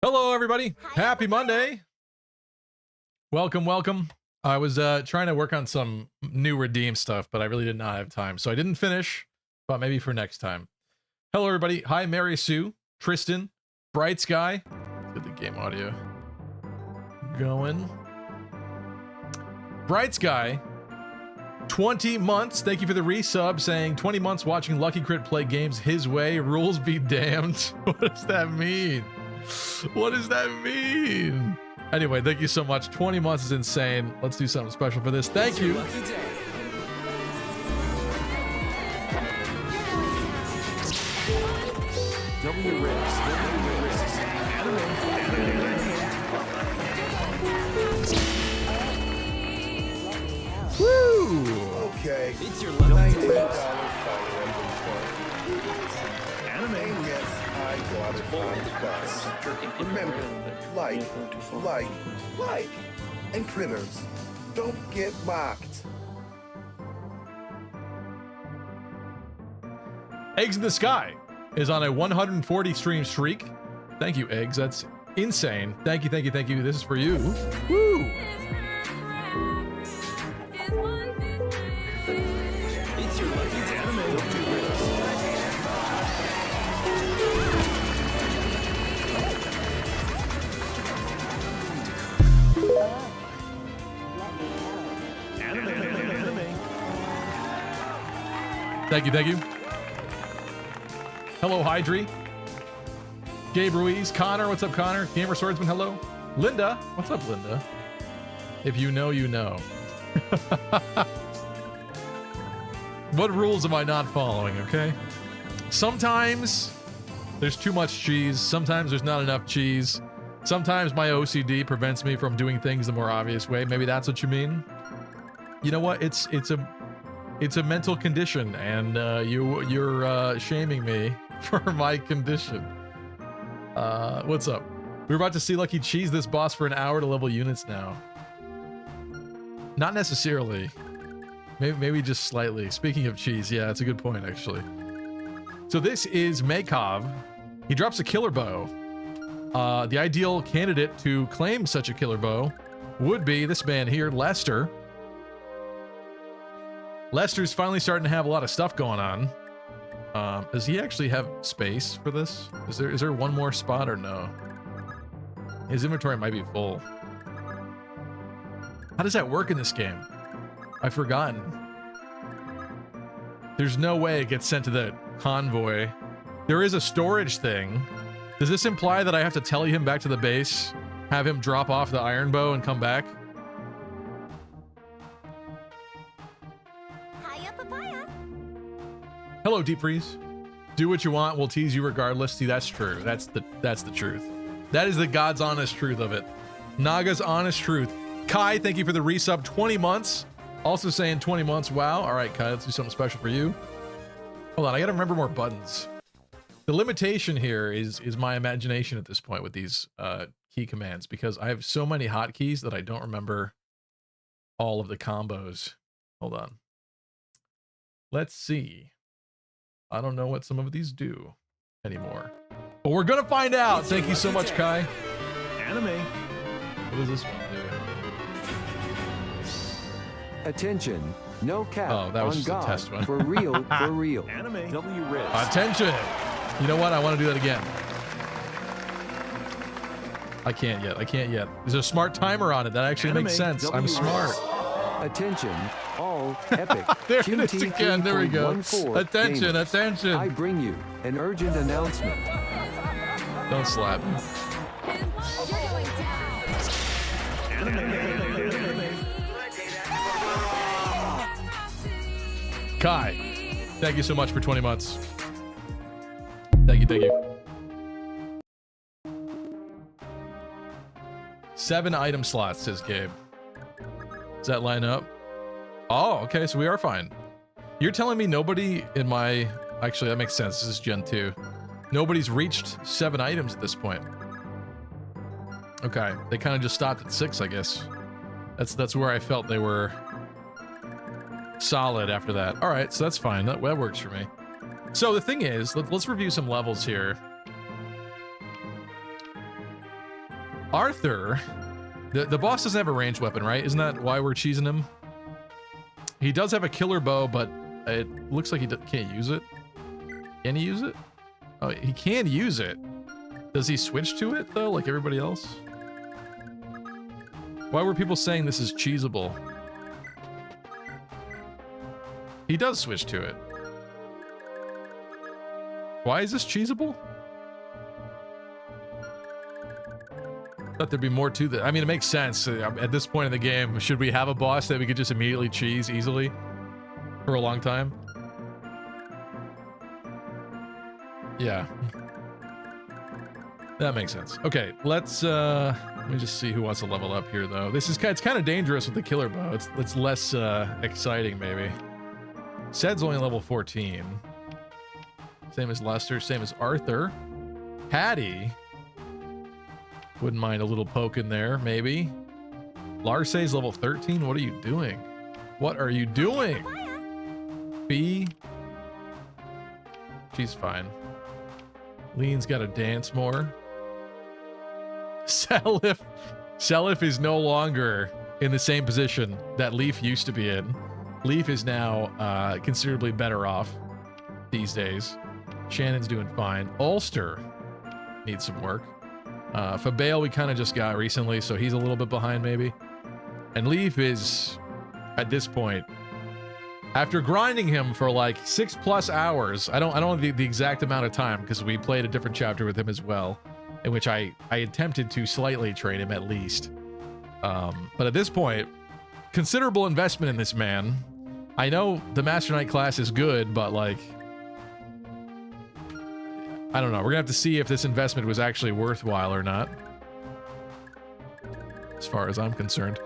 Hello, everybody. Happy Monday. Welcome, welcome. I was trying to work on some new redeem stuff, but I really did not have time, so I didn't finish, but maybe for next time. Hello, everybody. Hi, Mary Sue, Tristan, Bright Sky. Let's get the game audio going. Bright Sky, 20 months. Thank you for the resub, saying 20 months watching Lucky Crit play games his way. Rules be damned. What does that mean? What does that mean? Anyway, thank you so much. 20 months is insane. Let's do something special for this. Thank you. Woo! Okay. It's your lucky day. Anime, yes, I got it on the bus. Remember, like, and critters. Don't get mocked. Eggs in the Sky is on a 140 stream streak. Thank you, Eggs. That's insane. Thank you, thank you, thank you. This is for you. Woo! It's your lucky day. Thank you, thank you. Hello, Hydri. Gabe Ruiz. Connor, what's up, Connor? Gamer Swordsman, hello. Linda, what's up, Linda? If you know, you know. What rules am I not following, okay? Sometimes there's too much cheese. Sometimes there's not enough cheese. Sometimes my OCD prevents me from doing things the more obvious way. Maybe that's what you mean. You know what? It's a mental condition, and you're shaming me for my condition. What's up? We're about to see Lucky cheese this boss for an hour to level units now. Not necessarily. Maybe just slightly. Speaking of cheese, yeah, that's a good point, actually. So this is Makov. He drops a killer bow. The ideal candidate to claim such a killer bow would be this man here, Lester. Lester's finally starting to have a lot of stuff going on. Does he actually have space for this? Is there one more spot or no? His inventory might be full. How does that work in this game? I've forgotten. There's no way it gets sent to the convoy. There is a storage thing. Does this imply that I have to tele him back to the base, have him drop off the iron bow and come back? Hello, Deep Freeze. Do what you want, we'll tease you regardless. See, that's true. That's the truth. That is the God's honest truth of it. Naga's honest truth. Kai, thank you for the resub. 20 months. Also saying 20 months. Wow. All right, Kai, let's do something special for you. Hold on, I gotta remember more buttons. The limitation here is my imagination at this point with these key commands, because I have so many hotkeys that I don't remember all of the combos. Hold on. Let's see. I don't know what some of these do anymore, but we're gonna find out. Thank you so much, Kai. Anime. What does this one do? Attention, no cap. Oh, that was on just a God, test one. For real, for real. Anime. W Riz. Attention. You know what? I want to do that again. I can't yet. I can't yet. There's a smart timer on it. That actually Anime. makes sense. I'm W smart. Attention, all epic. There it is again. There we go. 3.14 Attention, gamers. attention. I bring you an urgent announcement. Don't slap me. Kai, thank you so much for 20 months. Thank you, thank you. 7 item slots, says Gabe. Does that line up? Oh, okay, so we are fine. You're telling me nobody in my... Actually, that makes sense. This is Gen 2. Nobody's reached 7 items at this point. Okay, they kind of just stopped at 6, I guess. That's where I felt they were solid after that. All right, so that's fine. That works for me. So the thing is, let's review some levels here. Arthur, the boss doesn't have a ranged weapon, right? Isn't that why we're cheesing him? He does have a killer bow, but it looks like he can't use it. Can he use it? Oh, he can use it. Does he switch to it, though, like everybody else? Why were people saying this is cheesable? He does switch to it. Why is this cheesable? Thought there'd be more to that. I mean, it makes sense. At this point in the game, should we have a boss that we could just immediately cheese easily for a long time? Yeah. That makes sense. Okay, let me just see who wants to level up here, though. It's kind of dangerous with the killer bow. It's less exciting, maybe. Sed's only level 14. Same as Lester, same as Arthur. Patty. Wouldn't mind a little poke in there, maybe. Larce's level 13. What are you doing? What are you doing? B. She's fine. Lean's got to dance more. Selif is no longer in the same position that Leif used to be in. Leif is now considerably better off these days. Shannon's doing fine. Ulster needs some work. Fabale we kind of just got recently, so he's a little bit behind maybe. And Leif is, at this point, after grinding him for like 6+ hours, I don't know the exact amount of time because we played a different chapter with him as well, in which I attempted to slightly train him at least. But at this point, considerable investment in this man. I know the Master Knight class is good, but like, I don't know. We're gonna have to see if this investment was actually worthwhile or not, as far as I'm concerned.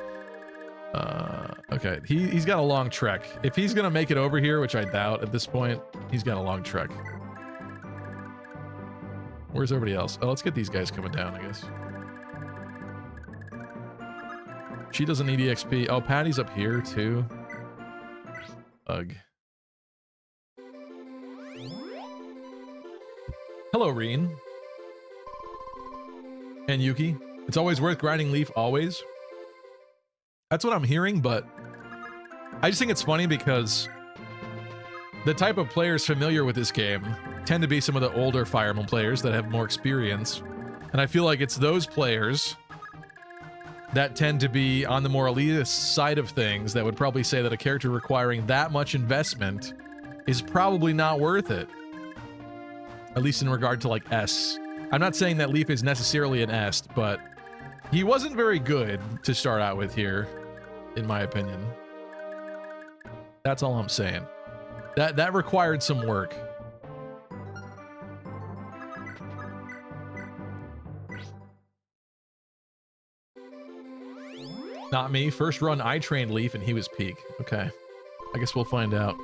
Okay, he's got a long trek. If he's gonna make it over here, which I doubt at this point, he's got a long trek. Where's everybody else? Oh, let's get these guys coming down, I guess. She doesn't need EXP. Oh, Patty's up here too. Ugh. Hello, Reen. And Yuki. It's always worth grinding Leaf, always. That's what I'm hearing, but I just think it's funny because the type of players familiar with this game tend to be some of the older Fire Emblem players that have more experience. And I feel like it's those players that tend to be on the more elitist side of things that would probably say that a character requiring that much investment is probably not worth it. At least in regard to like S. I'm not saying that Leif is necessarily an S, but he wasn't very good to start out with here, in my opinion. That's all I'm saying. That required some work. Not me. First run, I trained Leif and he was peak. Okay. I guess we'll find out.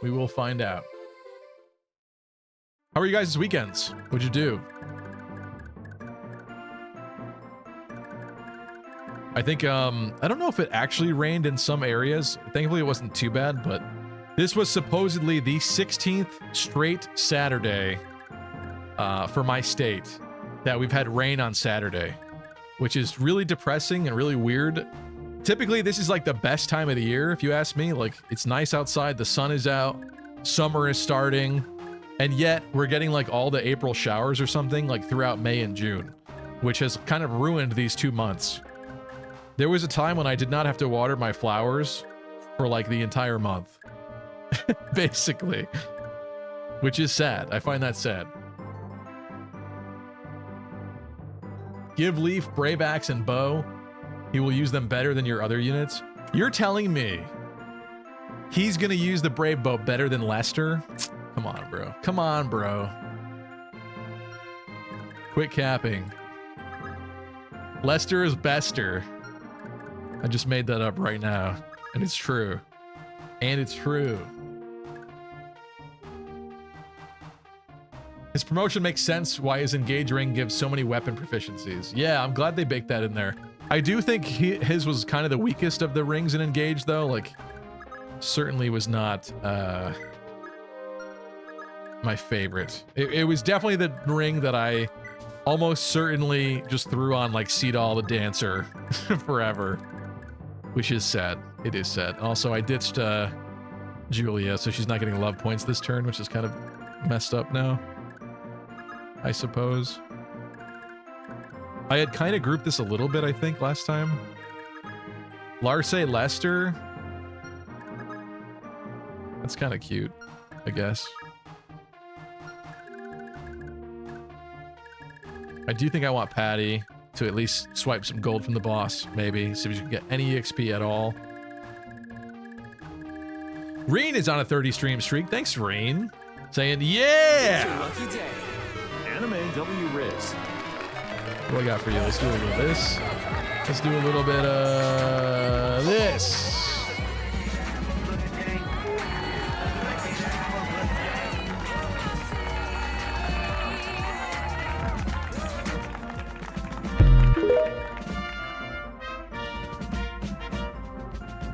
We will find out. How are you guys' weekends? What'd you do? I think, I don't know if it actually rained in some areas. Thankfully, it wasn't too bad, but this was supposedly the 16th straight Saturday for my state that we've had rain on Saturday, which is really depressing and really weird. Typically, this is like the best time of the year, if you ask me. Like, it's nice outside, the sun is out, summer is starting, and yet we're getting like all the April showers or something like throughout May and June, which has kind of ruined these 2 months. There was a time when I did not have to water my flowers for like the entire month, basically, which is sad. I find that sad. Give Leif Brave Axe and Bow. He will use them better than your other units. You're telling me he's gonna use the Brave Bow better than Lester? Come on, bro. Come on, bro. Quit capping. Lester is bester. I just made that up right now, and it's true. And it's true. His promotion makes sense why his engage ring gives so many weapon proficiencies. Yeah, I'm glad they baked that in there. I do think his was kind of the weakest of the rings in engage, though. Like, certainly was not my favorite. It was definitely the ring that I almost certainly just threw on like Seedall the Dancer forever, which is sad. It is sad. Also, I ditched Julia, so she's not getting love points this turn, which is kind of messed up now, I suppose. I had kind of grouped this a little bit, I think, last time. Larse Lester. That's kind of cute, I guess. I do think I want Patty to at least swipe some gold from the boss, maybe, see if she can get any EXP at all. Reen is on a 30 stream streak. Thanks, Reen. Saying, yeah! Lucky day. Anime W Riz. What do I got for you? Let's do a little of this. Let's do a little bit of this.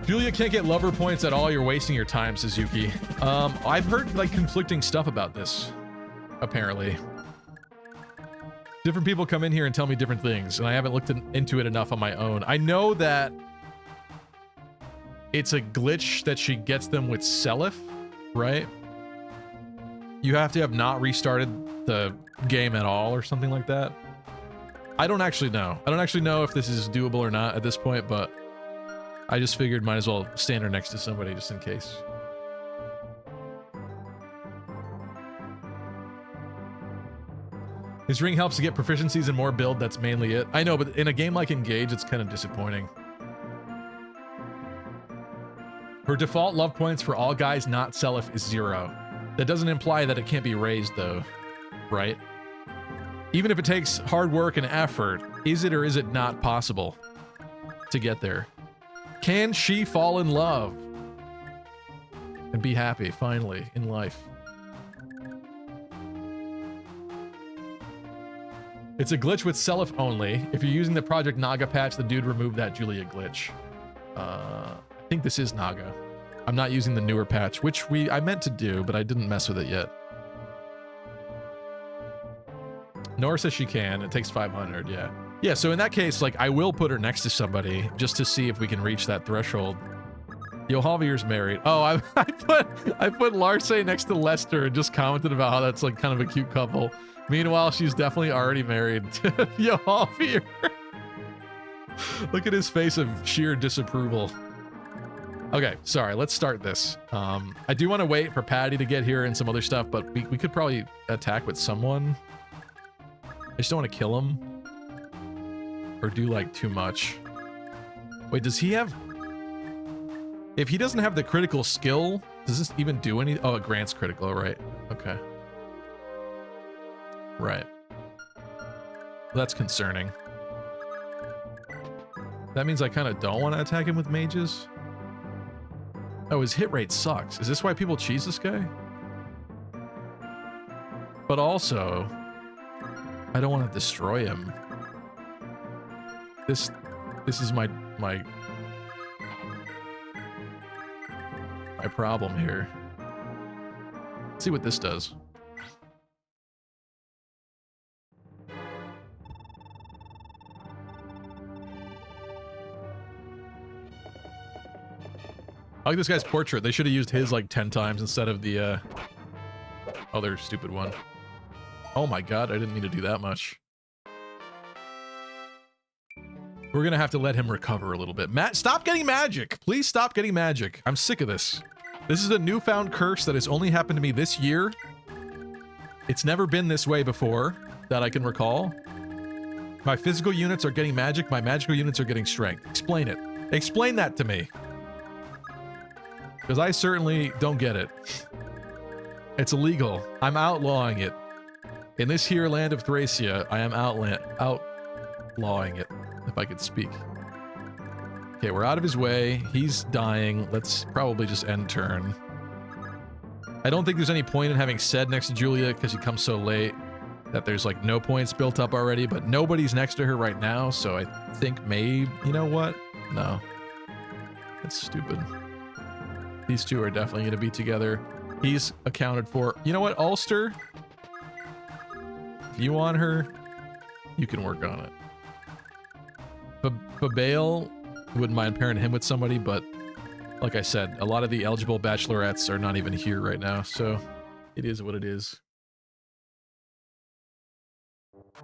Julia can't get lover points at all. You're wasting your time, Suzuki. I've heard like conflicting stuff about this, apparently. Different people come in here and tell me different things, and I haven't looked into it enough on my own. I know that it's a glitch that she gets them with Seliph, right? You have to have not restarted the game at all or something like that. I don't actually know. I don't actually know if this is doable or not at this point, but I just figured might as well stand her next to somebody just in case. His ring helps to get proficiencies and more build, that's mainly it. I know, but in a game like Engage, it's kind of disappointing. Her default love points for all guys not Seliph is 0. That doesn't imply that it can't be raised though, right? Even if it takes hard work and effort, is it or is it not possible to get there? Can she fall in love and be happy finally in life? It's a glitch with Seliph only. If you're using the Project Naga patch, the dude removed that Julia glitch. I think this is Naga. I'm not using the newer patch, which I meant to do, but I didn't mess with it yet. Nora says she can. It takes 500, yeah. Yeah, so in that case, like, I will put her next to somebody just to see if we can reach that threshold. Yo, Javier's married. Oh, I put Larse next to Lester and just commented about how that's like kind of a cute couple. Meanwhile, she's definitely already married. Yo, Javier. Look at his face of sheer disapproval. Okay, sorry, let's start this. I do want to wait for Patty to get here and some other stuff, but we could probably attack with someone. I just don't want to kill him. Or do like too much. Wait, does he have... If he doesn't have the critical skill, does this even do any... Oh, it grants critical, right? Okay. Right. That's concerning. That means I kind of don't want to attack him with mages. Oh, his hit rate sucks. Is this why people cheese this guy? But also, I don't want to destroy him. This is my problem here. Let's see what this does. I like this guy's portrait. They should have used his like 10 times instead of the other stupid one. Oh my god, I didn't mean to do that much. We're gonna have to let him recover a little bit. Matt, stop getting magic! Please stop getting magic. I'm sick of this. This is a newfound curse that has only happened to me this year. It's never been this way before, that I can recall. My physical units are getting magic, my magical units are getting strength. Explain it. Explain that to me. Because I certainly don't get it. It's illegal. I'm outlawing it. In this here land of Thracia, I am outlawing it, if I could speak. Okay, we're out of his way. He's dying. Let's probably just end turn. I don't think there's any point in having Sed next to Julia because he comes so late that there's like no points built up already, but nobody's next to her right now, so I think maybe... You know what? No. That's stupid. These two are definitely going to be together. He's accounted for. You know what, Ulster? If you want her, You can work on it. But Bale, wouldn't mind pairing him with somebody, but like I said, a lot of the eligible bachelorettes are not even here right now, so it is what it is.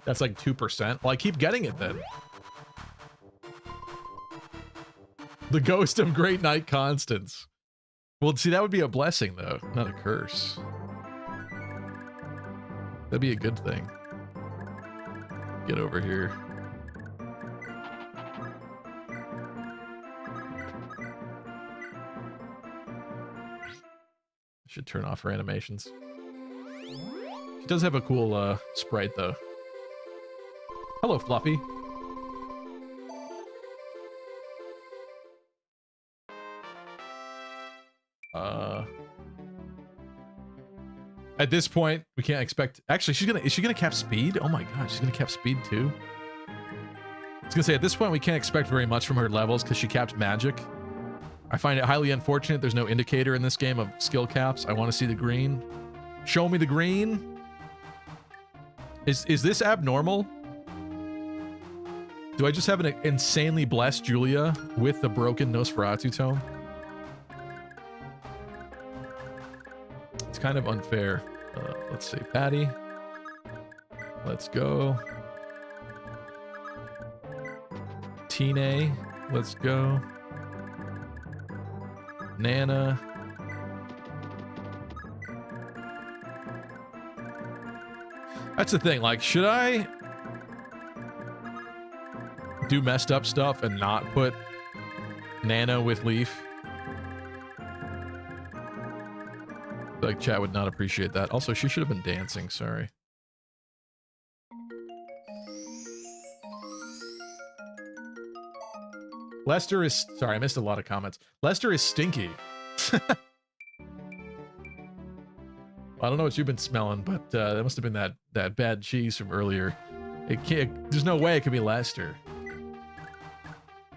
That's like 2%. Well, I keep getting it then. The ghost of Great Knight Constance. Well, see, that would be a blessing, though, not a curse. That'd be a good thing. Get over here. Should turn off her animations. She does have a cool sprite, though. Hello, Fluffy. At this point, we can't expect. Actually, is she gonna cap speed? Oh my god, she's gonna cap speed too. I was gonna say at this point we can't expect very much from her levels because she capped magic. I find it highly unfortunate there's no indicator in this game of skill caps. I want to see the green. Show me the green. Is this abnormal? Do I just have an insanely blessed Julia with the broken Nosferatu tome? It's kind of unfair. Let's see, Patty. Let's go. Tine, let's go. Nana. That's the thing, like, should I do messed up stuff and not put Nana with Leif? Like, chat would not appreciate that. Also, she should have been dancing, sorry. Lester is... Sorry, I missed a lot of comments. Lester is stinky. I don't know what you've been smelling, but that must have been that bad cheese from earlier. It can't... There's no way it could be Lester.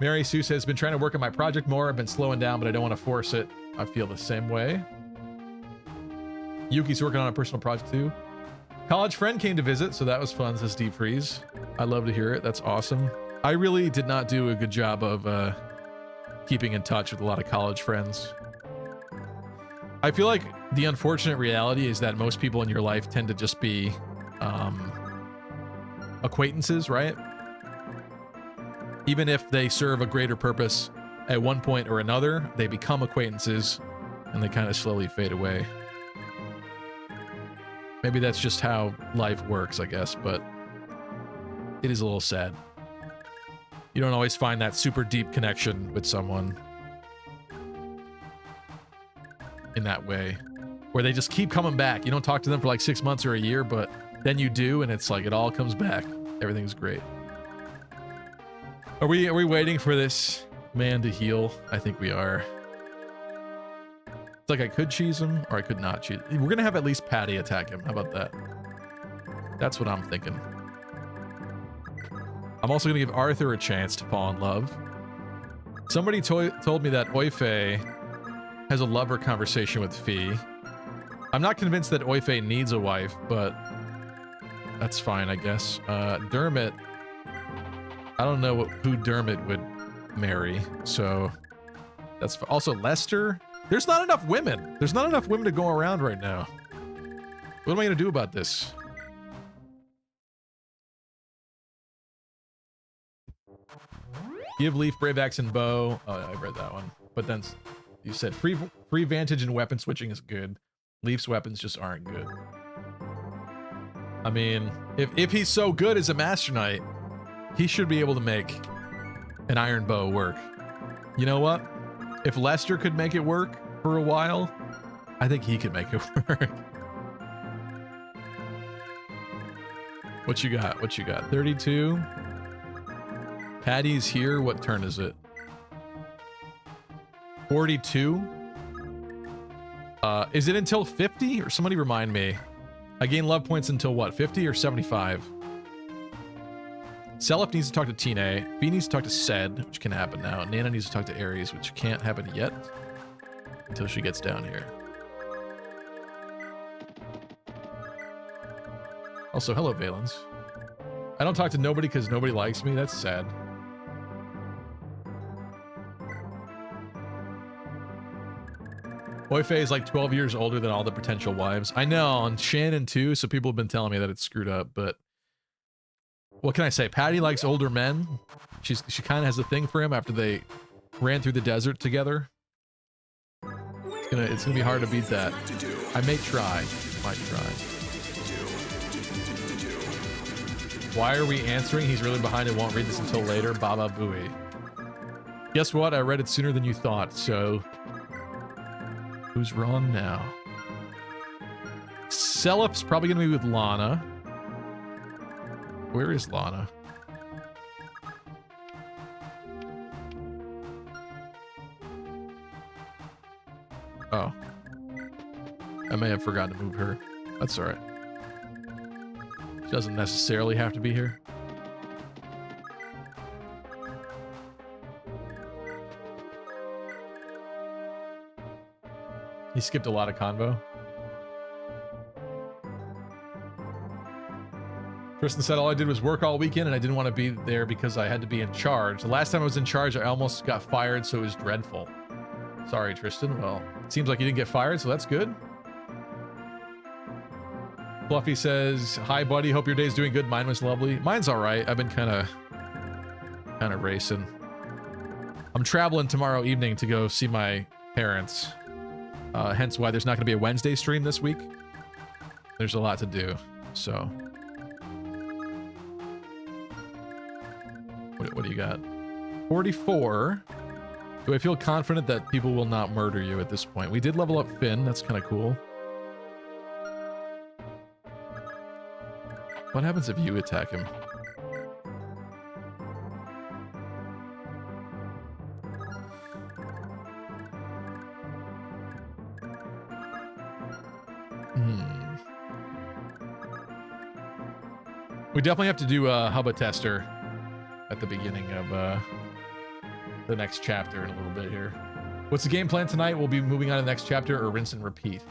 Mary Sue says, been trying to work on my project more. I've been slowing down, but I don't want to force it. I feel the same way. Yuki's working on a personal project too. College friend came to visit, so that was fun, says Deep Freeze. I love to hear it. That's awesome. I really did not do a good job of keeping in touch with a lot of college friends. I feel like the unfortunate reality is that most people in your life tend to just be acquaintances, right? Even if they serve a greater purpose at one point or another, they become acquaintances and they kind of slowly fade away. Maybe that's just how life works, I guess, but it is a little sad. You don't always find that super deep connection with someone in that way, where they just keep coming back. You don't talk to them for like 6 months or a year, but then you do, and it's like it all comes back. Everything's great. Are we waiting for this man to heal? I think we are. It's like I could cheese him, or I could not cheese. We're gonna have at least Patty attack him. How about that? That's what I'm thinking. I'm also gonna give Arthur a chance to fall in love. Somebody told me that Oife has a lover conversation with Fee. I'm not convinced that Oife needs a wife, but that's fine, I guess. Dermot, I don't know who Dermot would marry, so that's also Lester. There's not enough women. There's not enough women to go around right now. What am I gonna do about this? Give Leif Brave Axe and Bow. Oh, I read that one. But then you said free vantage and weapon switching is good. Leif's weapons just aren't good. I mean, if he's so good as a Master Knight, he should be able to make an iron bow work. You know what? If Lester could make it work for a while, I think he could make it work. What you got? What you got? 32. Patty's here. What turn is it? 42. Is it until 50? Or somebody remind me. I gain love points until what? 50 or 75? Selef needs to talk to Tine. Fee needs to talk to Sed, which can happen now. Nana needs to talk to Ares, which can't happen yet until she gets down here. Also, hello, Valens. I don't talk to nobody because nobody likes me. That's sad. Boy Faye is like 12 years older than all the potential wives. I know, and Shannon too, so people have been telling me that it's screwed up, but what can I say? Patty likes older men. She kind of has a thing for him after they ran through the desert together. It's gonna be hard to beat that. I may try. Might try. Why are we answering? He's really behind and won't read this until later. Baba Booey. Guess what? I read it sooner than you thought, so who's wrong now? Selef's probably gonna be with Lana. Where is Lana? Oh. I may have forgotten to move her. That's alright. She doesn't necessarily have to be here. He skipped a lot of convo. Tristan said all I did was work all weekend and I didn't want to be there because I had to be in charge. The last time I was in charge, I almost got fired, so it was dreadful. Sorry, Tristan. Well, it seems like you didn't get fired, so that's good. Fluffy says, hi, buddy. Hope your day's doing good. Mine was lovely. Mine's all right. I've been kind of racing. I'm traveling tomorrow evening to go see my parents. Hence why there's not going to be a Wednesday stream this week. There's a lot to do, so... What do you got? 44. Do I feel confident that people will not murder you at this point? We did level up Finn. That's kind of cool. What happens if you attack him? We definitely have to do a Hubba tester at the beginning of the next chapter in a little bit here. What's the game plan tonight? We'll be moving on to the next chapter or rinse and repeat.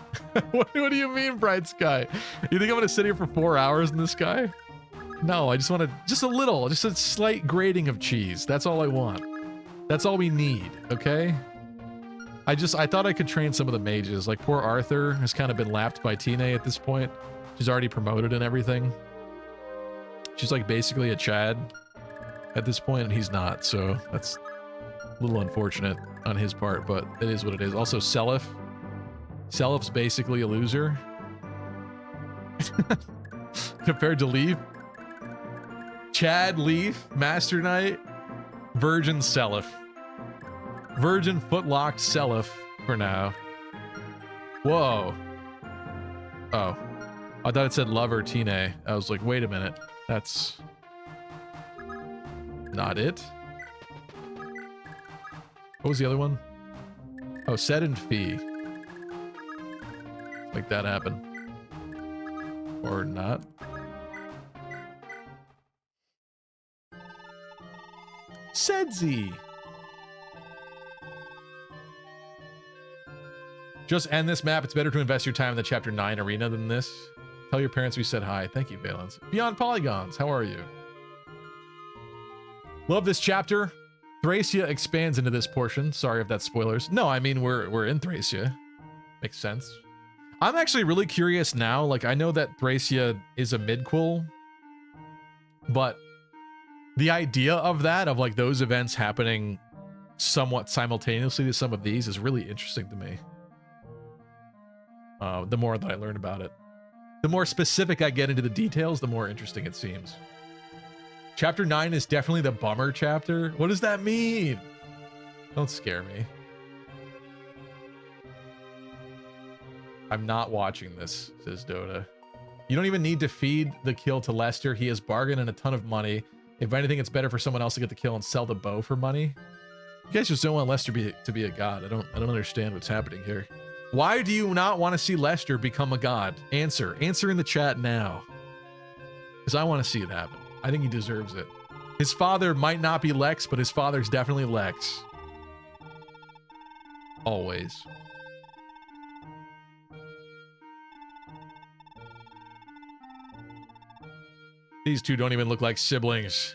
what do you mean, Bright Sky? You think I'm gonna sit here for 4 hours in the sky? No, I just want just a slight grating of cheese. That's all I want. That's all we need, okay? I thought I could train some of the mages. Like poor Arthur has kind of been lapped by Tine at this point. She's already promoted and everything. She's like basically a Chad at this point, and he's not, so that's a little unfortunate on his part, but it is what it is. Also, Selef's basically a loser compared to Leif. Chad, Leif, Master Knight, Virgin Selef. Virgin footlocked Selef for now. Whoa. Oh. I thought it said lover Tine. I was like, wait a minute. That's not it. What was the other one? Oh, set and fee. Make that happen. Or not. Sedzi. Just end this map. It's better to invest your time in the chapter 9 arena than this. Tell your parents we said hi. Thank you, Valence. Beyond Polygons, how are you? Love this chapter. Thracia expands into this portion. Sorry if that's spoilers. No, I mean, we're in Thracia. Makes sense. I'm actually really curious now. Like, I know that Thracia is a midquel, but the idea of that, of like those events happening somewhat simultaneously to some of these, is really interesting to me. The more that I learn about it. The more specific I get into the details, the more interesting it seems. Chapter 9 is definitely the bummer chapter. What does that mean? Don't scare me. I'm not watching this, says Dota. You don't even need to feed the kill to Lester. He has bargained and a ton of money. If anything, it's better for someone else to get the kill and sell the bow for money. You guys just don't want Lester to be a god. I don't understand what's happening here. Why do you not want to see Lester become a god? Answer in the chat now. Because I want to see it happen. I think he deserves it. His father might not be Lex, but his father's definitely Lex. Always. These two don't even look like siblings.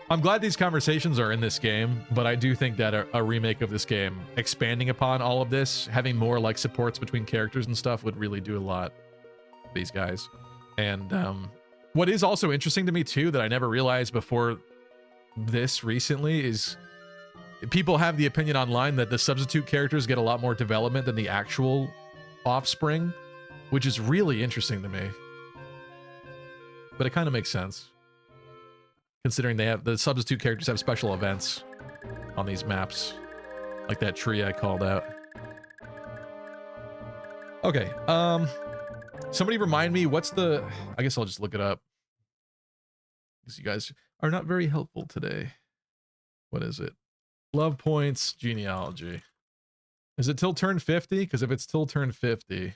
I'm glad these conversations are in this game, but I do think that a remake of this game, expanding upon all of this, having more like supports between characters and stuff would really do a lot for these guys. And what is also interesting to me too, that I never realized before this recently, is people have the opinion online that the substitute characters get a lot more development than the actual offspring, which is really interesting to me. But it kind of makes sense, considering they have the substitute characters have special events on these maps, like that tree I called out. Okay, somebody remind me, what's the... I guess I'll just look it up, because you guys are not very helpful today. What is it? Love points, genealogy. Is it till turn 50? Because if it's till turn 50...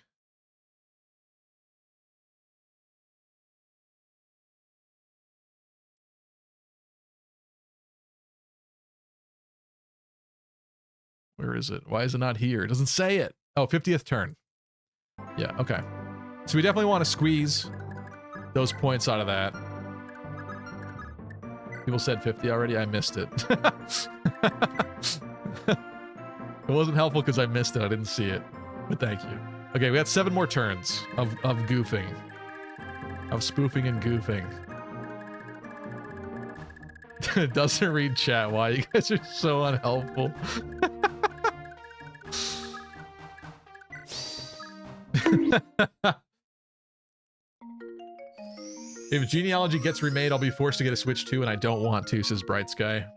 Where is it? Why is it not here? It doesn't say it. Oh, 50th turn. Yeah, okay. So we definitely want to squeeze those points out of that. People said 50 already. I missed it. It wasn't helpful because I missed it. I didn't see it. But thank you. Okay, we got 7 more turns of goofing. Of spoofing and goofing. It doesn't read chat. Why? You guys are so unhelpful. If genealogy gets remade, I'll be forced to get a Switch 2, and I don't want to, says Bright Sky.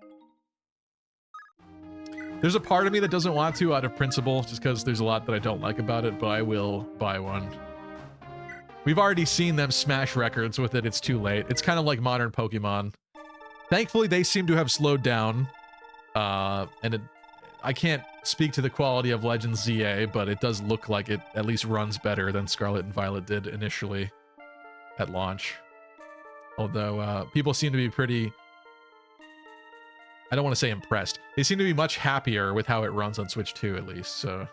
There's a part of me that doesn't want to out of principle, just because there's a lot that I don't like about it, but I will buy one. We've already seen them smash records with it. It's too late. It's kind of like modern Pokemon. Thankfully, they seem to have slowed down. I can't speak to the quality of Legends ZA, but it does look like it at least runs better than Scarlet and Violet did initially at launch. Although people seem to be pretty... I don't want to say impressed. They seem to be much happier with how it runs on Switch 2, at least, so...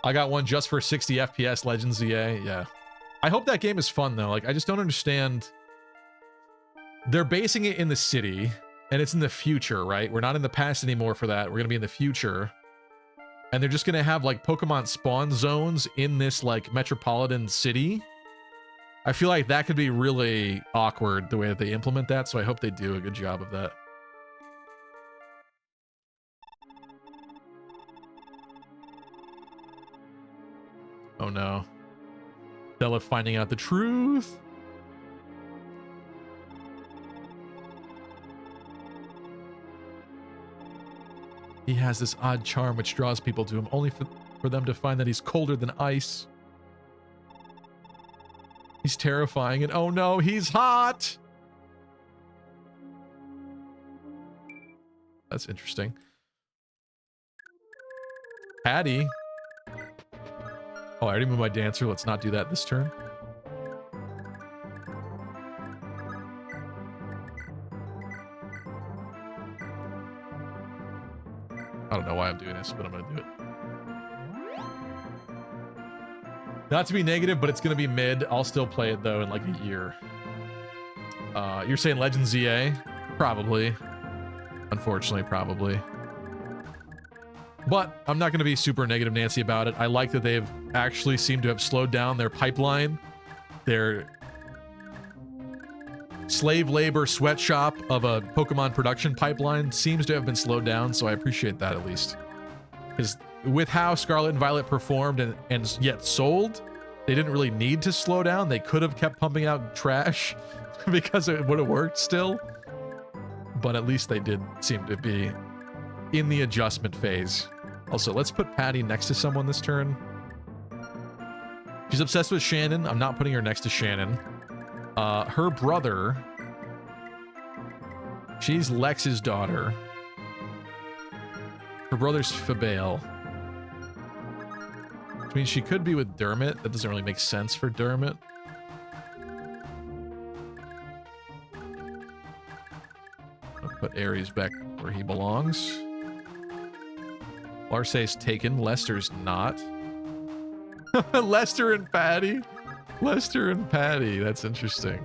I got one just for 60 FPS Legends ZA, yeah. I hope that game is fun, though. Like, I just don't understand... They're basing it in the city, and it's in the future, right? We're not in the past anymore for that. We're going to be in the future. And they're just going to have, like, Pokemon spawn zones in this, like, metropolitan city. I feel like that could be really awkward, the way that they implement that, so I hope they do a good job of that. Oh no. Bella finding out the truth. He has this odd charm which draws people to him, only for them to find that he's colder than ice. He's terrifying, and oh no, he's hot! That's interesting. Patty. Oh, I already moved my dancer. Let's not do that this turn. I don't know why I'm doing this, but I'm gonna do it. Not to be negative, but it's gonna be mid. I'll still play it though in like a year. You're saying Legends ZA? Probably. Unfortunately, probably. But I'm not gonna be super negative Nancy about it. I like that they've actually seemed to have slowed down their pipeline. Their slave labor sweatshop of a Pokemon production pipeline seems to have been slowed down, so I appreciate that at least. Because with how Scarlet and Violet performed and yet sold, they didn't really need to slow down. They could have kept pumping out trash because it would have worked still. But at least they did seem to be in the adjustment phase. Also, let's put Patty next to someone this turn. She's obsessed with Shannon. I'm not putting her next to Shannon. Her brother... She's Lex's daughter. Her brother's Fabale. I mean, she could be with Dermot. That doesn't really make sense for Dermot. I'll put Ares back where he belongs. Larce's taken. Lester's not. Lester and Patty. Lester and Patty. That's interesting.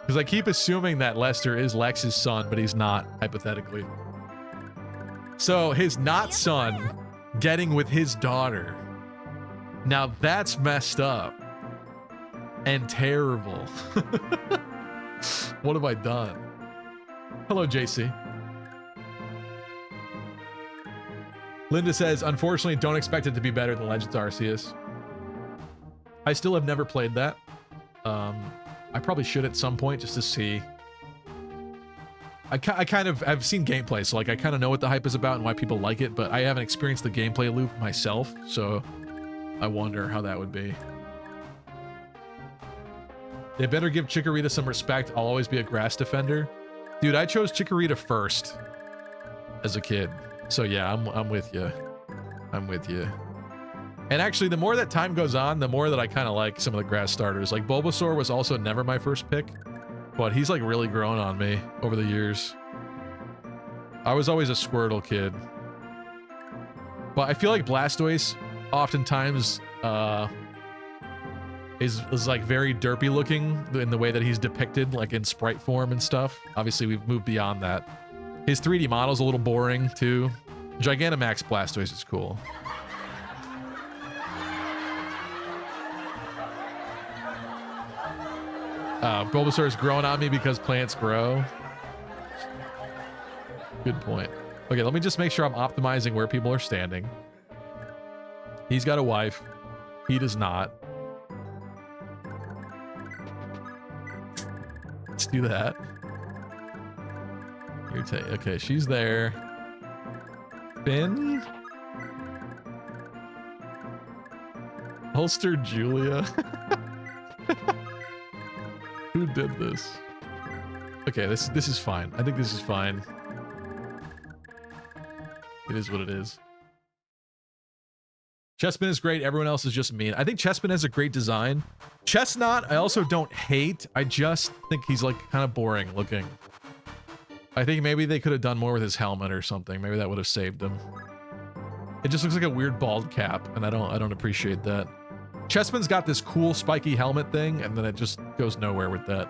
Because I keep assuming that Lester is Lex's son, but he's not, hypothetically. So his not son getting with his daughter. Now that's messed up. And terrible. What have I done? Hello, JC. Linda says, unfortunately, don't expect it to be better than Legends Arceus. I still have never played that. I probably should at some point just to see. I kind of, I've seen gameplay, so like I kind of know what the hype is about and why people like it, but I haven't experienced the gameplay loop myself, so I wonder how that would be. They better give Chikorita some respect. I'll always be a grass defender. Dude, I chose Chikorita first as a kid. So yeah, I'm with you. I'm with you. And actually, the more that time goes on, the more that I kind of like some of the grass starters. Like Bulbasaur was also never my first pick, but he's like really grown on me over the years. I was always a Squirtle kid. But I feel like Blastoise oftentimes is like very derpy looking in the way that he's depicted, like in sprite form and stuff. Obviously, we've moved beyond that. His 3D model's a little boring, too. Gigantamax Blastoise is cool. Bulbasaur is growing on me because plants grow. Good point. Okay, let me just make sure I'm optimizing where people are standing. He's got a wife. He does not. Let's do that. Okay, she's there. Finn? Holster Julia? Who did this? Okay, this is fine. I think this is fine. It is what it is. Chespin is great. Everyone else is just mean. I think Chespin has a great design. Chestnut, I also don't hate. I just think he's like kind of boring looking. I think maybe they could have done more with his helmet or something. Maybe that would have saved him. It just looks like a weird bald cap, and I don't appreciate that. Chespin's got this cool spiky helmet thing, and then it just goes nowhere with that.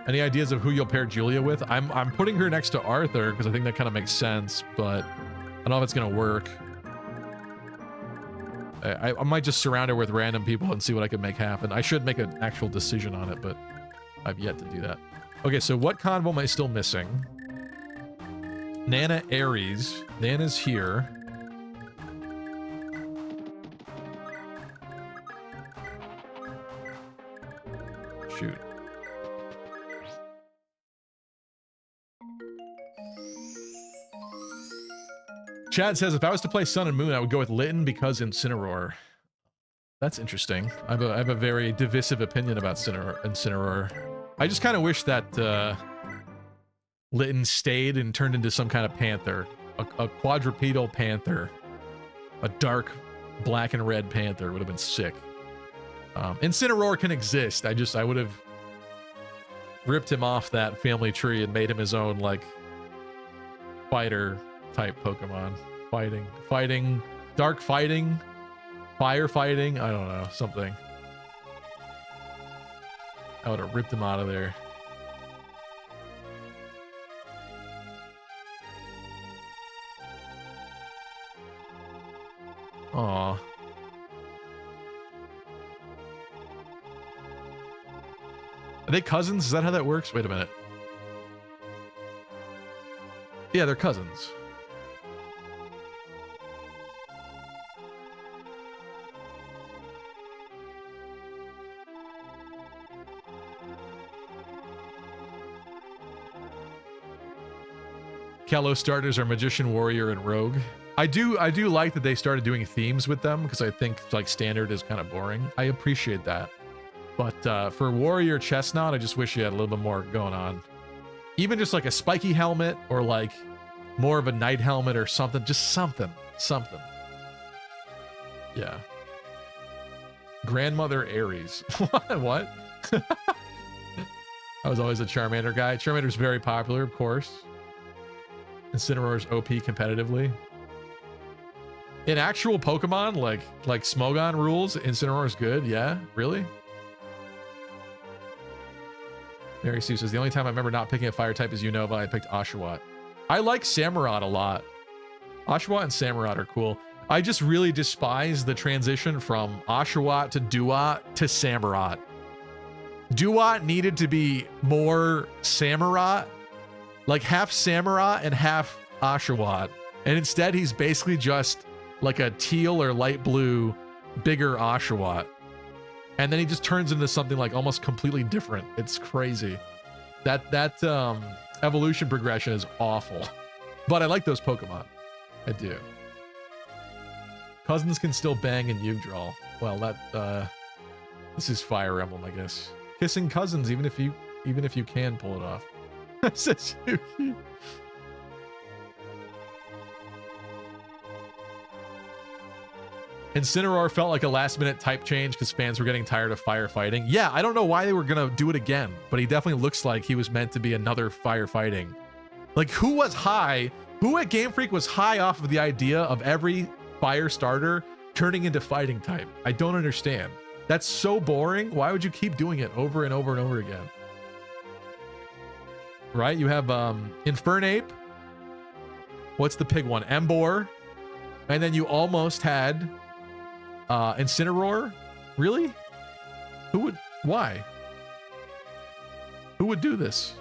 Any ideas of who you'll pair Julia with? I'm putting her next to Arthur because I think that kind of makes sense, but I don't know if it's gonna work. I might just surround her with random people and see what I can make happen. I should make an actual decision on it, but I've yet to do that. Okay, so what convo am I still missing? Nana Ares. Nana's here. Shoot. Chad says, if I was to play Sun and Moon, I would go with Litten because Incineroar. That's interesting. I have a very divisive opinion about Incineroar. I just kind of wish that Litten stayed and turned into some kind of panther. A quadrupedal panther. A dark black and red panther would have been sick. Incineroar can exist. I would have ripped him off that family tree and made him his own, like, fighter type Pokemon. Fighting, dark fighting, fire fighting, I don't know, something. I would have ripped him out of there. Aw. Are they cousins? Is that how that works? Wait a minute. Yeah, they're cousins. Kalos starters are Magician, Warrior, and Rogue. I do like that they started doing themes with them because I think like standard is kind of boring. I appreciate that. But for Warrior Chestnut, I just wish you had a little bit more going on. Even just like a spiky helmet or like more of a knight helmet or something. Just something. Yeah. Grandmother Ares. What? I was always a Charmander guy. Charmander's very popular, of course. Incineroar's OP competitively. In actual Pokemon, like Smogon rules, Incineroar's good. Yeah, really? Mary Sue says, the only time I remember not picking a fire type is Unova. I picked Oshawott. I like Samurott a lot. Oshawott and Samurott are cool. I just really despise the transition from Oshawott to Duat to Samurott. Duat needed to be more Samurott, like half Samurott and half Oshawott. And instead, he's basically just like a teal or light blue, bigger Oshawott. And then he just turns into something like almost completely different. It's crazy. That evolution progression is awful. But I like those Pokemon. I do. Cousins can still bang in Yggdrasil. Well, this is Fire Emblem, I guess. Kissing cousins, even if you can pull it off. Satsuki. Incineroar felt like a last-minute type change because fans were getting tired of firefighting. Yeah, I don't know why they were gonna do it again, but he definitely looks like he was meant to be another firefighting. Like, who at Game Freak was high off of the idea of every fire starter turning into fighting type? I don't understand. That's so boring. Why would you keep doing it over and over and over again? Right? You have Infernape. What's the pig one? Emboar. And then you almost had Incineroar. Really? Why? Who would do this?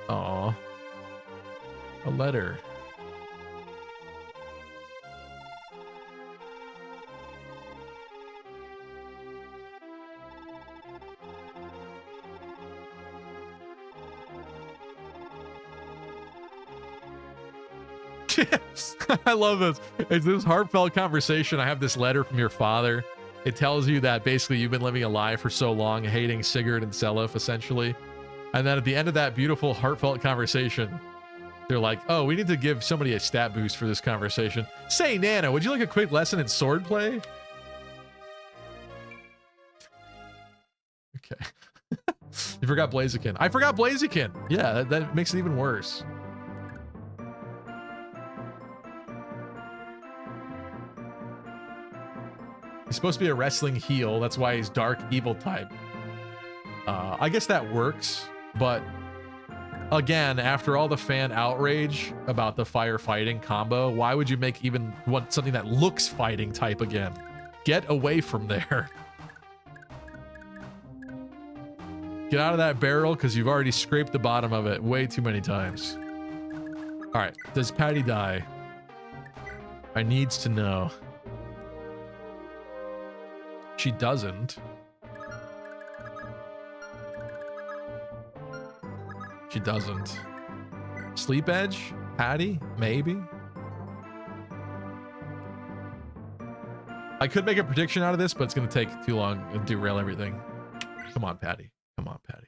Aw. A letter. Yes. I love this. It's this heartfelt conversation. I have this letter from your father. It tells you that basically you've been living a lie for so long, hating Sigurd and Seliph, essentially. And then at the end of that beautiful, heartfelt conversation, they're like, oh, we need to give somebody a stat boost for this conversation. Say, Nana, would you like a quick lesson in swordplay? Okay. You forgot Blaziken. I forgot Blaziken. Yeah, that makes it even worse. He's supposed to be a wrestling heel. That's why he's dark evil type. I guess that works. But again, after all the fan outrage about the firefighting combo, why would you make even something that looks fighting type again? Get away from there. Get out of that barrel because you've already scraped the bottom of it way too many times. All right, does Patty die? I needs to know. She doesn't. She doesn't. Sleep Edge? Patty? Maybe? I could make a prediction out of this, but it's going to take too long and derail everything. Come on, Patty. Come on, Patty.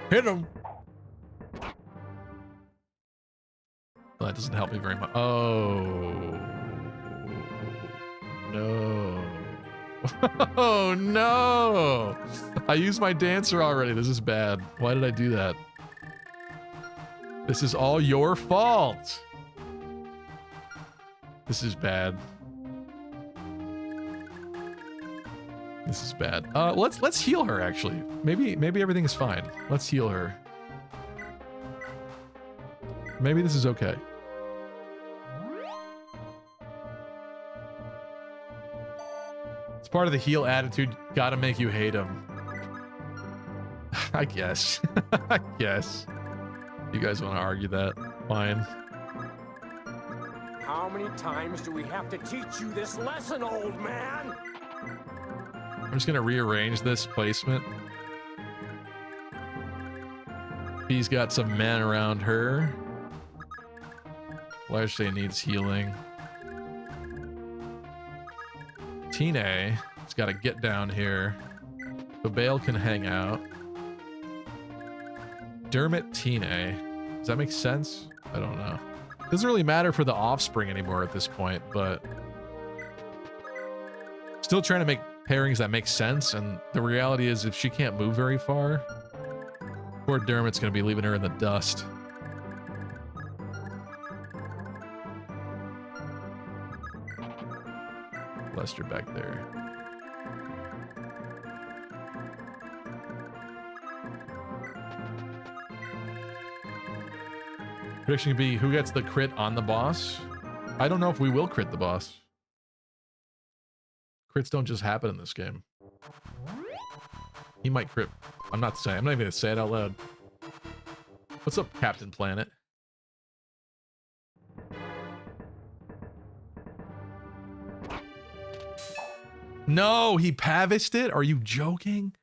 Hit him! Well, that doesn't help me very much. Oh. No. Oh, no! I used my dancer already. This is bad. Why did I do that? This is all your fault. This is bad. This is bad. Let's heal her, actually. Maybe everything's fine. Let's heal her. Maybe this is okay. It's part of the heal attitude. Gotta make you hate him. I guess. I guess. You guys want to argue that? Fine. How many times do we have to teach you this lesson, old man? I'm just gonna rearrange this placement. He's got some men around her. Largely needs healing. Tine has got to get down here. Babale can hang out. Dermot, Tine. Does that make sense? I don't know. Doesn't really matter for the offspring anymore at this point, but still trying to make pairings that make sense. And the reality is, if she can't move very far, poor Dermot's gonna be leaving her in the dust. Lester back there. Prediction could be who gets the crit on the boss. I don't know if we will crit the boss. Crits don't just happen in this game. He might crit. I'm not saying. I'm not even gonna say it out loud. What's up, Captain Planet? No, he pavished it? Are you joking?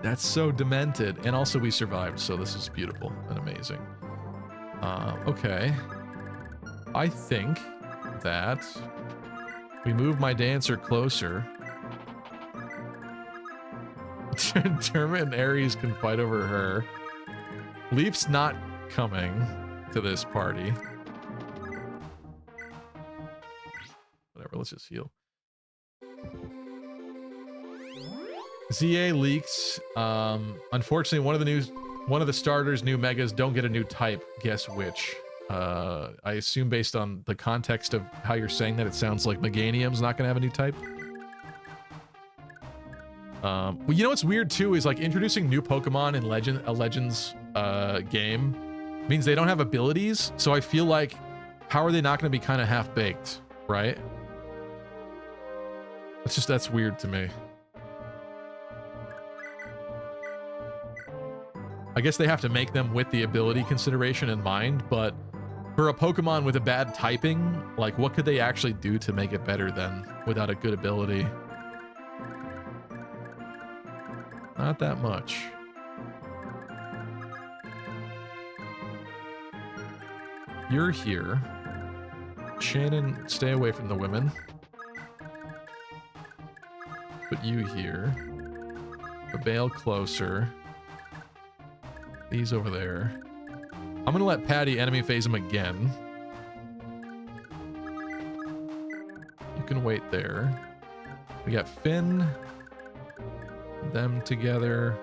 That's so demented. And also we survived, so this is beautiful and amazing. Okay. I think that we move my dancer closer. Dermot and Ares can fight over her. Leif's not coming to this party. Whatever, let's just heal. ZA leaks. Unfortunately, one of the starters' new megas don't get a new type. Guess which? I assume based on the context of how you're saying that, it sounds like Meganium's not going to have a new type. Well, you know what's weird too is like introducing new Pokemon in Legends game means they don't have abilities. So I feel like, how are they not going to be kind of half-baked, right? That's weird to me. I guess they have to make them with the ability consideration in mind, but for a Pokemon with a bad typing, like what could they actually do to make it better than without a good ability? Not that much. You're here. Shannon, stay away from the women. Put you here. Babale closer. These over there. I'm gonna let Patty enemy phase him again. You can wait there. We got Finn. Them together.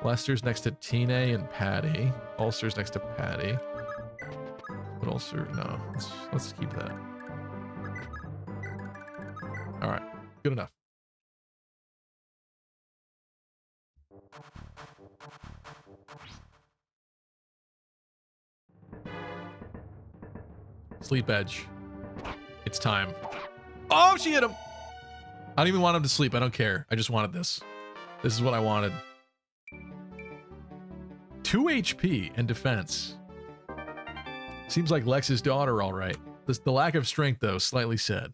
Lester's next to Tine and Patty. Ulster's next to Patty. But Ulster, no. Let's keep that. All right, good enough. Sleep Edge. It's time. Oh, she hit him! I don't even want him to sleep. I don't care. I just wanted this. This is what I wanted. 2 HP and defense. Seems like Lex's daughter, all right. The lack of strength, though, slightly sad.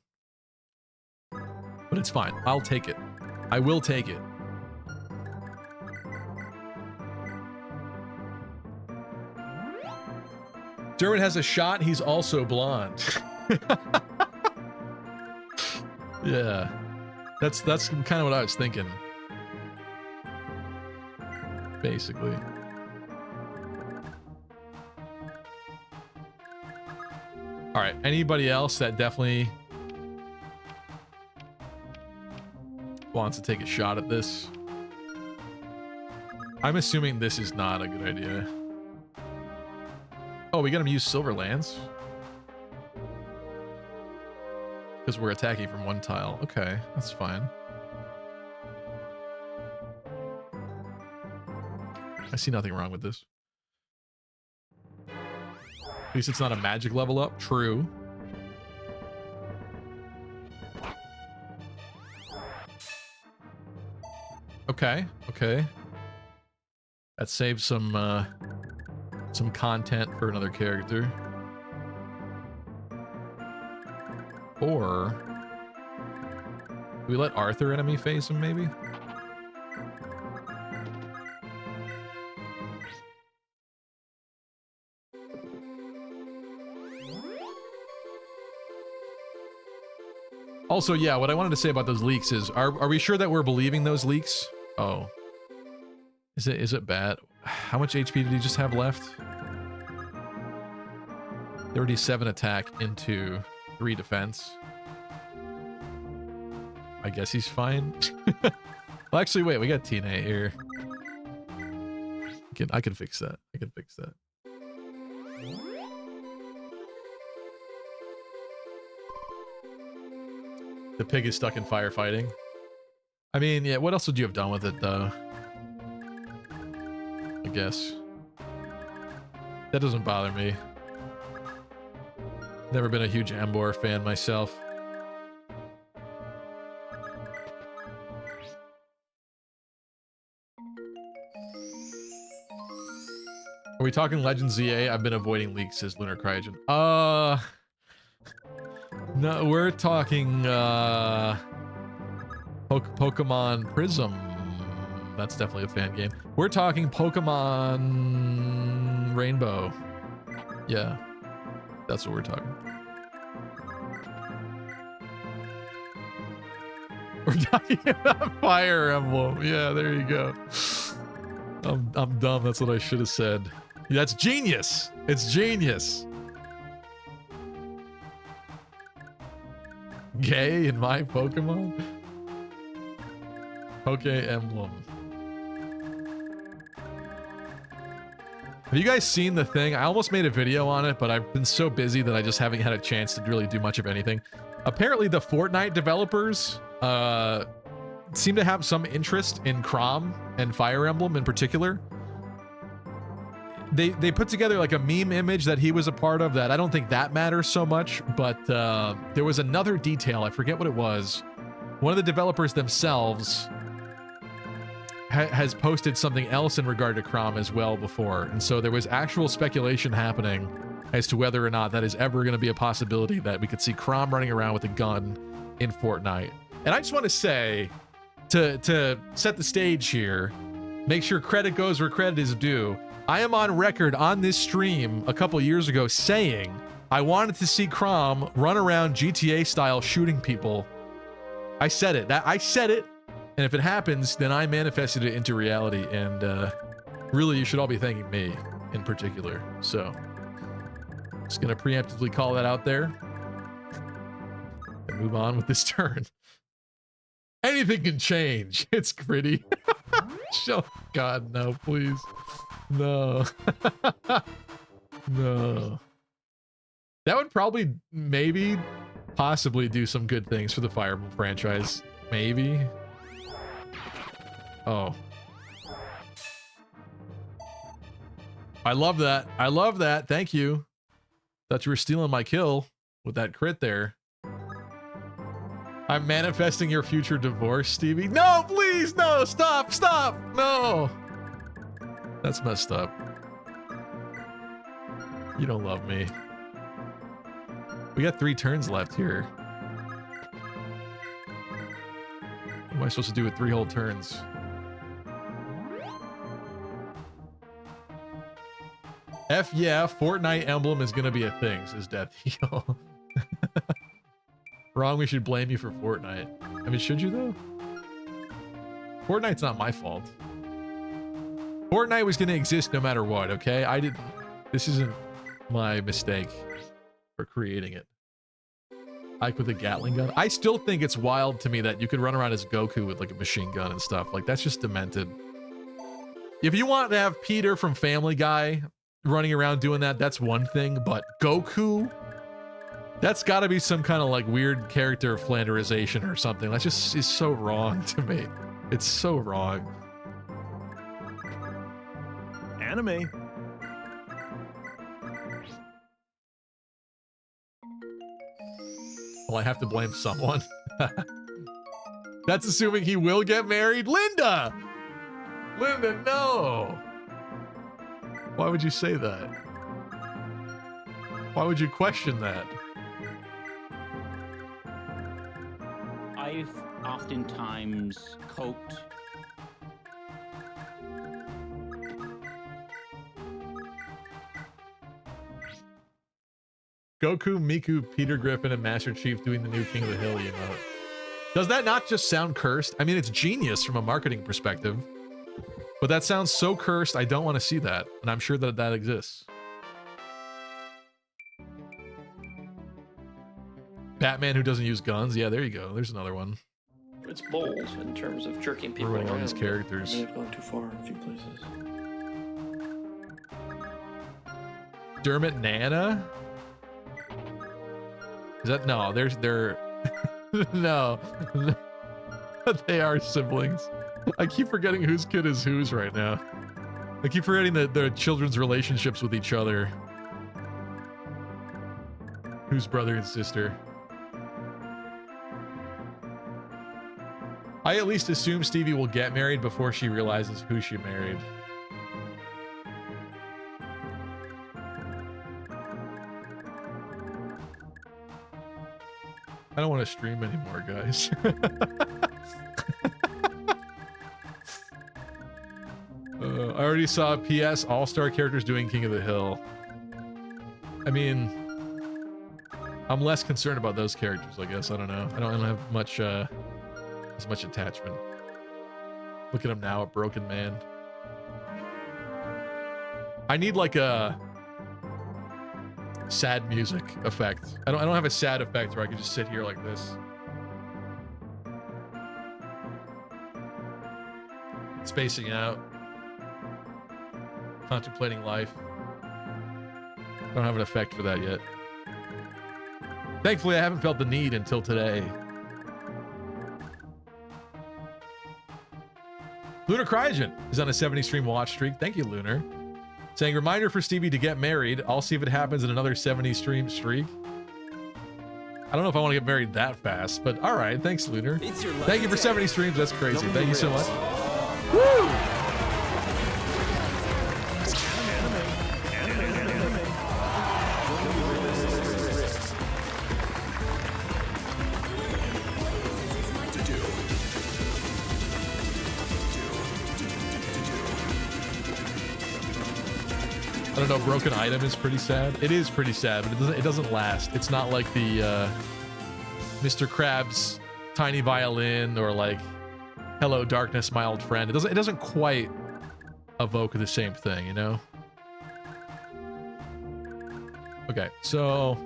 But it's fine. I'll take it. I will take it. Dermot has a shot. He's also blonde. Yeah. That's kind of what I was thinking. Basically. All right. Anybody else that definitely wants to take a shot at this? I'm assuming this is not a good idea. Oh, we got him use Silver Lands? Because we're attacking from one tile. Okay, that's fine. I see nothing wrong with this. At least it's not a magic level up. True. Okay, okay. That saves some content for another character. Or do we let Arthur enemy face him, maybe? Also, yeah, what I wanted to say about those leaks is, are we sure that we're believing those leaks? Oh. Is it bad? How much HP did he just have left? 37 attack into 3 defense. I guess he's fine. Well, actually, wait, we got TNA here. I can fix that. I can fix that. The pig is stuck in firefighting. I mean, yeah, what else would you have done with it, though? I guess. That doesn't bother me. Never been a huge Ambor fan myself. Are we talking Legends ZA? I've been avoiding leaks, says Lunar Cryogen. No, we're talking Pokemon Prism. That's definitely a fan game. We're talking Pokemon Rainbow. Yeah, that's what we're talking. We're talking about Fire Emblem. Yeah, there you go. I'm dumb. That's what I should have said. Yeah, that's genius. It's genius. Gay in my Pokemon? Poke Emblem. Have you guys seen the thing? I almost made a video on it, but I've been so busy that I just haven't had a chance to really do much of anything. Apparently the Fortnite developers seem to have some interest in Chrom and Fire Emblem in particular. They put together like a meme image that he was a part of that I don't think that matters so much, but there was another detail, I forget what it was. One of the developers themselves has posted something else in regard to Chrom as well before, and so there was actual speculation happening as to whether or not that is ever going to be a possibility that we could see Chrom running around with a gun in Fortnite. And I just want to say, to set the stage here, make sure credit goes where credit is due. I am on record on this stream a couple years ago saying I wanted to see Chrom run around GTA style shooting people. I said it. I said it. And if it happens, then I manifested it into reality. And really, you should all be thanking me in particular. So, just going to preemptively call that out there. And move on with this turn. Anything can change. It's gritty. Oh, God, no, please. No. No. That would probably, maybe, possibly do some good things for the Fire Emblem franchise. Maybe. Oh. I love that. I love that. Thank you. Thought you were stealing my kill with that crit there. I'm manifesting your future divorce, Stevie. No, please, no, stop, stop, no. That's messed up. You don't love me. We got 3 turns left here. What am I supposed to do with 3 whole turns? F yeah, Fortnite emblem is gonna be a thing, says Death Heal. Wrong, we should blame you for Fortnite. I mean, should you though? Fortnite's not my fault. Fortnite was gonna exist no matter what, okay? This isn't my mistake for creating it. Ike with a Gatling gun. I still think it's wild to me that you could run around as Goku with like a machine gun and stuff. Like, that's just demented. If you want to have Peter from Family Guy running around doing that, that's one thing, but Goku? That's gotta be some kind of like weird character flanderization or something. That just is so wrong to me. It's so wrong. Anime. Well, I have to blame someone. That's assuming he will get married. Linda! Linda, no! Why would you say that? Why would you question that? I've oftentimes coped Goku, Miku, Peter Griffin, and Master Chief doing the new King of the Hill emote. Does that not just sound cursed? I mean, it's genius from a marketing perspective, but that sounds so cursed. I don't want to see that, and I'm sure that that exists. Batman who doesn't use guns. Yeah, there you go. There's another one. It's bold in terms of jerking people Ruining all around. these characters. They've gone too far in a few places. Dermot Nana? Is that no? They're no. They are siblings. I keep forgetting whose kid is whose right now. I keep forgetting that their children's relationships with each other. Who's brother and sister? I at least assume Stevie will get married before she realizes who she married. I don't want to stream anymore, guys. I already saw PS All-Star characters doing King of the Hill. I mean, I'm less concerned about those characters, I guess. I don't know. I don't have much as much attachment. Look at him now, a broken man. I need like a sad music effect. I don't have a sad effect where I can just sit here like this. Spacing out. Contemplating life. I don't have an effect for that yet. Thankfully, I haven't felt the need until today. Lunar Cryogen is on a 70 stream watch streak. Thank you, Lunar. Saying, reminder for Stevie to get married. I'll see if it happens in another 70 stream streak. I don't know if I want to get married that fast, but all right. Thanks, Lunar. Thank you for 70 streams. That's crazy. Thank you so much. Woo! I don't know, broken item is pretty sad. It is pretty sad, but it doesn't last. It's not like the Mr. Krabs tiny violin or like Hello Darkness, my old friend. It doesn't quite evoke the same thing, you know? Okay, so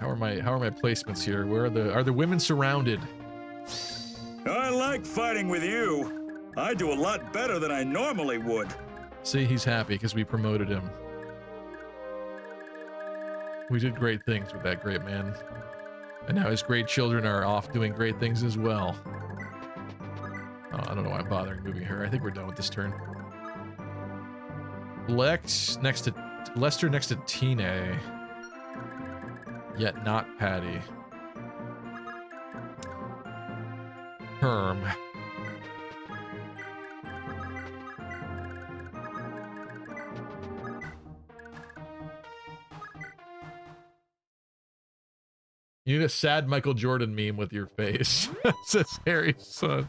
how are my placements here? Where are the women surrounded? I like fighting with you. I do a lot better than I normally would. See, he's happy because we promoted him. We did great things with that great man. And now his great children are off doing great things as well. Oh, I don't know why I'm bothering moving her. I think we're done with this turn. Lester next to Tine. Yet not Patty. Herm. You need a sad Michael Jordan meme with your face. Says Harry's son.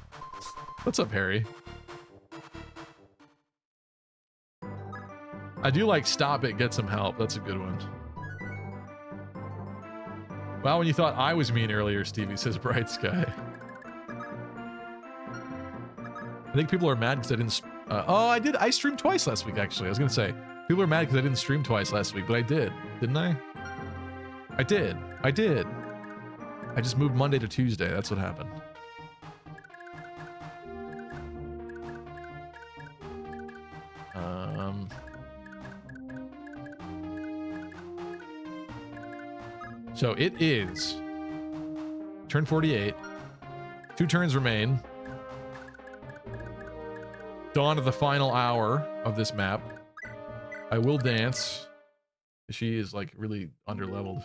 What's up, Harry? I do like Stop It, Get Some Help. That's a good one. Wow, when you thought I was mean earlier, Stevie, says Bright Sky. I think people are mad because I didn't... I streamed twice last week, actually. I was going to say, people are mad because I didn't stream twice last week, but I did. Didn't I? I did. I just moved Monday to Tuesday. That's what happened. So it is turn 48. 2 turns remain. Dawn of the final hour of this map. I will dance. She is like really underleveled.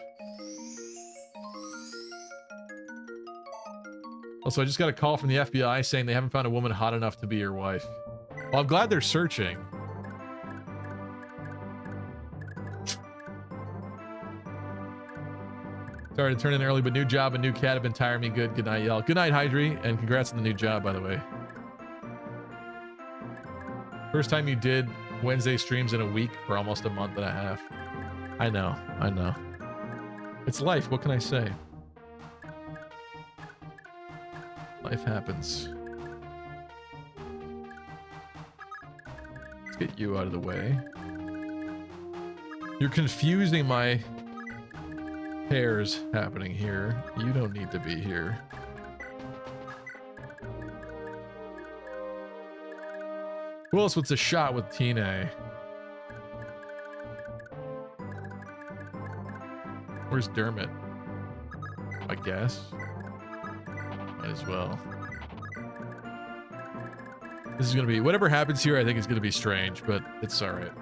Also, I just got a call from the FBI saying they haven't found a woman hot enough to be your wife. Well, I'm glad they're searching. Sorry to turn in early, but new job and new cat have been tiring me. Good night, y'all. Good night, Hydri, and congrats on the new job, by the way. First time you did Wednesday streams in a week for almost a month and a half. I know. I know. It's life. What can I say? Life happens. Let's get you out of the way. You're confusing my pairs happening here. You don't need to be here. Who else wants a shot with Tina? Where's Dermot? I guess. Might as well. This is gonna be, whatever happens here, I think is gonna be strange, but it's alright.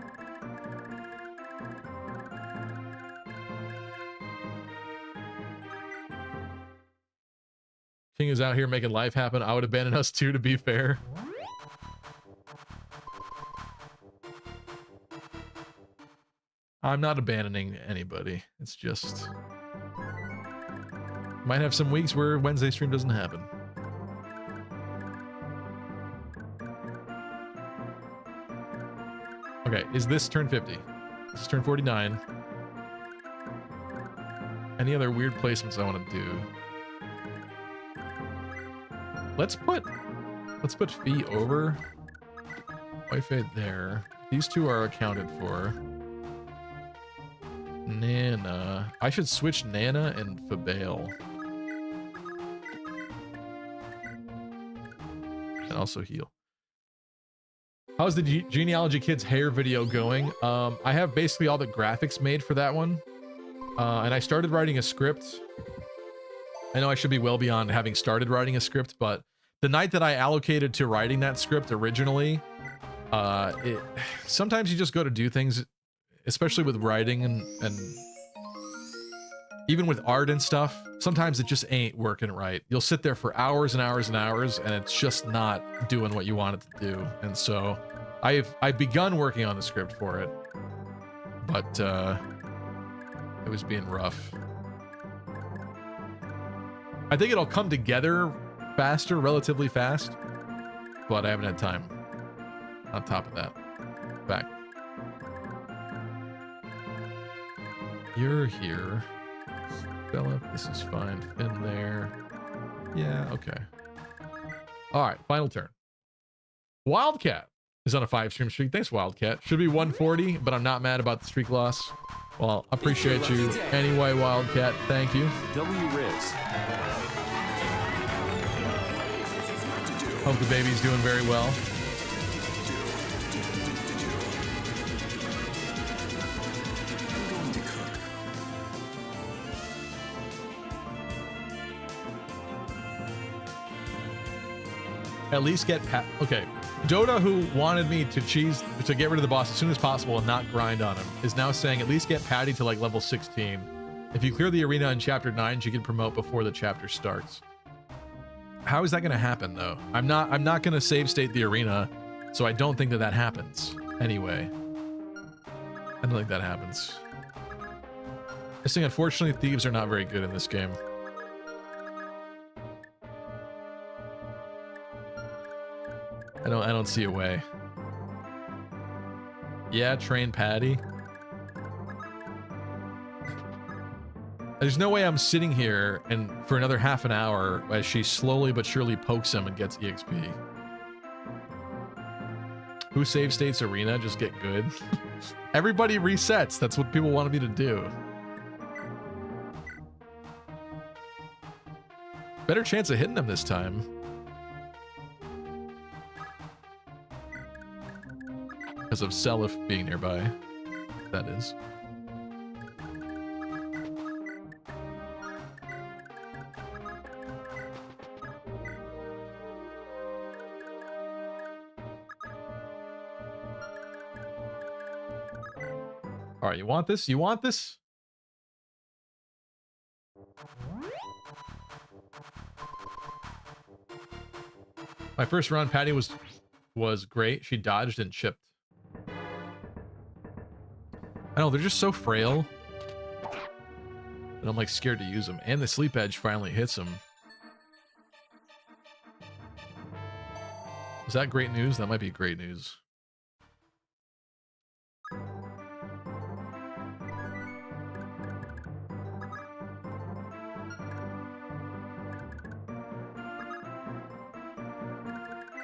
King is out here making life happen. I would abandon us too, to be fair. I'm not abandoning anybody. It's just... might have some weeks where Wednesday stream doesn't happen. Okay, is this turn 50? This is turn 49. Any other weird placements I want to do? Let's put Fee over. Wi-Fi there. These two are accounted for. Nana. I should switch Nana and Fabale. And also heal. How's the Genealogy Kids hair video going? I have basically all the graphics made for that one. And I started writing a script. I know I should be well beyond having started writing a script, but the night that I allocated to writing that script originally, sometimes you just go to do things, especially with writing and even with art and stuff, sometimes it just ain't working right. You'll sit there for hours and hours and hours, and it's just not doing what you want it to do. And so I've begun working on the script for it, but it was being rough. I think it'll come together faster, relatively fast, but I haven't had time. On top of that, back. You're here. Philip, this is fine. Finn there. Yeah, okay. All right, final turn. Wildcat is on a 5-stream streak. Thanks, Wildcat. Should be 140, but I'm not mad about the streak loss. Well, appreciate you anyway, Wildcat. Thank you. W Riz. Hope the baby's doing very well. At least get okay. Dota, who wanted me to get rid of the boss as soon as possible and not grind on him, is now saying at least get Patty to like level 16. If you clear the arena in chapter 9, she can promote before the chapter starts. How is that going to happen though? I'm not going to save state the arena, so I don't think that happens. Anyway, I don't think that happens. I think unfortunately thieves are not very good in this game. I don't see a way. Yeah, train Patty. There's no way I'm sitting here and for another half an hour as she slowly but surely pokes him and gets EXP. Who save states arena? Just get good. Everybody resets. That's what people wanted me to do. Better chance of hitting them this time. Because of Selif being nearby, that is. All right, you want this? You want this? My first round, Patty was great. She dodged and chipped. I know, they're just so frail. And I'm like scared to use them. And the sleep edge finally hits him. Is that great news? That might be great news.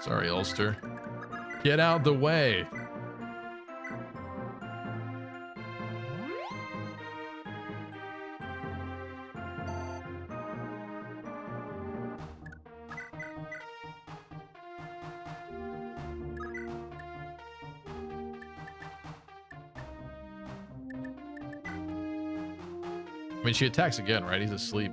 Sorry, Ulster. Get out the way. I mean, she attacks again, right? He's asleep.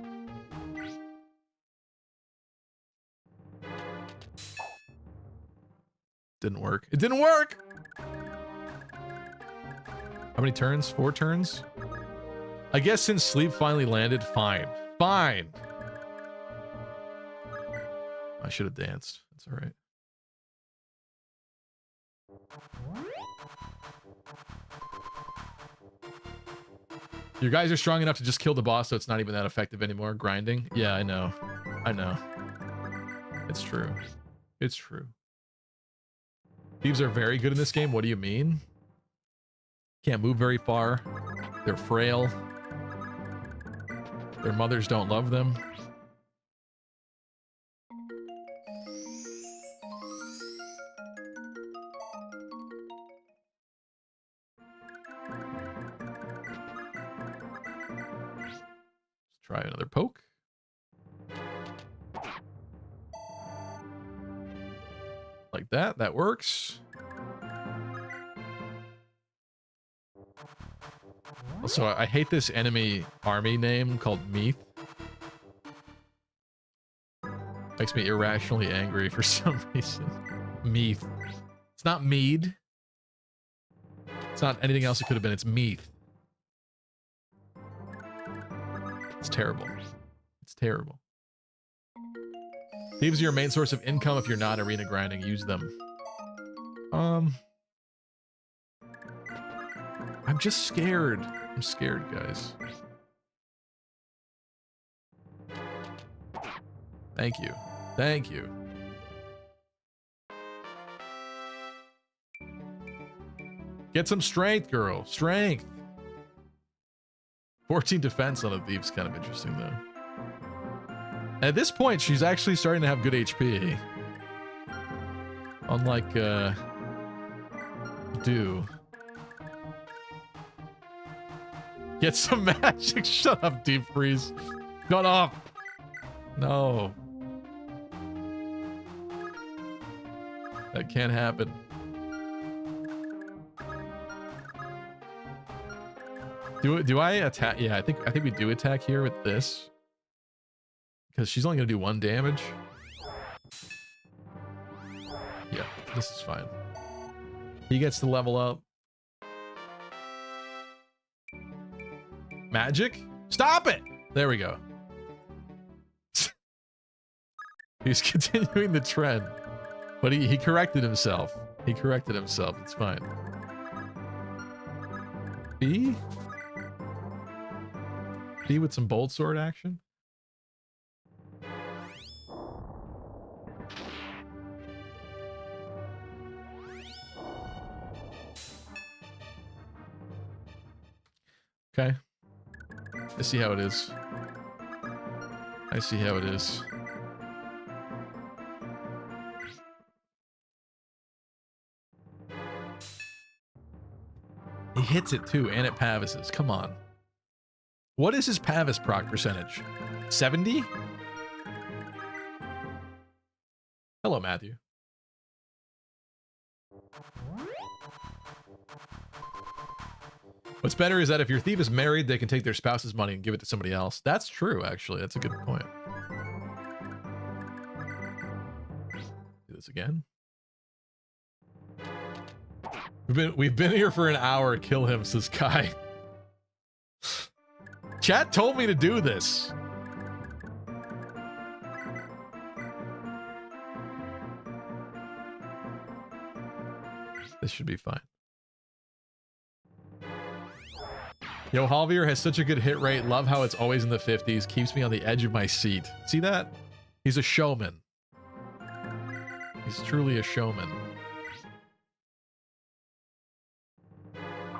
Didn't work. It didn't work! How many turns? 4 turns? I guess since sleep finally landed, fine. Fine! I should have danced. That's alright. Your guys are strong enough to just kill the boss, so it's not even that effective anymore. Grinding? Yeah, I know. I know. It's true. It's true. Thieves are very good in this game. What do you mean? Can't move very far. They're frail. Their mothers don't love them. Try another poke. Like that. That works. Also, I hate this enemy army name called Meath. Makes me irrationally angry for some reason. Meath. It's not mead. It's not anything else it could have been. It's Meath. It's terrible. It's terrible. Thieves are your main source of income if you're not arena grinding. Use them. I'm just scared. I'm scared, guys. Thank you. Thank you. Get some strength, girl. Strength. 14 defense on a thief's kind of interesting, though. At this point, she's actually starting to have good HP. Unlike, Do. Get some magic. Shut up, Deep Freeze. Shut up. No. That can't happen. Do I attack? Yeah, I think we do attack here with this. Because she's only gonna do 1 damage. Yeah, this is fine. He gets to level up. Magic? Stop it! There we go. He's continuing the trend. But he corrected himself. He corrected himself. It's fine. B? B with some bold sword action? Okay. I see how it is. I see how it is. He hits it too, and it pavises. Come on. What is his pavis proc percentage? 70? Hello, Matthew. What's better is that if your thief is married, they can take their spouse's money and give it to somebody else. That's true, actually. That's a good point. Do this again. We've been here for an hour. Kill him, says Kai. Chat told me to do this. This should be fine. Yo, Javier has such a good hit rate. Love how it's always in the 50s. Keeps me on the edge of my seat. See that? He's a showman. He's truly a showman.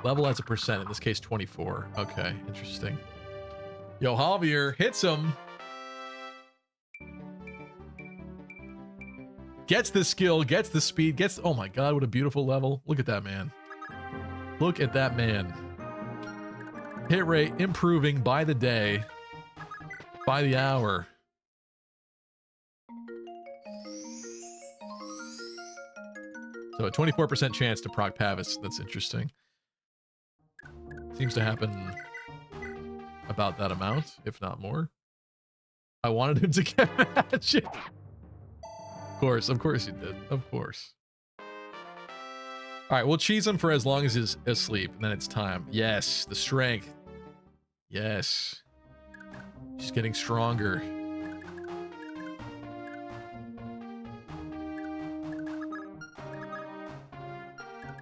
Level as a percent. In this case, 24. Okay, interesting. Yo, Javier hits him. Gets the skill, gets the speed, gets... Oh my god, what a beautiful level. Look at that man. Look at that man. Hit rate improving by the day, by the hour. So a 24% chance to proc Pavis. That's interesting. Seems to happen about that amount, if not more. I wanted him to get magic. Of course he did. Of course. All right, we'll cheese him for as long as he's asleep, and then it's time. Yes, the strength. Yes. She's getting stronger.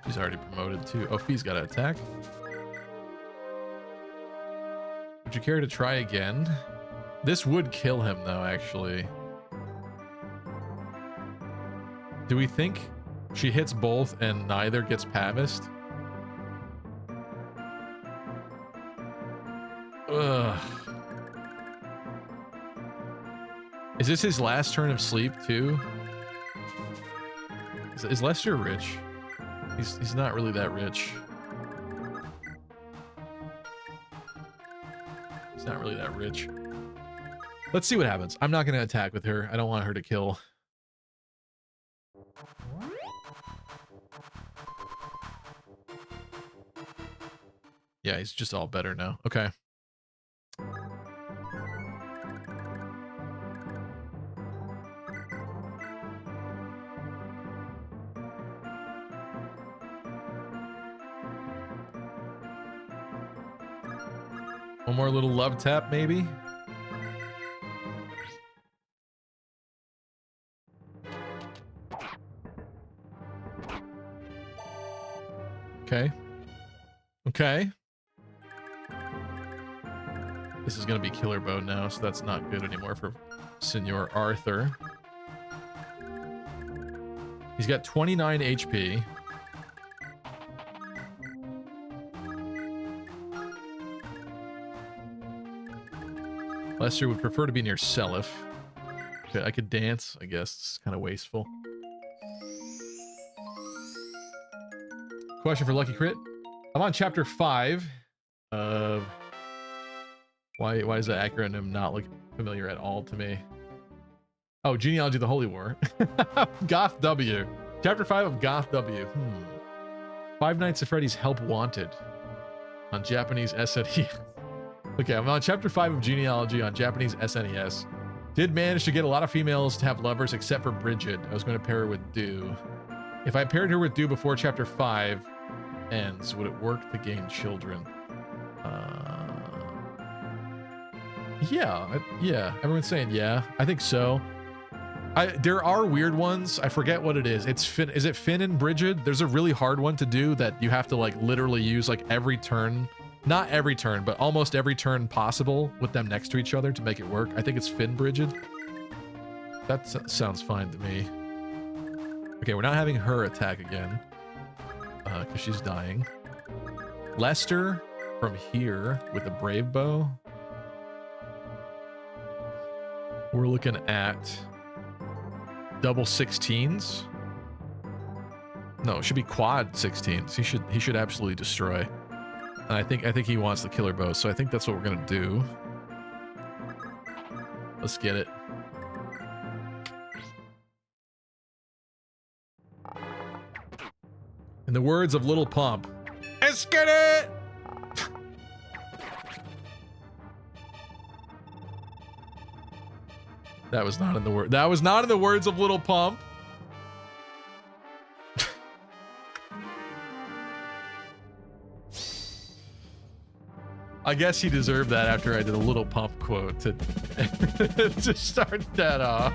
She's already promoted too. Oh, Fee's got to attack. Would you care to try again? This would kill him though, actually. Do we think she hits both and neither gets Pavist? Ugh. Is this his last turn of sleep too? Is Lester rich? He's not really that rich. He's not really that rich. Let's see what happens. I'm not gonna attack with her. I don't want her to kill. Yeah, he's just all better now. Okay. One more little love tap, maybe? Okay. Okay. This is gonna be Killer Bow now, so that's not good anymore for Senor Arthur. He's got 29 HP. Lester would prefer to be near Seliph. Okay, I could dance, I guess. It's kind of wasteful. Question for Lucky Crit. I'm on chapter 5 of... Why does that acronym not look familiar at all to me? Oh, Genealogy of the Holy War. Goth W. Chapter 5 of Goth W. Five Nights at Freddy's Help Wanted. On Japanese SNES. Okay, I'm on chapter 5 of Genealogy on Japanese SNES. Did manage to get a lot of females to have lovers except for Bridget. I was going to pair her with Dew. If I paired her with Dew before chapter 5 ends, would it work to gain children? Yeah, everyone's saying yeah. I think so. There are weird ones. I forget what it is. It's Finn. Is it Finn and Bridget? There's a really hard one to do that you have to like literally use like every turn. Not every turn, but almost every turn possible with them next to each other to make it work. I think it's Finn Bridget. That sounds fine to me. Okay, we're not having her attack again. Because she's dying. Lester from here with a Brave Bow. We're looking at double 16s. No, it should be quad 16s. He should absolutely destroy. And I think he wants the Killer Bow, so I think that's what we're gonna do. Let's get it. In the words of Little Pump, let's get it! That was not in the word. That was not in the words of Little Pump. I guess he deserved that after I did a Little Pump quote to to start that off.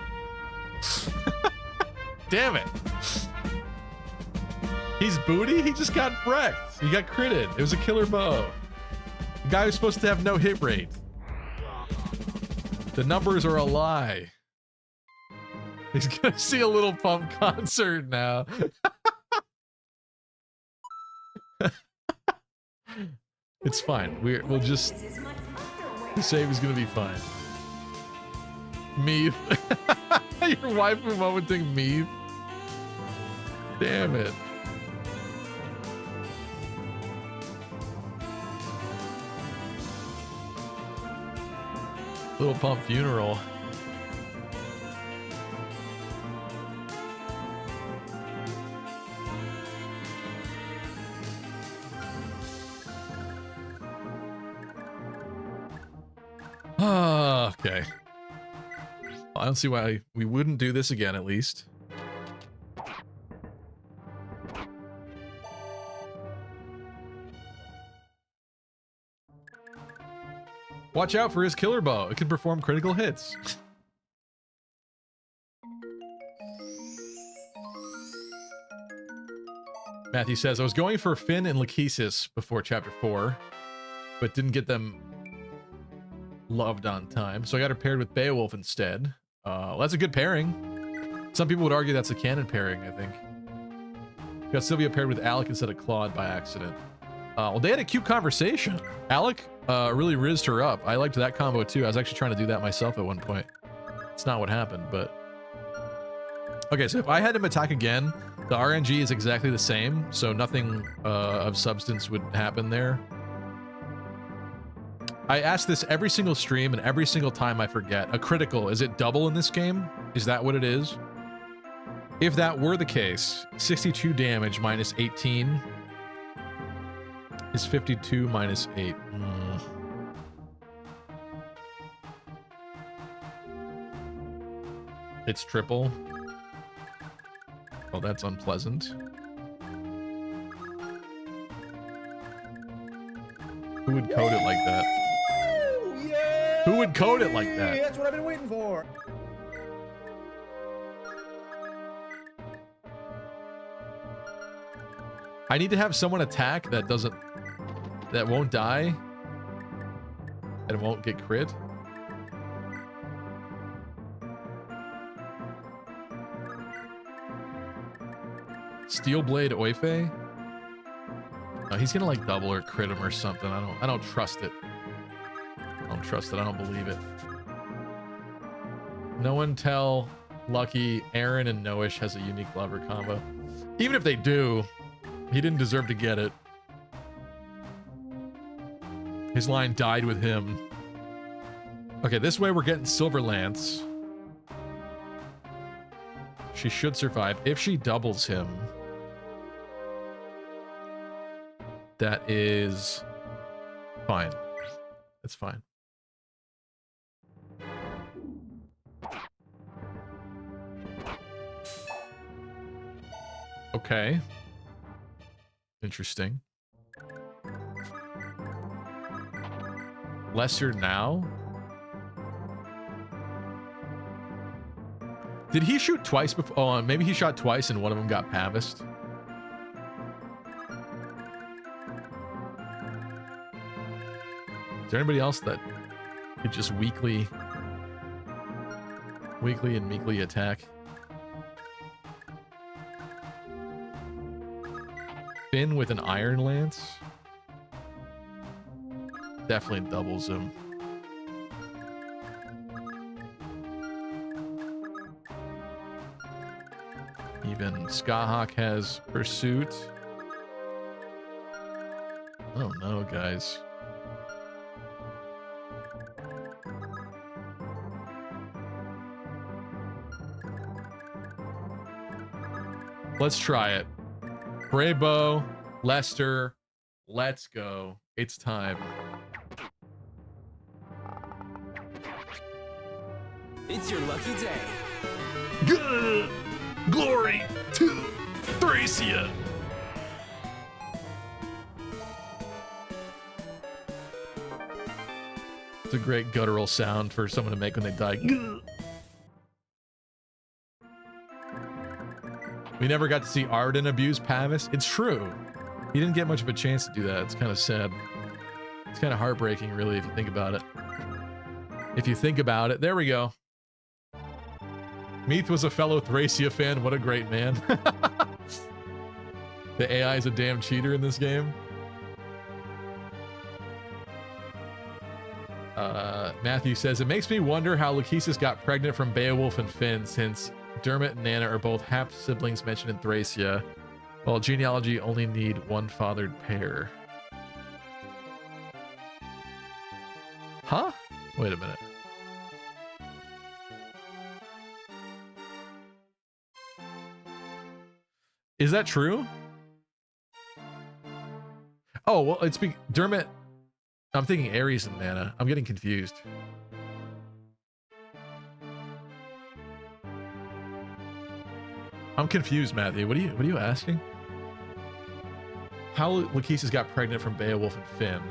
Damn it. He's booty? He just got wrecked. He got critted. It was a Killer Bow. The guy who's supposed to have no hit rate. The numbers are a lie. He's gonna see a Little Pump concert now. It's fine. We'll just say he's gonna be fine. Meath. Your wife momenting Meath. Damn it. Little Pump funeral. Okay. I don't see why we wouldn't do this again, at least. Watch out for his killer bow. It can perform critical hits. Matthew says, I was going for Finn and Lachesis before Chapter 4, but didn't get them loved on time, so I got her paired with Beowulf instead. Well, that's a good pairing. Some people would argue that's a canon pairing, I think. Got Sylvia paired with Alec instead of Claude by accident. Well, they had a cute conversation. Alec really rizzed her up. I liked that combo too. I was actually trying to do that myself at one point. It's not what happened, but... Okay, so if I had him attack again, the RNG is exactly the same, so nothing of substance would happen there. I ask this every single stream, and every single time I forget. A critical, is it double in this game? Is that what it is? If that were the case, 62 damage minus 18 is 52 minus 8. It's triple. Oh, that's unpleasant. Who would code it like that? Who would code it like that? That's what I've been waiting for. I need to have someone attack that won't die and won't get crit. Steel Blade Oife? Oh, he's gonna like double or crit him or something. I don't trust it. I don't trust it. I don't believe it. No one tell Lucky Aaron and Noish has a unique lover combo. Even if they do, he didn't deserve to get it. His line died with him. Okay, this way we're getting Silver Lance. She should survive. If she doubles him, that is fine. That's fine. Okay. Interesting. Lesser now? Did he shoot twice before? Oh, maybe he shot twice and one of them got Pavised. Is there anybody else that could just weekly and meekly attack? Finn with an Iron Lance definitely doubles him. Even Skahawk has Pursuit. I don't know, guys. Let's try it. Braybo, Lester, let's go. It's time. It's your lucky day. Good glory to Thracia. It's a great guttural sound for someone to make when they die. We never got to see Arden abuse Pavis. It's true. He didn't get much of a chance to do that. It's kind of sad. It's kind of heartbreaking, really, if you think about it. If you think about it. There we go. Meath was a fellow Thracia fan. What a great man. The AI is a damn cheater in this game. Matthew says, it makes me wonder how Lachesis got pregnant from Beowulf and Finn, since Dermot and Nana are both half siblings mentioned in Thracia, while genealogy only need one fathered pair. Huh? Wait a minute. Is that true? Oh, well, it's Dermot. I'm thinking Aries and Nana. I'm getting confused. I'm confused, Matthew. What are you asking? How Lachesis got pregnant from Beowulf and Finn.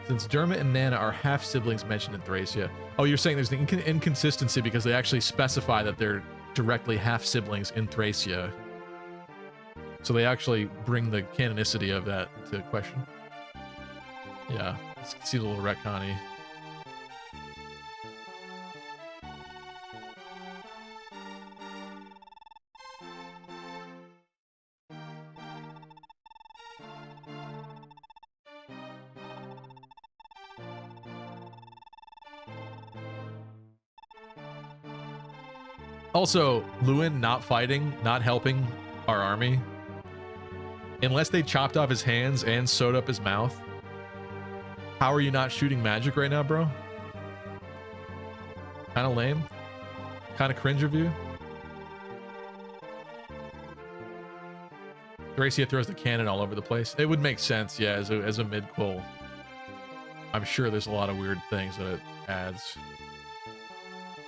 Since Dermot and Nana are half siblings mentioned in Thracia. Oh, you're saying there's an inconsistency because they actually specify that they're directly half siblings in Thracia. So they actually bring the canonicity of that into question. Yeah, let's see the little retconny. Also, Lewin not fighting, not helping our army. Unless they chopped off his hands and sewed up his mouth. How are you not shooting magic right now, bro? Kind of lame. Kind of cringe of you. Thracia throws the cannon all over the place. It would make sense, yeah, as a mid-quil. I'm sure there's a lot of weird things that it adds.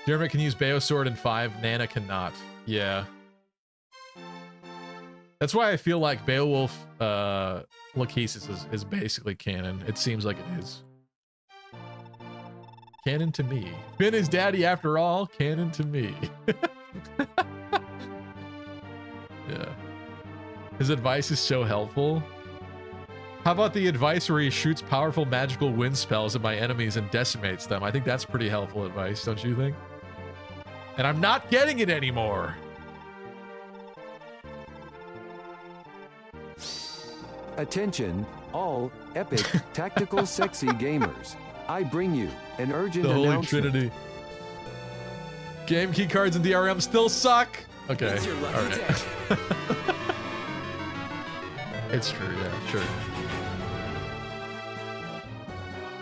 Dermot can use Beosword in 5, Nana cannot. Yeah. That's why I feel like Beowulf Lachesis is basically canon. It seems like it is. Canon to me. Finn is daddy after all. Canon to me. Yeah. His advice is so helpful. How about the advice where he shoots powerful magical wind spells at my enemies and decimates them? I think that's pretty helpful advice, don't you think? And I'm not getting it anymore. Attention, all epic, tactical, sexy gamers. I bring you an urgent The Holy announcement. Trinity. Game key cards and DRM still suck. Okay. It's your lucky All right. day. It's true, yeah, sure.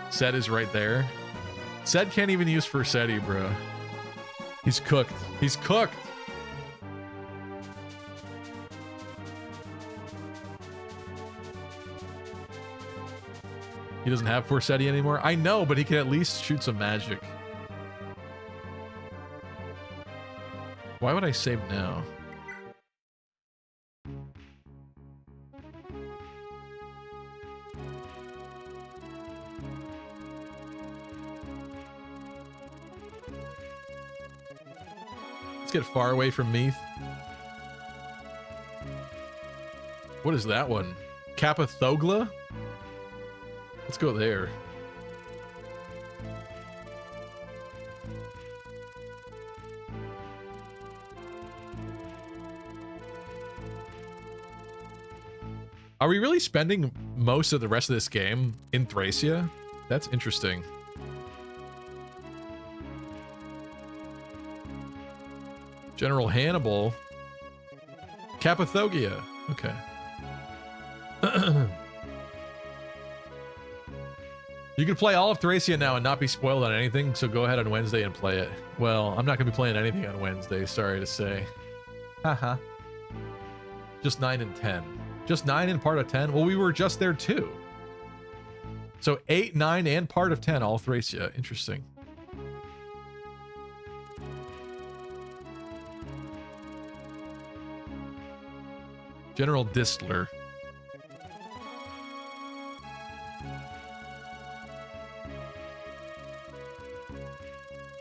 Set is right there. Set can't even use Fursetti, bro. He's cooked. He's cooked. He doesn't have Fursetti anymore. I know, but he can at least shoot some magic. Why would I save now? Let's get far away from Meath. What is that one? Capithogla? Let's go there. Are we really spending most of the rest of this game in Thracia? That's interesting. General Hannibal. Capithogia. Okay. You can play all of Thracia now and not be spoiled on anything, so go ahead on Wednesday and play it. Well, I'm not going to be playing anything on Wednesday, sorry to say. Haha. Just 9 and 10. Just 9 and part of 10? Well, we were just there too. So 8, 9, and part of 10, all Thracia. Interesting. General Distler.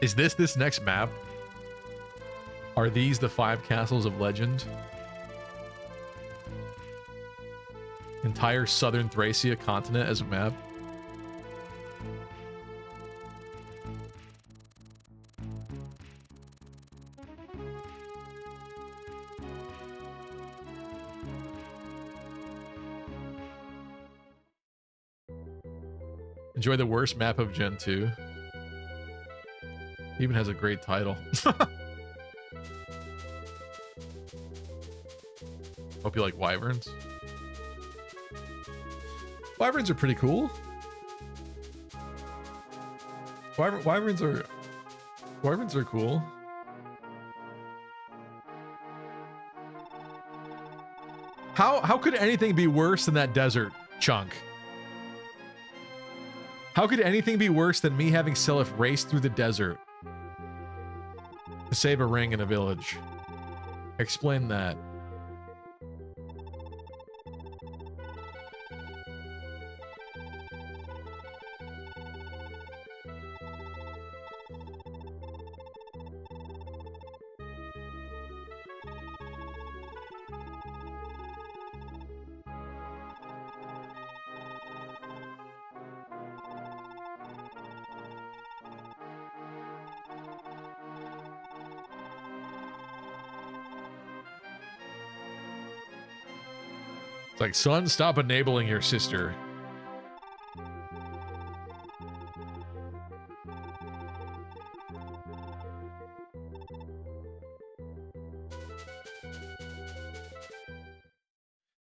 Is this next map? Are these the 5 castles of legend? Entire southern Thracia continent as a map? Enjoy the worst map of Gen 2. Even has a great title. Hope you like wyverns. Wyverns are pretty cool. Wyverns are cool. How could anything be worse than that desert chunk? How could anything be worse than me having Seliph race through the desert to save a ring in a village? Explain that. It's like, son, stop enabling your sister.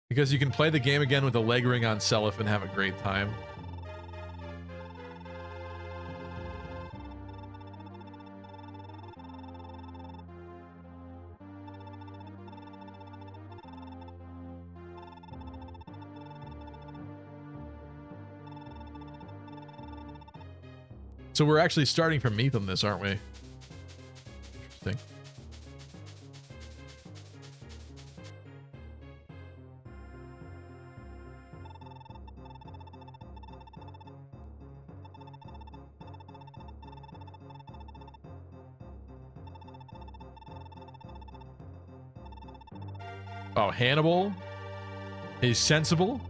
Because you can play the game again with a leg ring on Seliph and have a great time. So we're actually starting from Meath on this, aren't we? Interesting. Oh, Hannibal is sensible.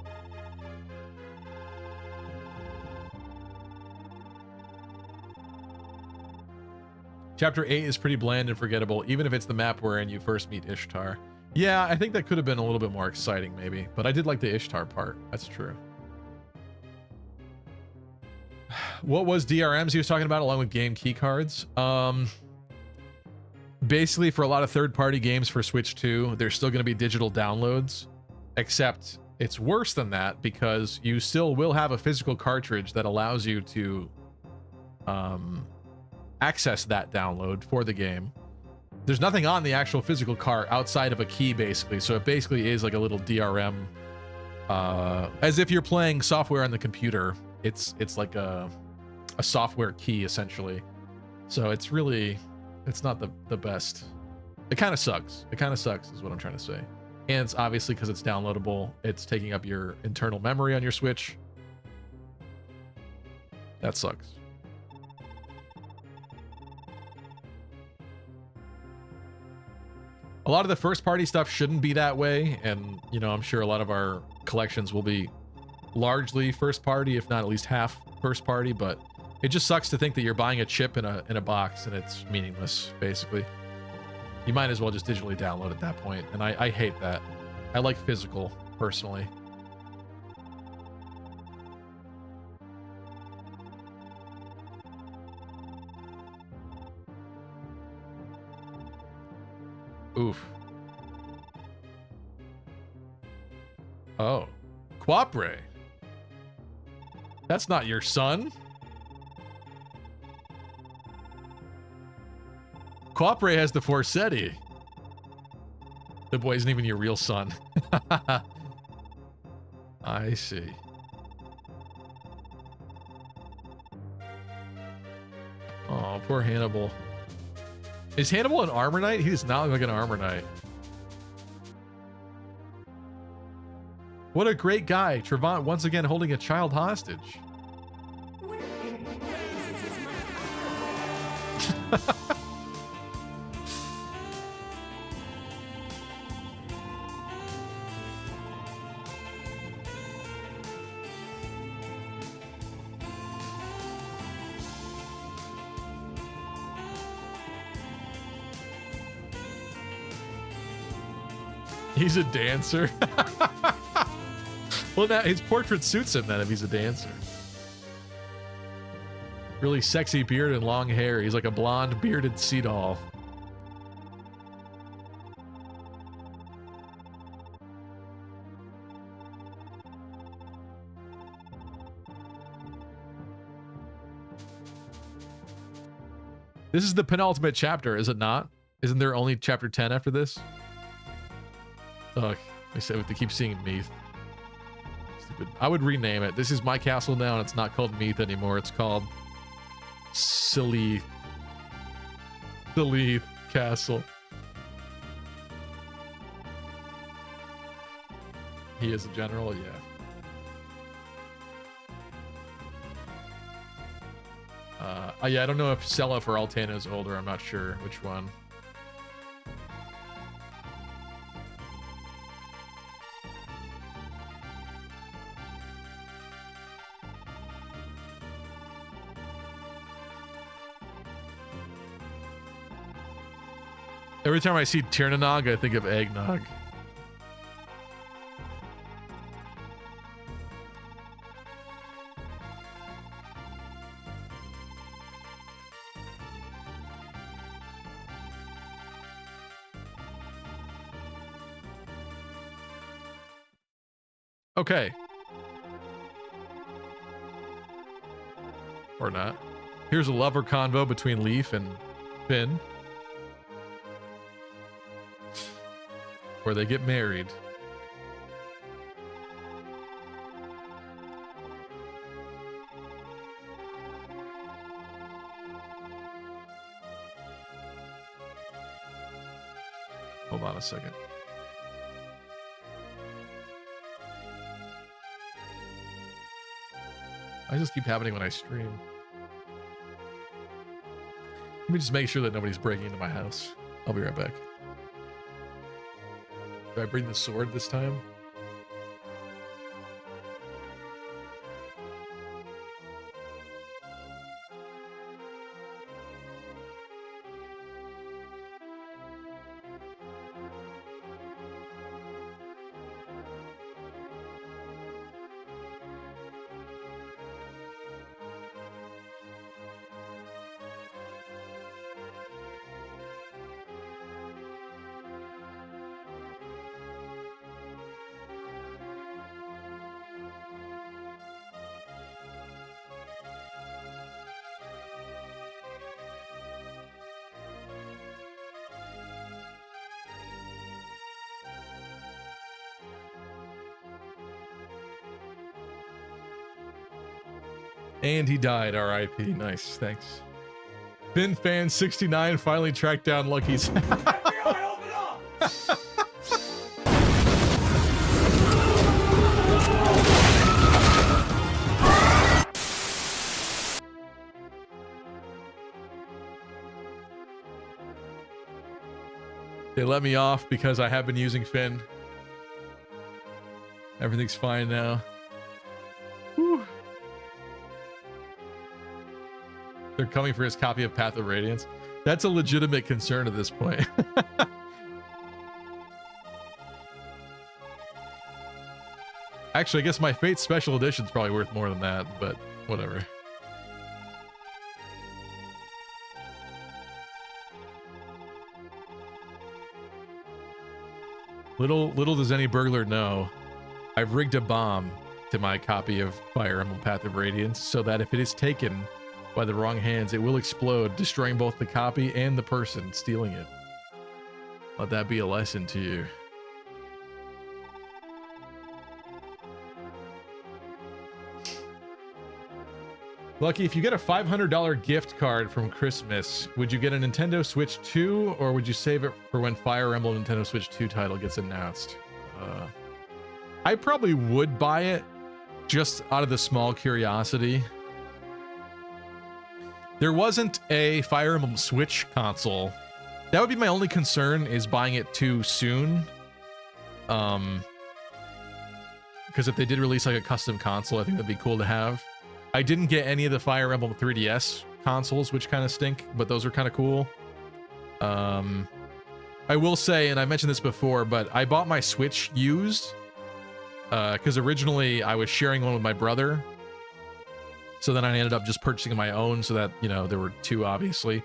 Chapter 8 is pretty bland and forgettable, even if it's the map wherein you first meet Ishtar. Yeah, I think that could have been a little bit more exciting, maybe. But I did like the Ishtar part. That's true. What was DRMs he was talking about along with game key cards? Basically, for a lot of third-party games for Switch 2, there's still going to be digital downloads. Except it's worse than that because you still will have a physical cartridge that allows you to... access that download for the game. There's nothing on the actual physical cart outside of a key, basically. So it basically is like a little DRM, as if you're playing software on the computer. It's like a software key essentially. So it's not the best. It kind of sucks. It kind of sucks is what I'm trying to say. And it's obviously because it's downloadable. It's taking up your internal memory on your Switch. That sucks. A lot of the first party stuff shouldn't be that way, and you know, I'm sure a lot of our collections will be largely first party, if not at least half first party, but it just sucks to think that you're buying a chip in a box and it's meaningless, basically. You might as well just digitally download at that point, and I hate that. I like physical, personally. Oof. Oh. Quapre. That's not your son. Quapre has the Forsetti. The boy isn't even your real son. I see. Oh, poor Hannibal. Is Hannibal an armor knight? He does not look like an armor knight. What a great guy. Trevant once again holding a child hostage. He's a dancer. Well, now his portrait suits him then if he's a dancer. Really sexy beard and long hair. He's like a blonde bearded sea doll. This is the penultimate chapter, is it not? Isn't there only chapter 10 after this? Ugh, I said to keep seeing Meath. Stupid. I would rename it. This is my castle now, and it's not called Meath anymore. It's called Silly Castle. He is a general, yeah. Yeah, I don't know if Selef or Altana is older. I'm not sure which one. Every time I see Tirnanog, I think of eggnog. Okay. Or not. Here's a lover convo between Leif and Finn, where they get married. Hold on a second. I just keep happening when I stream. Let me just make sure that nobody's breaking into my house. I'll be right back. Do I bring the sword this time? And he died, R.I.P. Nice, thanks. Finn fan 69 finally tracked down Lucky's. They let me off because I have been using Finn. Everything's fine now. Whew. They're coming for his copy of Path of Radiance. That's a legitimate concern at this point. Actually, I guess my Fate Special Edition's probably worth more than that, but whatever. Little does any burglar know, I've rigged a bomb to my copy of Fire Emblem Path of Radiance so that if it is taken by the wrong hands, it will explode, destroying both the copy and the person stealing it. Let that be a lesson to you. Lucky, if you get a $500 gift card from Christmas, would you get a Nintendo Switch 2, or would you save it for when Fire Emblem Nintendo Switch 2 title gets announced? I probably would buy it just out of the small curiosity. There wasn't a Fire Emblem Switch console. That would be my only concern, is buying it too soon. Because if they did release like a custom console, I think that'd be cool to have. I didn't get any of the Fire Emblem 3DS consoles, which kind of stink, but those are kind of cool. I will say, and I mentioned this before, but I bought my Switch used because originally I was sharing one with my brother. So then I ended up just purchasing my own so that, you know, there were two, obviously.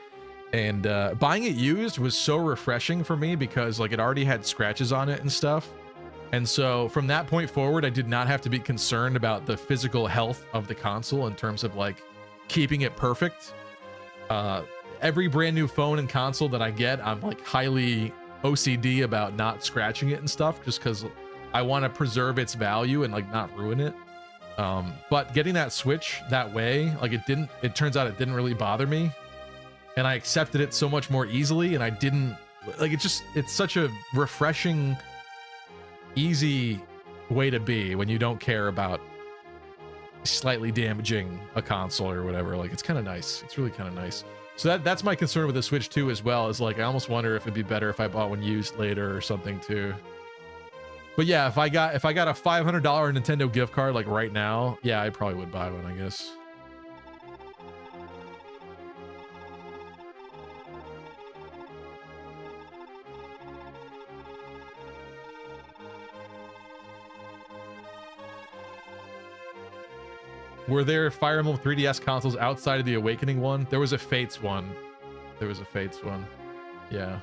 And buying it used was so refreshing for me because, like, it already had scratches on it and stuff. And so from that point forward, I did not have to be concerned about the physical health of the console in terms of, like, keeping it perfect. every brand new phone and console that I get, I'm like highly OCD about not scratching it and stuff, just because I want to preserve its value and like not ruin it. But getting that Switch that way, like it turns out it didn't really bother me, and I accepted it so much more easily, and I didn't like it's such a refreshing, easy way to be when you don't care about slightly damaging a console or whatever. Like, it's kind of nice. It's really kind of nice. So that's my concern with the Switch 2 as well, is like I almost wonder if it'd be better if I bought one used later or something too. But yeah, if I got a $500 Nintendo gift card like right now, yeah, I probably would buy one, I guess. Were there Fire Emblem 3DS consoles outside of the Awakening one? There was a Fates one. There was a Fates one. Yeah.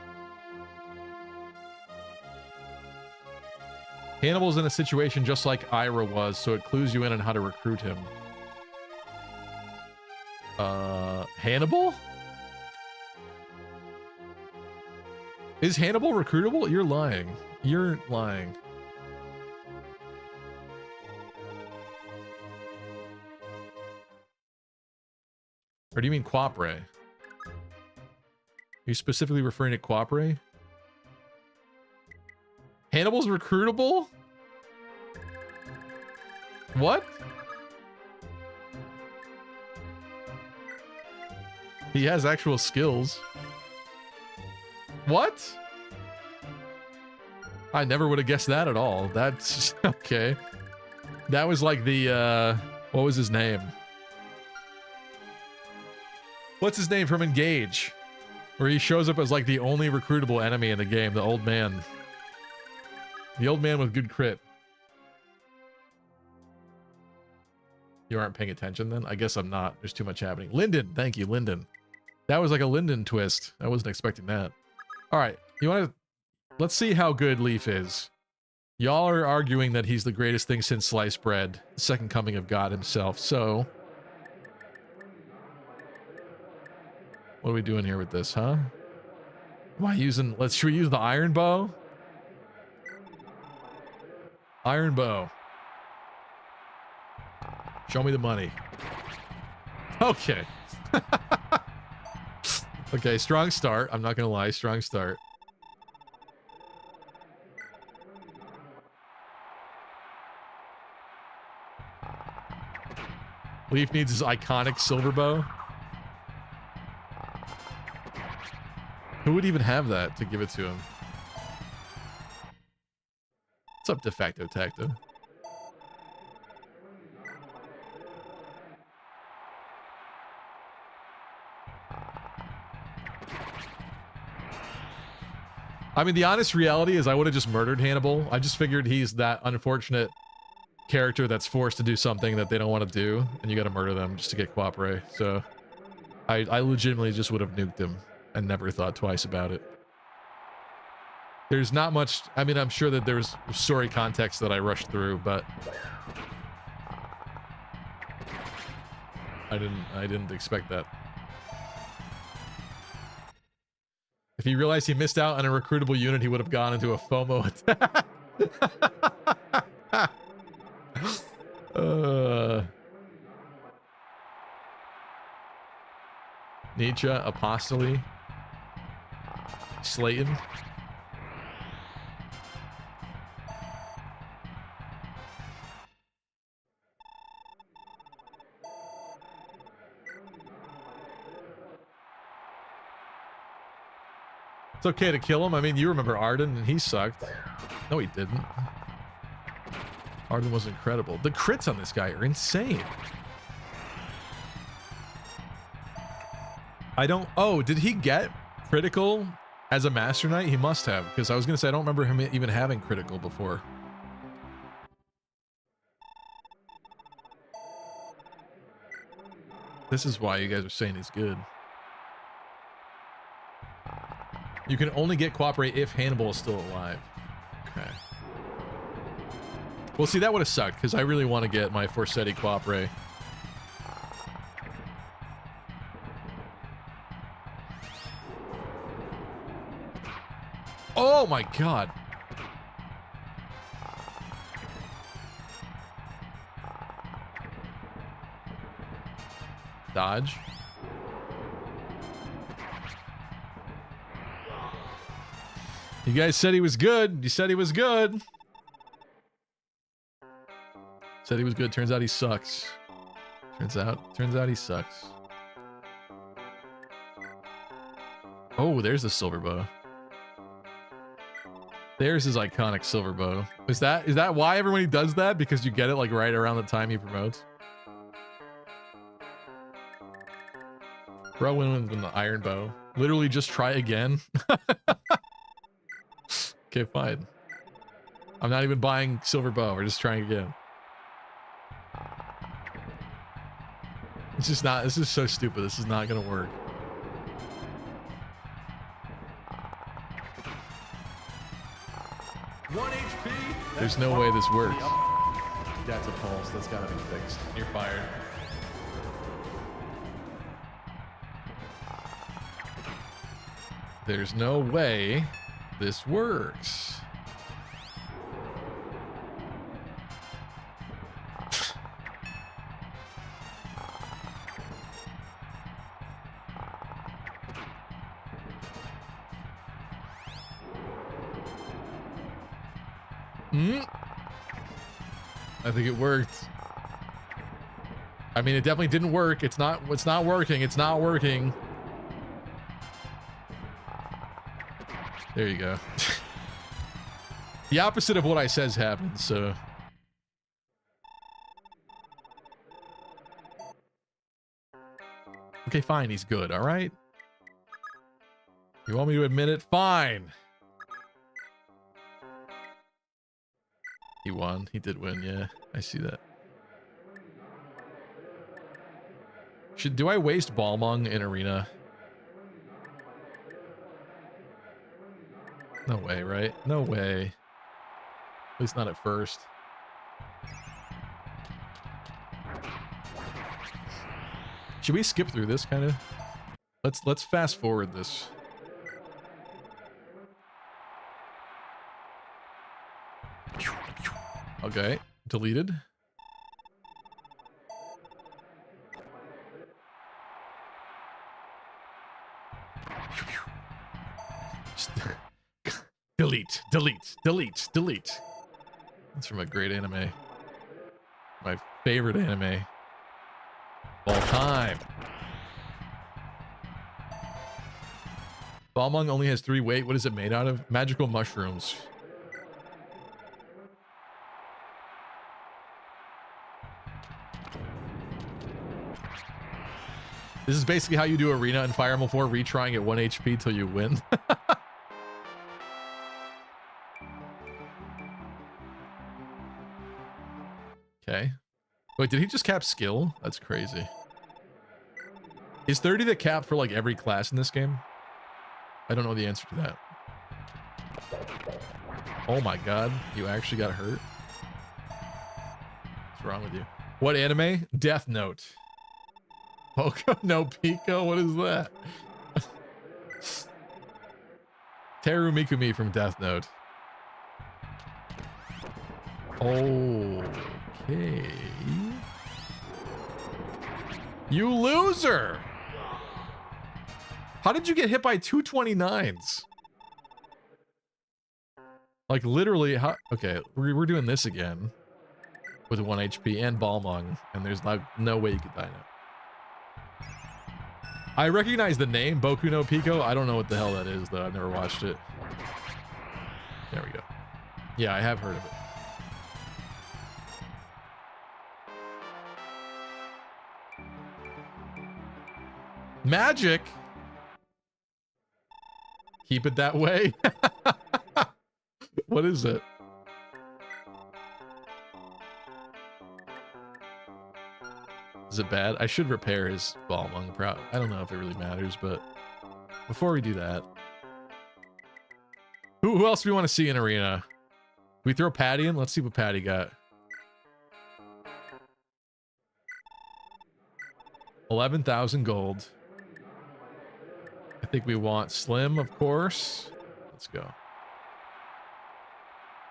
Hannibal's in a situation just like Ira was, so it clues you in on how to recruit him. Hannibal? Is Hannibal recruitable? You're lying. You're lying. Or do you mean Quapre? Are you specifically referring to Quapre? Hannibal's recruitable? What? He has actual skills. What? I never would have guessed that at all. That's okay. That was like the what was his name? What's his name from Engage? Where he shows up as like the only recruitable enemy in the game, the old man. The old man with good crit. You aren't paying attention then? I guess I'm not. There's too much happening. Linden, thank you, Linden. That was like a Linden twist. I wasn't expecting that. All right, you want to... Let's see how good Leif is. Y'all are arguing that he's the greatest thing since sliced bread. The second coming of God himself, so... What are we doing here with this, huh? Am I using... Should we use the iron bow? Iron bow. Show me the money. Okay. Okay, strong start. I'm not gonna lie, strong start. Leif needs his iconic silver bow. Who would even have that to give it to him? What's up, De Facto Tacto? I mean, the honest reality is I would have just murdered Hannibal. I just figured he's that unfortunate character that's forced to do something that they don't want to do, and you got to murder them just to get Quapre. So I legitimately just would have nuked him and never thought twice about it. There's not much... I mean, I'm sure that there's story context that I rushed through, but... I didn't expect that. If he realized he missed out on a recruitable unit, he would have gone into a FOMO attack. Nietzsche, Apostoli, Slayton. It's okay to kill him. I mean, you remember Arden, and he sucked. No, he didn't. Arden was incredible. The crits on this guy are insane. I don't... Oh, did he get critical as a Master Knight? He must have, because I was going to say, I don't remember him even having critical before. This is why you guys are saying he's good. You can only get Quapre if Hannibal is still alive. Okay. Well, see, that would have sucked, because I really want to get my Forsetti Quapre. Oh my god. Dodge. You guys said he was good. You said he was good. Said he was good. Turns out he sucks. Turns out he sucks. Oh, there's the silver bow. There's his iconic silver bow. Is that why everybody does that? Because you get it like right around the time he promotes? Bro went with the iron bow. Literally just try again. Okay, fine. I'm not even buying silver bow. We're just trying again. It's just not, this is so stupid. This is not gonna work. There's no way this works. That's a pulse. That's gotta be fixed. You're fired. There's no way this works. I think it worked. I mean, it definitely didn't work. It's not working. It's not working. There you go. The opposite of what I says happens, so. Okay, fine. He's good. All right. You want me to admit it? Fine. He won. He did win. Yeah, I see that. Do I waste Balmung in arena? No way, right? No way. At least not at first. Should we skip through this kind of? Let's fast forward this. Okay, deleted. Delete, delete, delete, delete. That's from a great anime. My favorite anime of all time. Balmung only has 3 weight. What is it made out of? Magical mushrooms. This is basically how you do arena in Fire Emblem 4, retrying at 1 HP till you win. Okay. Wait, did he just cap skill? That's crazy. Is 30 the cap for like every class in this game? I don't know the answer to that. Oh my god, you actually got hurt? What's wrong with you? What anime? Death Note. Poco no Pico? What is that? Teru Mikumi from Death Note. Okay. You loser! How did you get hit by 229s? Like literally, how? Okay, we're doing this again with 1 HP and Balmung, and there's no way you could die now. I recognize the name Boku no Pico. I don't know what the hell that is though. I've never watched it. There we go. Yeah, I have heard of it. Magic. Keep it that way. What is it? Is it bad? I should repair his Balmung. I don't know if it really matters, but before we do that, who else do we want to see in arena? We throw Patty in? Let's see what Patty got. 11,000 gold. I think we want Slim, of course. Let's go.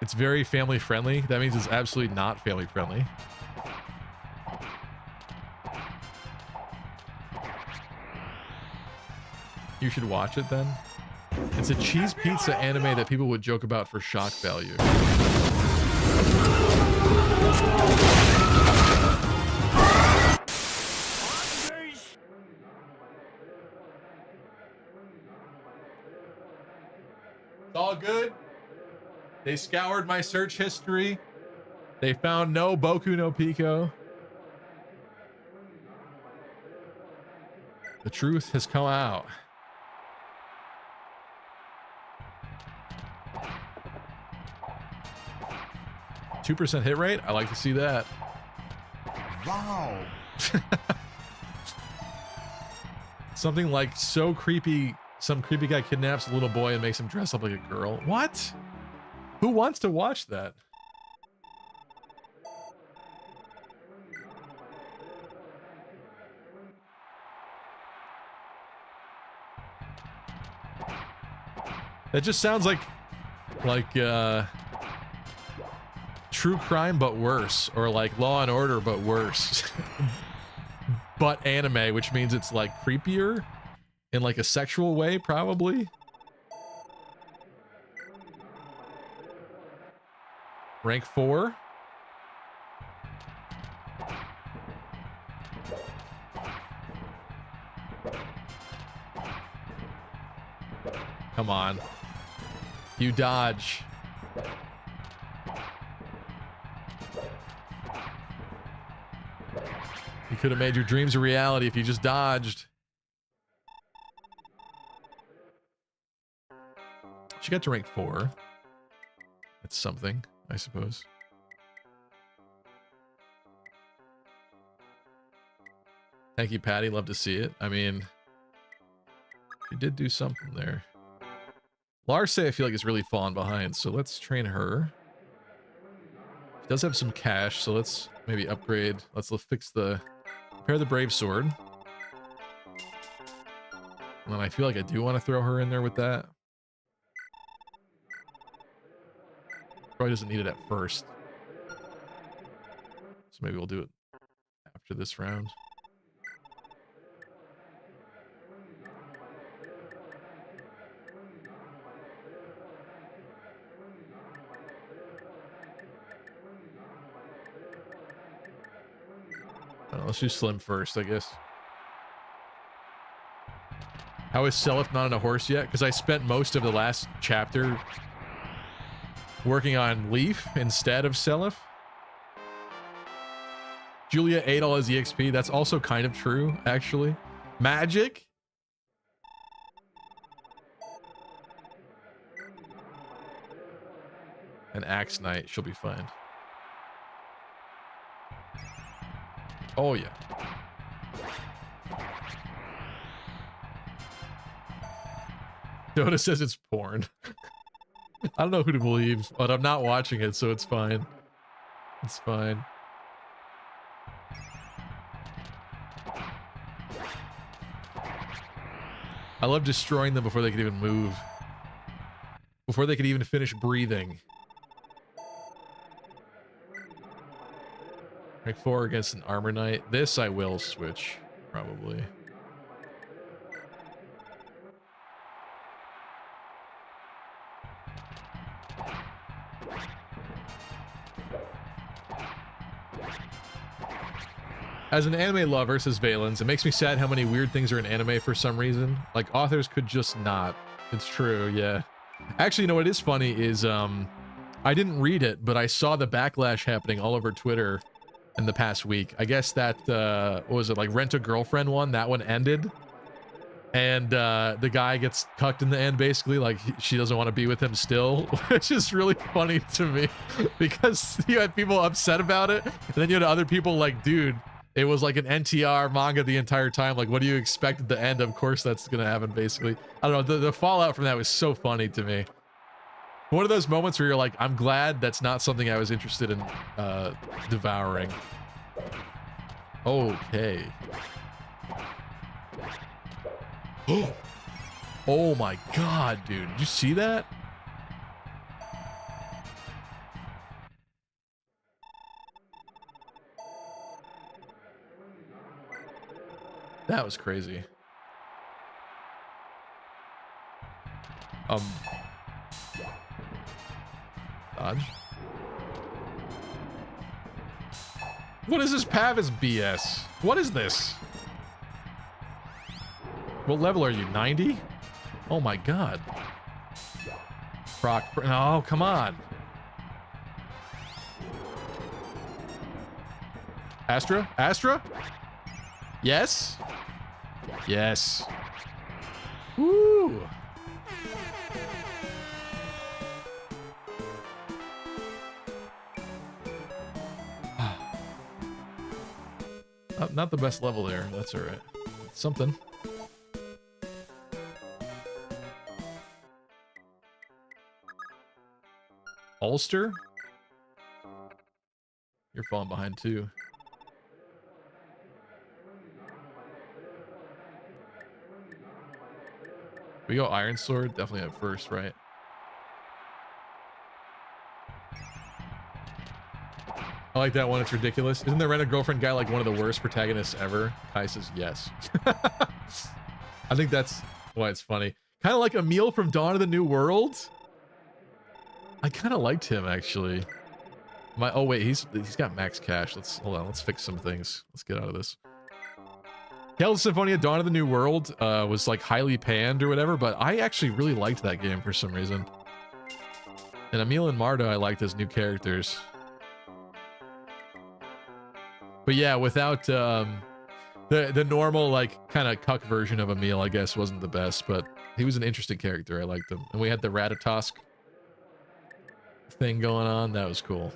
It's very family friendly. That means it's absolutely not family friendly. You should watch it then. It's a cheese pizza anime that people would joke about for shock value. It's all good. They scoured my search history. They found no Boku no Pico. The truth has come out. %2 hit rate? I like to see that. Wow. Something like so creepy, some creepy guy kidnaps a little boy and makes him dress up like a girl. What? Who wants to watch that? That just sounds like true crime but worse, or like Law and Order but worse. But anime, which means it's like creepier in like a sexual way, probably. Rank 4. Come on. You dodge. You could have made your dreams a reality if you just dodged. She got to rank 4. That's something, I suppose. Thank you, Patty. Love to see it. I mean, she did do something there. Larse, I feel like, is really falling behind, so let's train her. She does have some cash, so let's maybe upgrade. Let's fix the... Repair the Brave Sword. And then I feel like I do want to throw her in there with that. Probably doesn't need it at first. So maybe we'll do it after this round. Let's do Slim first, I guess. How is Seliph not on a horse yet? Because I spent most of the last chapter working on Leif instead of Seliph. Julia ate all his EXP. That's also kind of true, actually. Magic? An Axe Knight. She'll be fine. Oh, yeah. Dota says it's porn. I don't know who to believe, but I'm not watching it, so it's fine. It's fine. I love destroying them before they could even move. Before they could even finish breathing. Rank 4 against an Armor Knight. This I will switch, probably. As an anime lover, says Valens, it makes me sad how many weird things are in anime for some reason. Like, authors could just not. It's true, yeah. Actually, you know what is funny is, I didn't read it, but I saw the backlash happening all over Twitter in the past week. I guess that, what was it, like Rent a Girlfriend one? That one ended. And the guy gets cucked in the end, basically, like she doesn't want to be with him still, which is really funny to me because you had people upset about it. And then you had other people like, dude, it was like an NTR manga the entire time. Like, what do you expect at the end? Of course that's going to happen, basically. I don't know. The fallout from that was so funny to me. One of those moments where you're like, I'm glad that's not something I was interested in devouring. Okay. Oh my god, dude. Did you see that? That was crazy. Dodge. What is this Pavis BS? What is this? What level are you? 90? Oh my god. Proc. Oh, come on. Astra? Astra? Yes? Yes. Woo! Not the best level there. That's alright. Something. Ulster? You're falling behind too. We go Iron Sword? Definitely at first, right? I like that one. It's ridiculous. Isn't the Rent-A-Girlfriend guy like one of the worst protagonists ever? Kai says yes. I think that's why it's funny. Kind of like Emil from Dawn of the New World. I kind of liked him actually. Oh wait, he's got max cash. Hold on. Let's fix some things. Let's get out of this. Tales of Symphonia Dawn of the New World was like highly panned or whatever, but I actually really liked that game for some reason. And Emil and Marta I liked as new characters. But yeah, without the normal like kind of cuck version of Emil, I guess wasn't the best, but he was an interesting character. I liked him. And we had the Ratatosk thing going on. That was cool.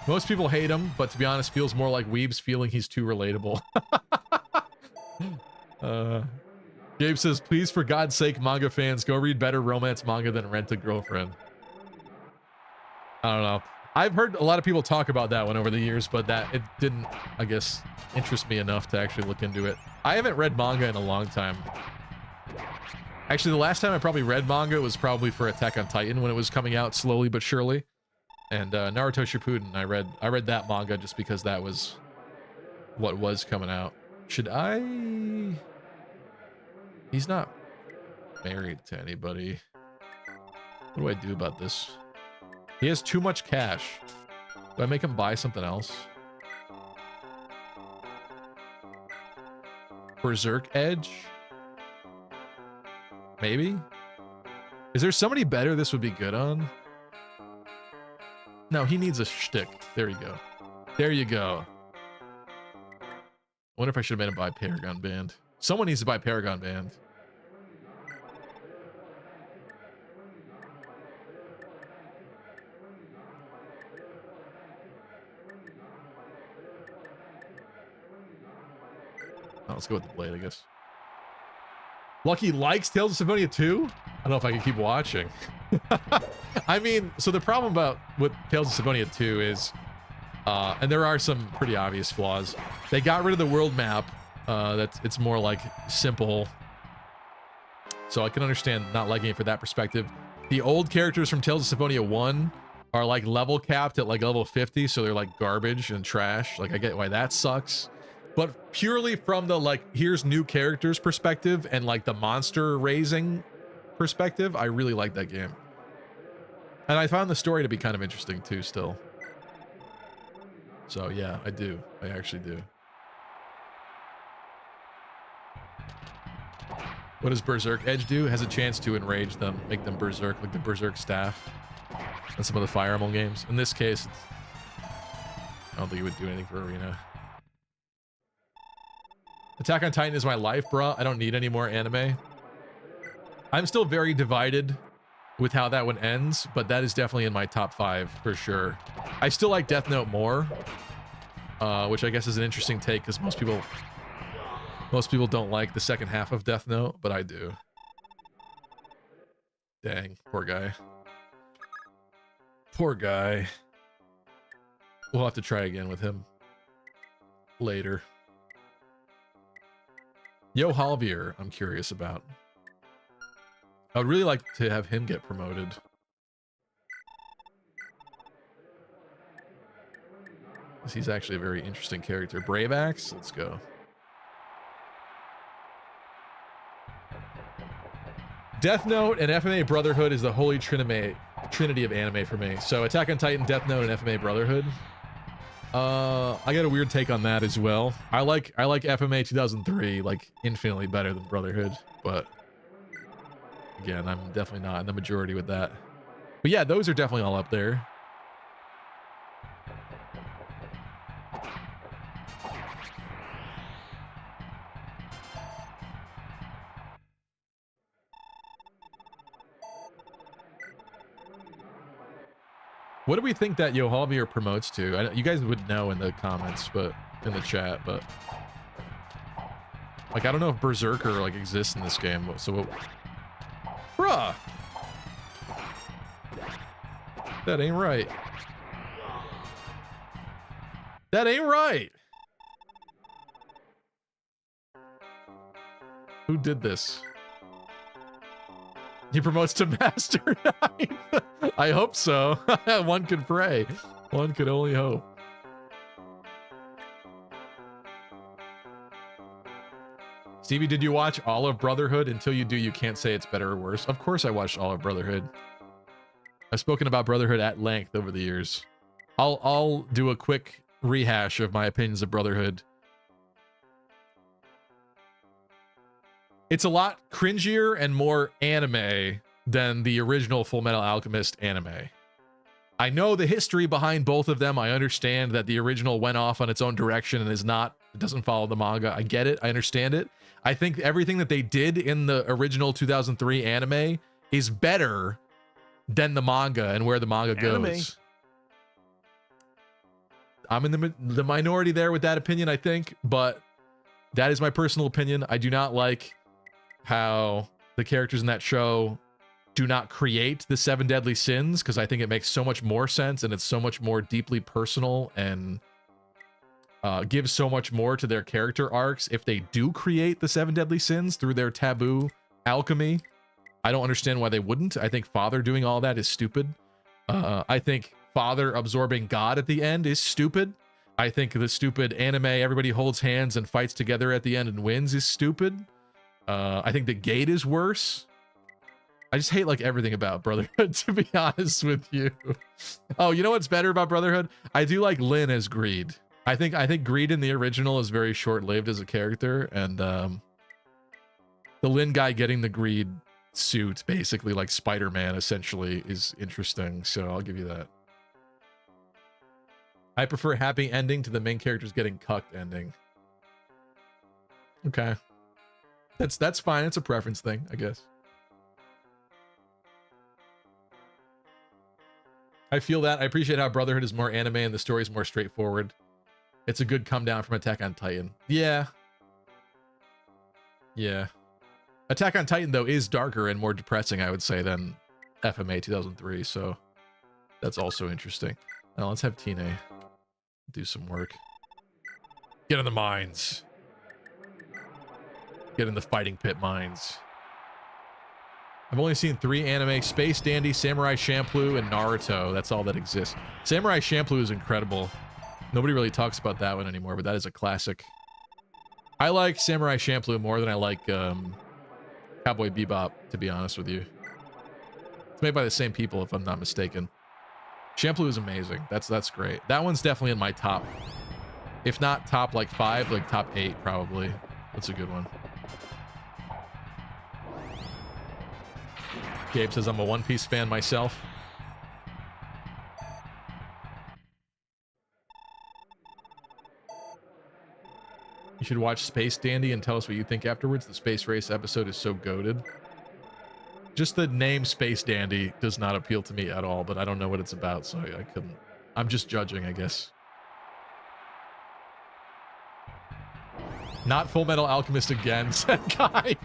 Most people hate him, but to be honest, feels more like Weeb's feeling he's too relatable. Gabe says, please, for God's sake, manga fans, go read better romance manga than Rent-A-Girlfriend. I don't know. I've heard a lot of people talk about that one over the years, but that it didn't, I guess, interest me enough to actually look into it. I haven't read manga in a long time. Actually, the last time I probably read manga was probably for Attack on Titan when it was coming out slowly but surely. And Naruto Shippuden, I read that manga just because that was what was coming out. Should I? He's not married to anybody. What do I do about this? He has too much cash. Do I make him buy something else? Berserk Edge? Maybe? Is there somebody better this would be good on? No, he needs a shtick. There you go. There you go. I wonder if I should have made him buy Paragon Band. Someone needs to buy Paragon Band. Oh, let's go with the blade, I guess. Lucky likes Tales of Symphonia 2? I don't know if I can keep watching. I mean, so the problem with Tales of Symphonia 2 is, and there are some pretty obvious flaws. They got rid of the world map. It's more like simple. So I can understand not liking it for that perspective. The old characters from Tales of Symphonia 1 are like level capped at like level 50, so they're like garbage and trash. Like I get why that sucks. But purely from the like, here's new characters perspective and like the monster raising perspective, I really like that game. And I found the story to be kind of interesting too still. So yeah, I do. I actually do. What does Berserk Edge do? It has a chance to enrage them, make them berserk, like the Berserk staff and some of the Fire Emblem games. In this case, I don't think it would do anything for Arena. Attack on Titan is my life, bruh. I don't need any more anime. I'm still very divided with how that one ends, but that is definitely in my top 5 for sure. I still like Death Note more, which I guess is an interesting take because most people don't like the second half of Death Note, but I do. Dang, poor guy. Poor guy. We'll have to try again with him later. Yo, Halvier, I'm curious about. I would really like to have him get promoted. He's actually a very interesting character. Brave Axe, let's go. Death Note and FMA Brotherhood is the holy trinity of anime for me. So Attack on Titan, Death Note, and FMA Brotherhood. I got a weird take on that as well. I like FMA 2003 like infinitely better than Brotherhood, but again, I'm definitely not in the majority with that. But yeah, those are definitely all up there. What do we think that Yohavier promotes to? You guys would know in the comments, but in the chat, but like I don't know if Berserker like exists in this game. So what? Bruh, that ain't right. That ain't right. Who did this? He promotes to Master 9. I hope so. One could pray. One could only hope. Stevie, did you watch all of Brotherhood? Until you do, you can't say it's better or worse. Of course I watched all of Brotherhood. I've spoken about Brotherhood at length over the years. I'll do a quick rehash of my opinions of Brotherhood. It's a lot cringier and more anime than the original Full Metal Alchemist anime. I know the history behind both of them. I understand that the original went off on its own direction and it doesn't follow the manga. I get it. I understand it. I think everything that they did in the original 2003 anime is better than the manga and where the manga goes. I'm in the minority there with that opinion, I think, but that is my personal opinion. I do not like how the characters in that show do not create the 7 deadly sins, because I think it makes so much more sense and it's so much more deeply personal and gives so much more to their character arcs if they do create the 7 deadly sins through their taboo alchemy. I don't understand why they wouldn't. I think Father doing all that is stupid. I think Father absorbing God at the end is stupid. I think the stupid anime everybody holds hands and fights together at the end and wins is stupid. I think the gate is worse. I just hate like everything about Brotherhood, to be honest with you. Oh, you know what's better about Brotherhood? I do like Lin as Greed. I think Greed in the original is very short-lived as a character, and the Lin guy getting the Greed suit, basically like Spider-Man, essentially, is interesting. So I'll give you that. I prefer happy ending to the main characters getting cucked ending. Okay. That's fine. It's a preference thing, I guess. I feel that. I appreciate how Brotherhood is more anime and the story is more straightforward. It's a good come down from Attack on Titan. Yeah. Yeah. Attack on Titan, though, is darker and more depressing, I would say, than FMA 2003. So that's also interesting. Now let's have Tine do some work. Get in the mines. Get in the fighting pit mines. I've only seen 3 anime: Space Dandy, Samurai Champloo, and Naruto. That's all that exists. Samurai Champloo is incredible. Nobody really talks about that one anymore, but that is a classic. I like Samurai Champloo more than I like Cowboy Bebop, to be honest with you. It's made by the same people, if I'm not mistaken. Champloo is amazing. That's great. That one's definitely in my top. If not top like 5, like top 8 probably. That's a good one. Gabe says I'm a One Piece fan myself. You should watch Space Dandy and tell us what you think afterwards. The Space Race episode is so goated. Just the name Space Dandy does not appeal to me at all, but I don't know what it's about, so I couldn't. I'm just judging, I guess. Not Full Metal Alchemist again, said Guy.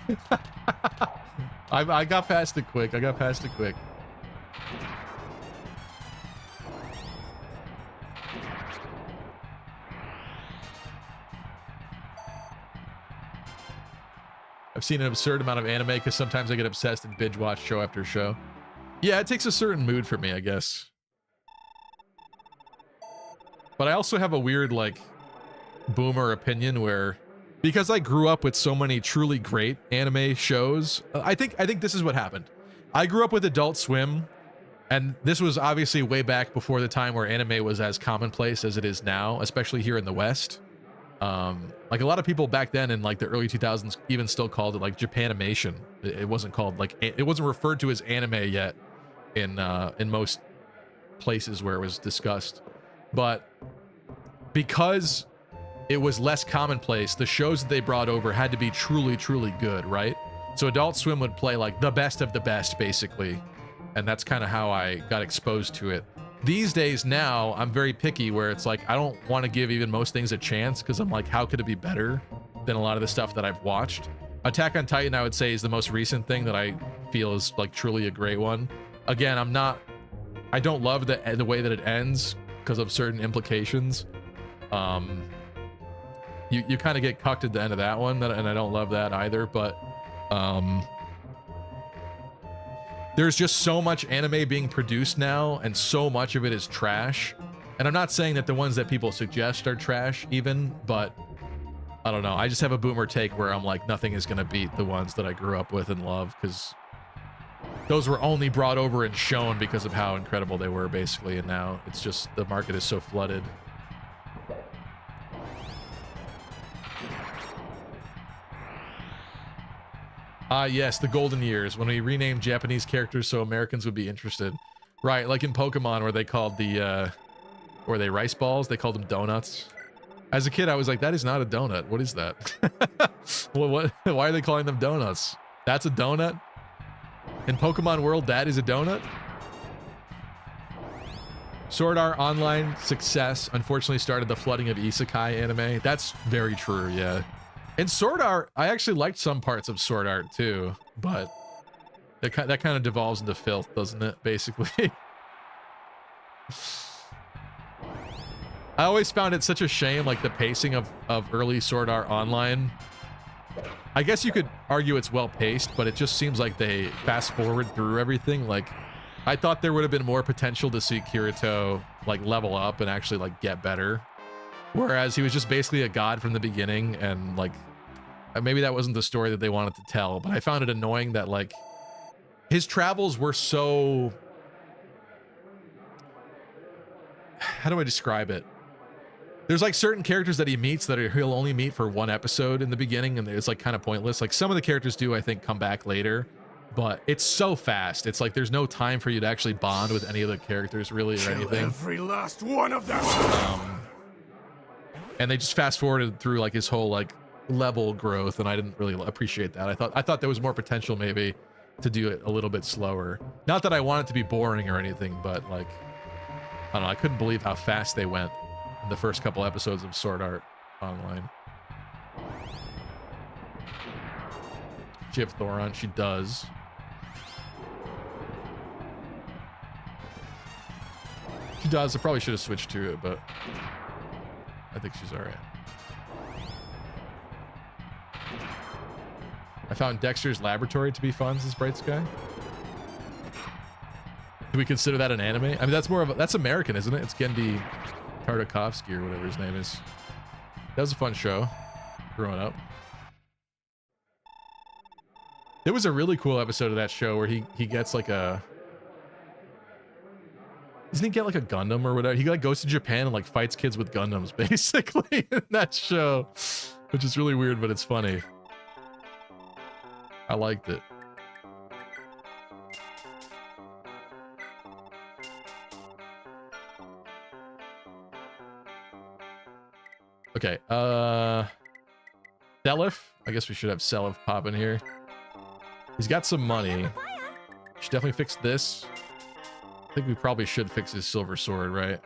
I got past it quick. I've seen an absurd amount of anime because sometimes I get obsessed and binge watch show after show. Yeah, it takes a certain mood for me, I guess. But I also have a weird, like, boomer opinion where, because I grew up with so many truly great anime shows, I think this is what happened. I grew up with Adult Swim, and this was obviously way back before the time where anime was as commonplace as it is now, especially here in the West. Like a lot of people back then in like the early 2000s even still called it like Japanimation. It wasn't called like, it wasn't referred to as anime yet in most places where it was discussed. But because it was less commonplace, the shows that they brought over had to be truly, truly good, right? So Adult Swim would play like the best of the best, basically. And that's kind of how I got exposed to it. These days now, I'm very picky where it's like, I don't want to give even most things a chance because I'm like, how could it be better than a lot of the stuff that I've watched? Attack on Titan, I would say, is the most recent thing that I feel is like truly a great one. Again, I don't love the way that it ends because of certain implications. You kind of get cucked at the end of that one, and I don't love that either, but there's just so much anime being produced now, and so much of it is trash. And I'm not saying that the ones that people suggest are trash even, but I don't know. I just have a boomer take where I'm like, nothing is going to beat the ones that I grew up with and love, because those were only brought over and shown because of how incredible they were, basically. And now it's just, the market is so flooded. Yes, the golden years, when we renamed Japanese characters so Americans would be interested. Right, like in Pokemon where they called the, were they rice balls? They called them donuts. As a kid, I was like, that is not a donut. What is that? Well, why are they calling them donuts? That's a donut? In Pokemon World, that is a donut? Sword Art Online success unfortunately started the flooding of isekai anime. That's very true, yeah. In Sword Art, I actually liked some parts of Sword Art too, but that kind of devolves into filth, doesn't it, basically? I always found it such a shame, like the pacing of early Sword Art Online. I guess you could argue it's well paced, but it just seems like they fast forward through everything. Like, I thought there would have been more potential to see Kirito like level up and actually like get better. Whereas he was just basically a god from the beginning, and like, maybe that wasn't the story that they wanted to tell, but I found it annoying that like his travels were so, how do I describe it? There's like certain characters that he meets that he'll only meet for one episode in the beginning, and it's like kind of pointless. Like some of the characters do, I think, come back later, but it's so fast. It's like there's no time for you to actually bond with any of the characters really or anything. Every last one of them. And they just fast forwarded through like his whole like level growth, and I didn't really appreciate that. I thought there was more potential maybe to do it a little bit slower. Not that I want it to be boring or anything, but like, I don't know, I couldn't believe how fast they went in the first couple episodes of Sword Art Online. She have Thoron? She does. She does. I probably should have switched to it, but I think she's alright. I found Dexter's Laboratory to be fun, says Bright Sky. Do we consider that an anime? I mean, that's more of a, that's American, isn't it? It's Gendy Tartakovsky or whatever his name is. That was a fun show growing up. It was a really cool episode of that show where he gets like a, doesn't he get like a Gundam or whatever? He like goes to Japan and like fights kids with Gundams basically in that show, which is really weird, but it's funny. I liked it. Okay, Selif. I guess we should have Selif pop in here. He's got some money. Should definitely fix this. I think we probably should fix his silver sword, right?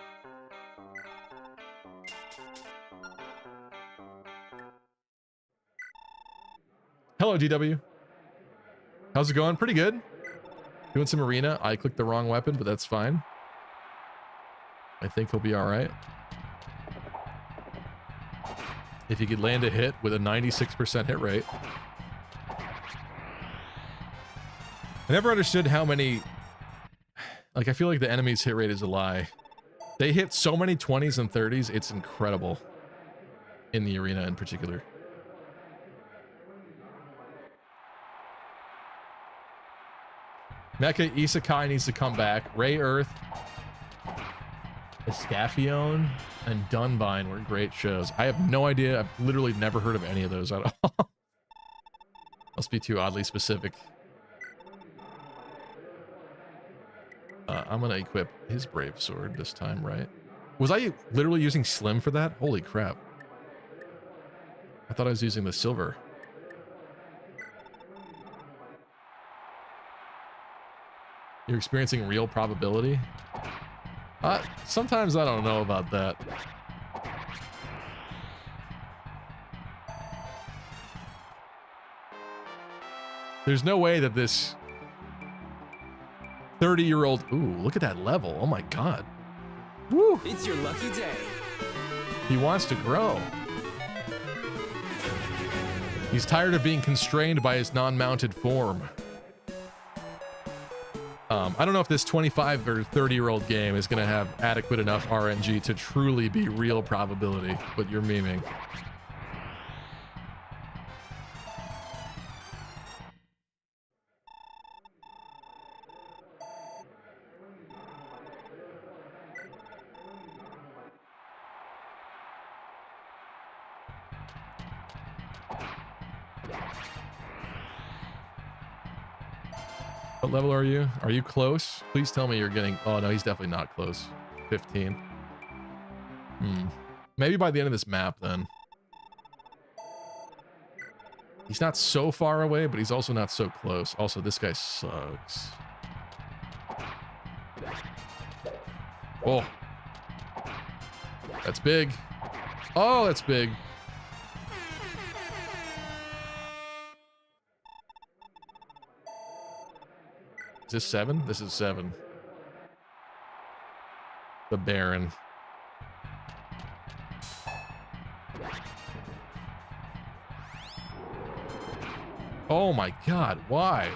Hello, DW. How's it going? Pretty good. Doing some arena. I clicked the wrong weapon, but that's fine. I think he'll be all right. If he could land a hit with a 96% hit rate. I never understood how many... Like, I feel like the enemy's hit rate is a lie. They hit so many 20s and 30s, it's incredible. In the arena in particular. Mecha Isekai needs to come back. Ray Earth, Escaffion, and Dunbine were great shows. I have no idea. I've literally never heard of any of those at all. Must be too oddly specific. I'm gonna equip his Brave Sword this time, right? Was I literally using Slim for that? Holy crap. I thought I was using the silver. You're experiencing real probability? Sometimes I don't know about that. There's no way that this 30-year-old... Ooh, look at that level. Oh my god. Woo! It's your lucky day. He wants to grow. He's tired of being constrained by his non-mounted form. I don't know if this 25 or 30-year-old game is going to have adequate enough RNG to truly be real probability, but you're memeing. What level are you? Are you close? Please tell me you're getting... Oh, no, he's definitely not close. 15. Maybe by the end of this map, then. He's not so far away, but he's also not so close. Also, this guy sucks. Oh. That's big. Oh, that's big. Is this 7? This is 7. The Baron. Oh my god, why?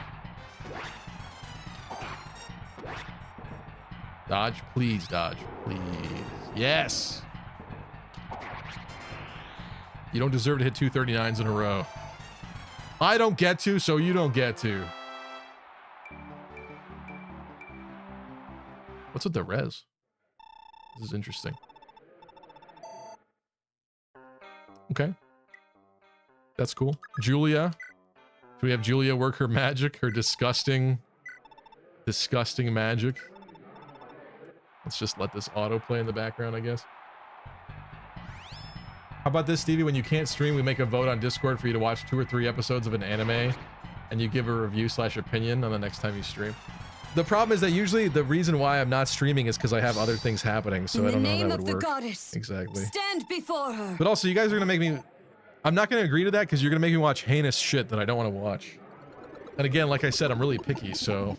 Dodge, please, dodge, please. Yes! You don't deserve to hit 239s in a row. I don't get to, so you don't get to. What's with the res? This is interesting. Okay. That's cool. Julia. Should we have Julia work her magic? Her disgusting magic. Let's just let this auto play in the background, I guess. How about this, Stevie? When you can't stream, we make a vote on Discord for you to watch 2 or 3 episodes of an anime, and you give a review/opinion on the next time you stream. The problem is that usually the reason why I'm not streaming is because I have other things happening, so I don't know how that would work. Goddess, exactly. Stand before her. But also, you guys are gonna make me... I'm not gonna agree to that because you're gonna make me watch heinous shit that I don't want to watch. And again, like I said, I'm really picky, so...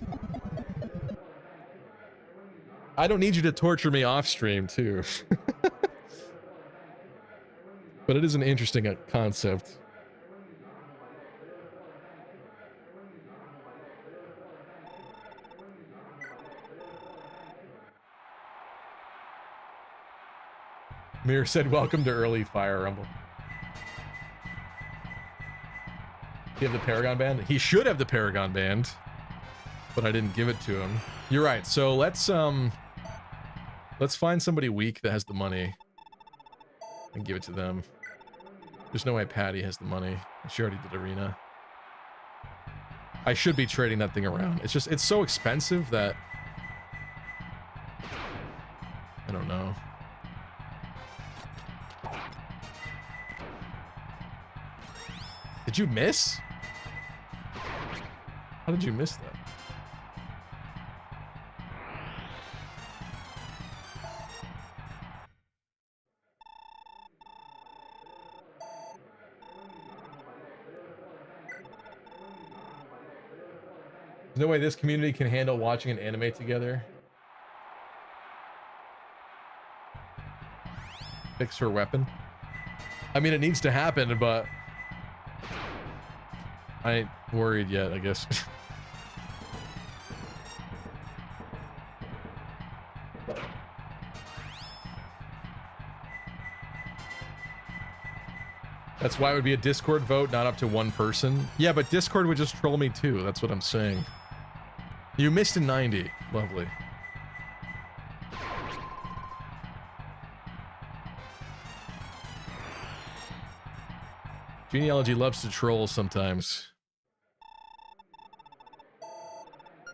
I don't need you to torture me off stream, too. But it is an interesting concept. Mir said, welcome to early Fire Rumble. Do you have the Paragon Band? He should have the Paragon Band, but I didn't give it to him. You're right. So let's find somebody weak that has the money and give it to them. There's no way Patty has the money. She already did Arena. I should be trading that thing around. It's just, it's so expensive that... I don't know. Did you miss? How did you miss that? There's no way this community can handle watching an anime together. Fix her weapon. I mean, it needs to happen, but I ain't worried yet, I guess. That's why it would be a Discord vote, not up to one person. Yeah, but Discord would just troll me too. That's what I'm saying. You missed a 90. Lovely. Genealogy loves to troll sometimes.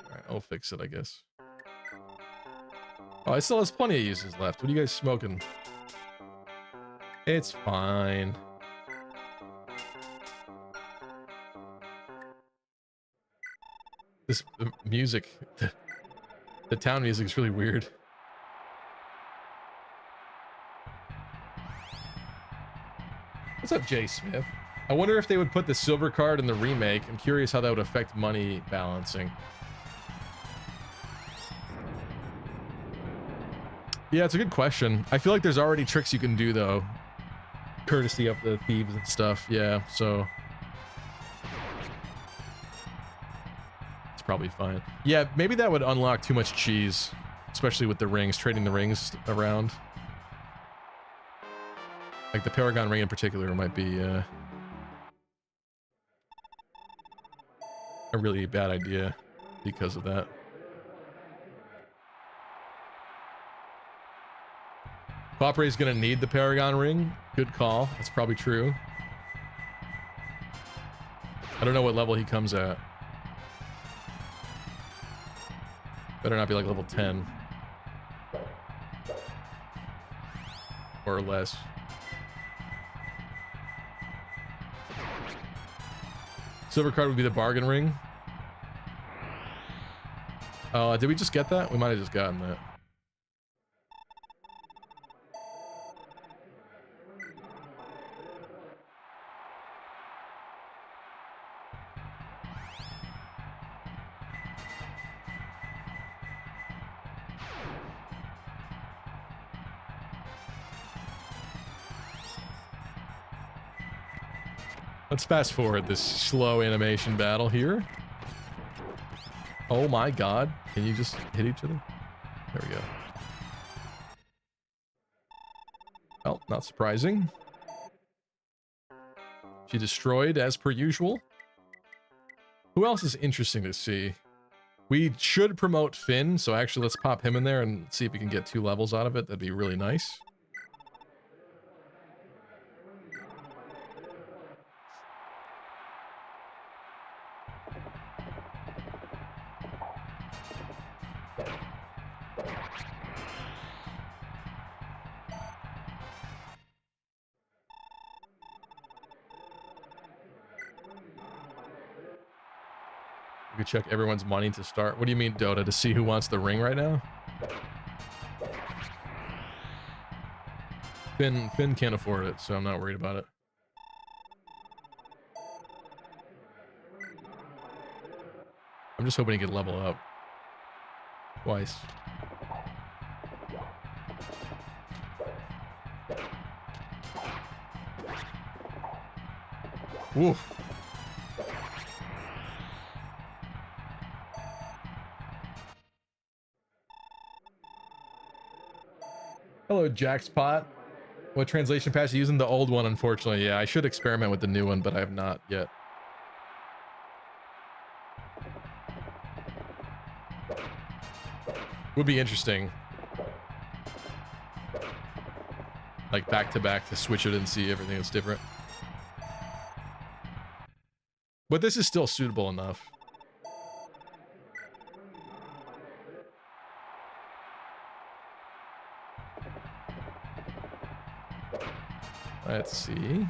Alright, I'll fix it, I guess. Oh, it still has plenty of uses left. What are you guys smoking? It's fine. This music, the town music is really weird. What's up, Jay Smith? I wonder if they would put the silver card in the remake. I'm curious how that would affect money balancing. Yeah, it's a good question. I feel like there's already tricks you can do, though. Courtesy of the thieves and stuff. Yeah, so... it's probably fine. Yeah, maybe that would unlock too much cheese. Especially with the rings, trading the rings around. Like the Paragon ring in particular might be a really bad idea because of that. Popre is gonna need the Paragon ring. Good call. That's probably true. I don't know what level he comes at. Better not be like level 10. Or less. Silver card would be the bargain ring. Oh, did we just get that? We might have just gotten that. Let's fast forward this slow animation battle here. Oh my god. Can you just hit each other? There we go. Well, not surprising. She destroyed as per usual. Who else is interesting to see? We should promote Finn, so actually let's pop him in there and see if we can get 2 levels out of it. That'd be really nice. We could check everyone's money to start. What do you mean, Dota? To see who wants the ring right now? Finn can't afford it, so I'm not worried about it. I'm just hoping he can level up. Twice. Woof. Hello, Jackspot. What translation patch are you using? The old one, unfortunately. Yeah, I should experiment with the new one, but I have not yet. Would be interesting. Like back to back to switch it and see everything that's different. But this is still suitable enough. Let's see.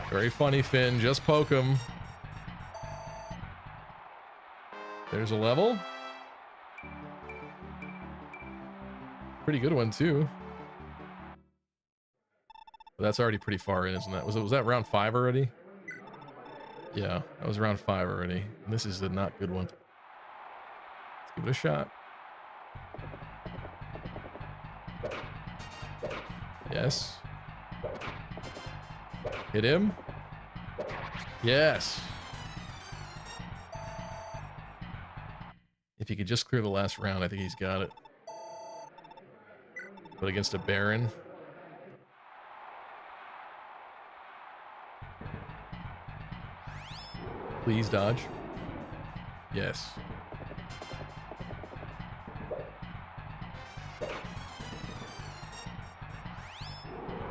Very funny, Finn. Just poke him. There's a level. Pretty good one, too. But that's already pretty far in, isn't that? Was that round 5 already? Yeah, that was round 5 already. And this is a not good one. Let's give it a shot. Yes. Hit him. Yes. If he could just clear the last round, I think he's got it. But against a Baron. Please dodge. Yes.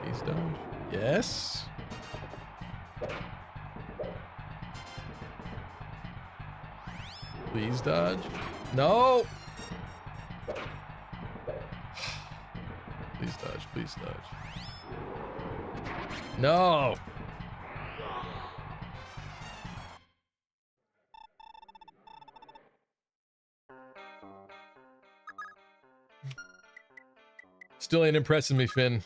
Please dodge. Yes. Please dodge. No. Please dodge. Please dodge. No. Still ain't impressing me, Finn.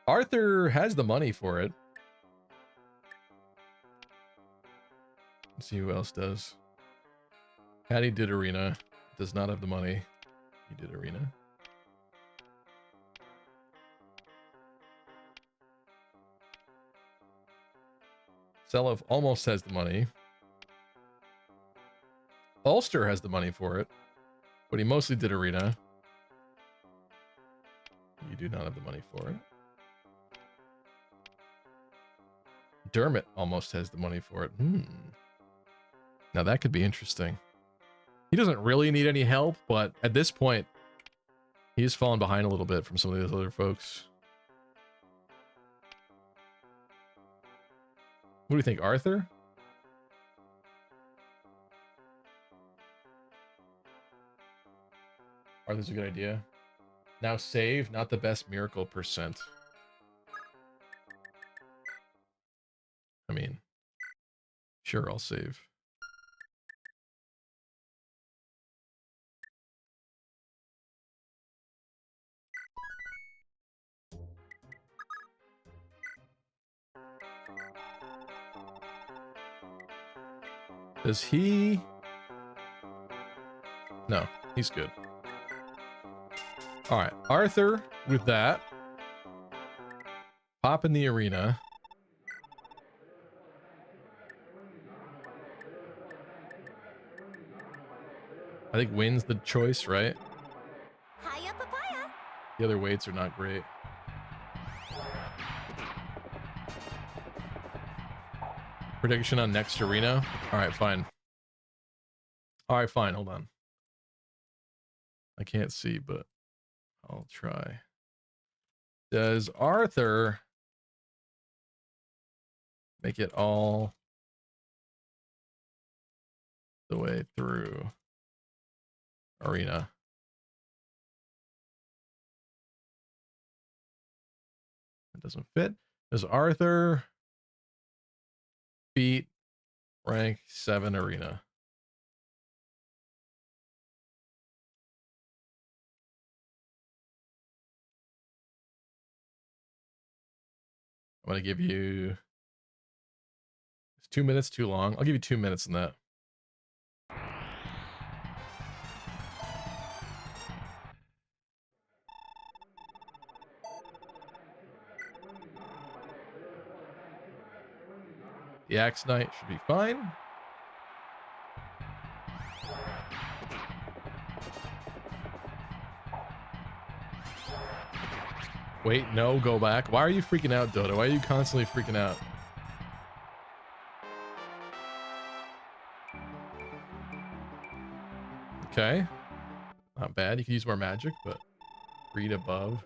Arthur has the money for it. Let's see who else does. Patty did arena. Does not have the money. He did arena. Selov almost has the money. Ulster has the money for it, but he mostly did arena. You do not have the money for it. Dermot almost has the money for it. Now that could be interesting. He doesn't really need any help, but at this point, he's fallen behind a little bit from some of these other folks. What do you think, Arthur? Arthur's a good idea. Now save, not the best miracle percent. I mean, sure, I'll save. Does he? No, he's good. All right, Arthur with that. Pop in the arena. I think wins the choice, right? Hiya, papaya. The other weights are not great. Prediction on next arena. All right, fine. All right, fine. Hold on. I can't see, but I'll try. Does Arthur make it all the way through arena? It doesn't fit. Does Arthur beat rank 7 arena? I'm gonna give you, it's 2 minutes too long. I'll give you 2 minutes in that. The Axe Knight should be fine. Wait, no, go back. Why are you freaking out, Dodo? Why are you constantly freaking out? Okay. Not bad. You can use more magic, but read above.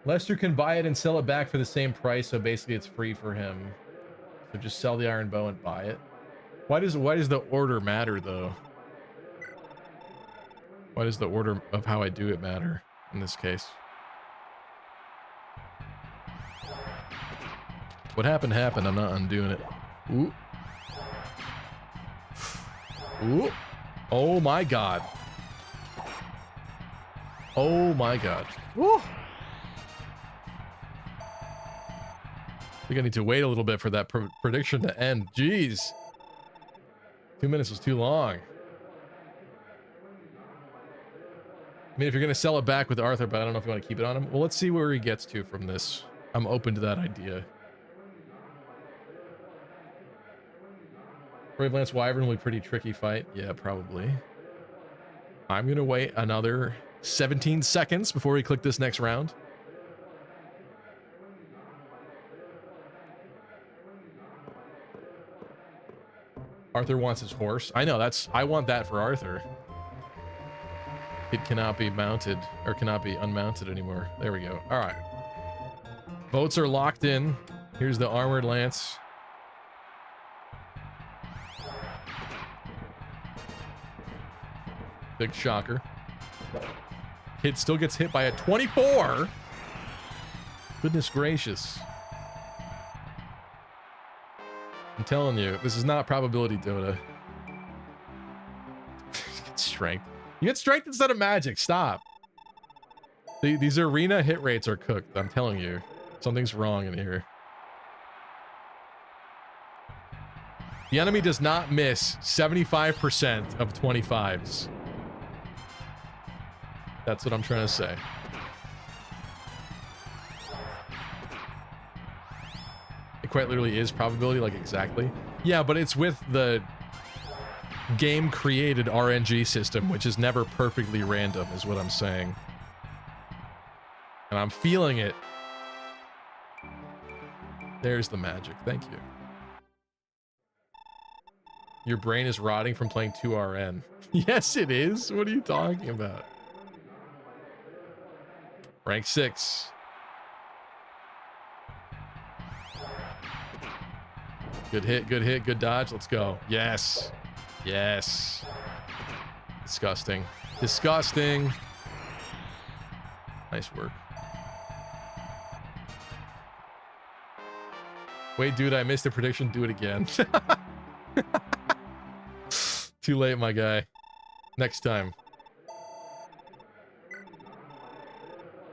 Lester can buy it and sell it back for the same price, so basically it's free for him. So just sell the iron bow and buy it. Why does the order matter though? Why does the order of how I do it matter in this case? What happened happened. I'm not undoing it. Ooh. Ooh. Oh my god. Oh my god. Woo. I think I need to wait a little bit for that prediction to end. Jeez. 2 minutes was too long. I mean, if you're going to sell it back with Arthur, but I don't know if you want to keep it on him. Well, let's see where he gets to from this. I'm open to that idea. Brave Lance Wyvern will be a pretty tricky fight. Yeah, probably. I'm gonna wait another 17 seconds before we click this next round. Arthur wants his horse. I know, I want that for Arthur. It cannot be mounted, or cannot be unmounted anymore. There we go. All right. Votes are locked in. Here's the Armored Lance. Big shocker. Kid still gets hit by a 24. Goodness gracious. I'm telling you, this is not probability Dota. Get strength. You get strength instead of magic. Stop. These arena hit rates are cooked. I'm telling you. Something's wrong in here. The enemy does not miss 75% of 25s. That's what I'm trying to say. It quite literally is probability, like exactly. Yeah, but it's with the game created RNG system, which is never perfectly random, is what I'm saying. And I'm feeling it. There's the magic. Thank you. Your brain is rotting from playing 2RN. Yes, it is. What are you talking about? Rank 6. Good hit, good dodge. Let's go. Yes. Yes. Disgusting. Disgusting. Nice work. Wait, dude, I missed the prediction. Do it again. Too late, my guy. Next time.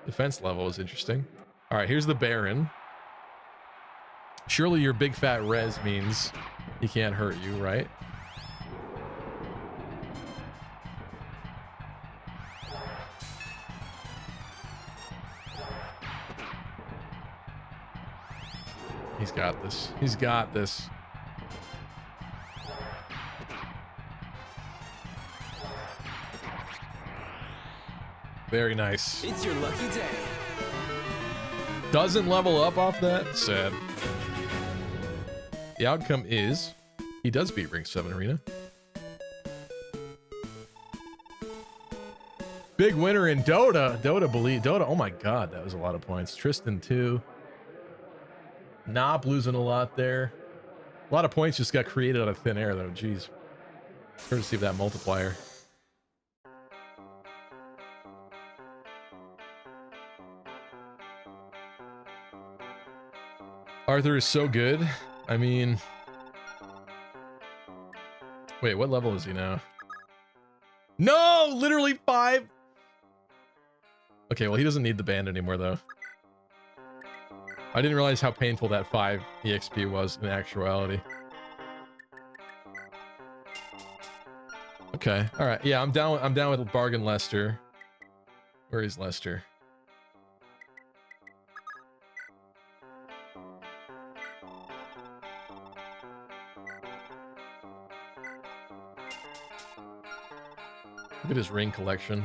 Defense level is interesting. All right, here's the Baron. Surely your big fat res means he can't hurt you, right? He's got this. He's got this. Very nice. It's your lucky day. Doesn't level up off that? Sad. The outcome is he does beat Ring 7 Arena. Big winner in Dota. Dota, oh my god, that was a lot of points. Tristan too. Knob losing a lot there. A lot of points just got created out of thin air though, jeez. Courtesy of that multiplier. Arthur is so good. I mean... Wait, what level is he now? No! Literally 5! Okay, well, he doesn't need the band anymore, though. I didn't realize how painful that 5 EXP was in actuality. Okay, alright. Yeah, I'm down with Bargain Lester. Where is Lester? Look at his ring collection.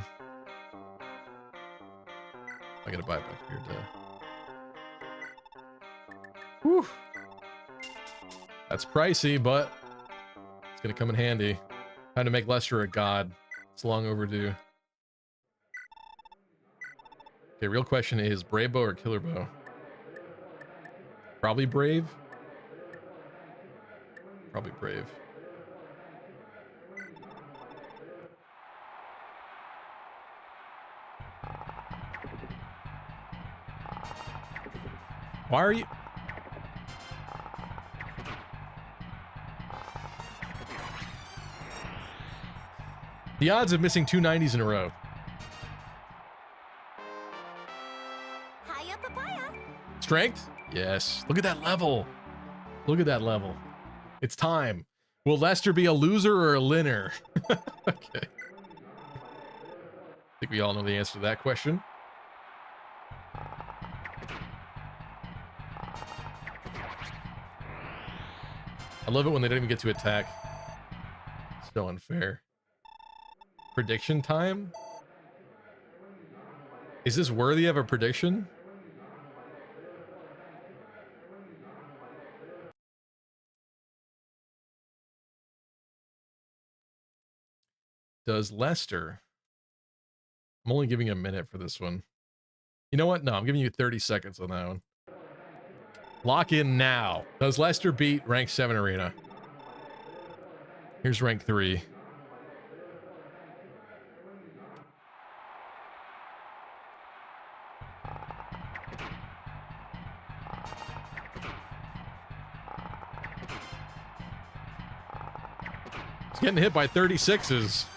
I gotta buy it back here too. Whew. That's pricey, but it's gonna come in handy. Time to make Lester a god. It's long overdue. Okay, real question is Brave Bow or Killer Bow? Probably Brave. Probably Brave. Why are you... The odds of missing 290s in a row. Hiya, papaya. Strength? Yes. Look at that level. Look at that level. It's time. Will Lester be a loser or a winner? Okay. I think we all know the answer to that question. I love it when they don't even get to attack. So unfair. Prediction time? Is this worthy of a prediction? Does Lester... I'm only giving you a minute for this one. You know what? No, I'm giving you 30 seconds on that one. Lock in now. Does Lester beat rank 7 arena? Here's rank 3. He's getting hit by 36s.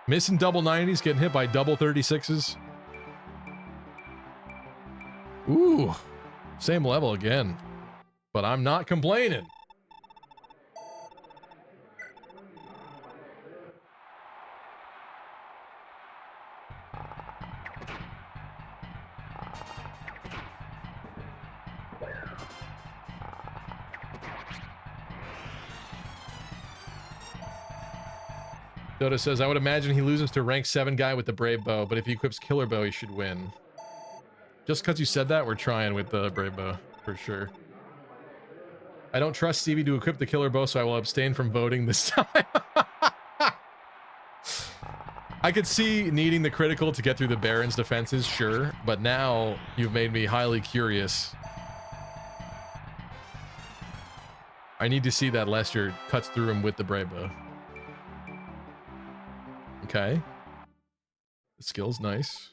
Missing double 90s, getting hit by double 36s. Ooh, same level again. But I'm not complaining. Dota says, I would imagine he loses to rank 7 guy with the Brave Bow, but if he equips Killer Bow, he should win. Just because you said that, we're trying with the Brave Bow, for sure. I don't trust Stevie to equip the Killer Bow, so I will abstain from voting this time. I could see needing the critical to get through the Baron's defenses, sure, but now you've made me highly curious. I need to see that Lester cuts through him with the Brave Bow. Okay. The skill's nice.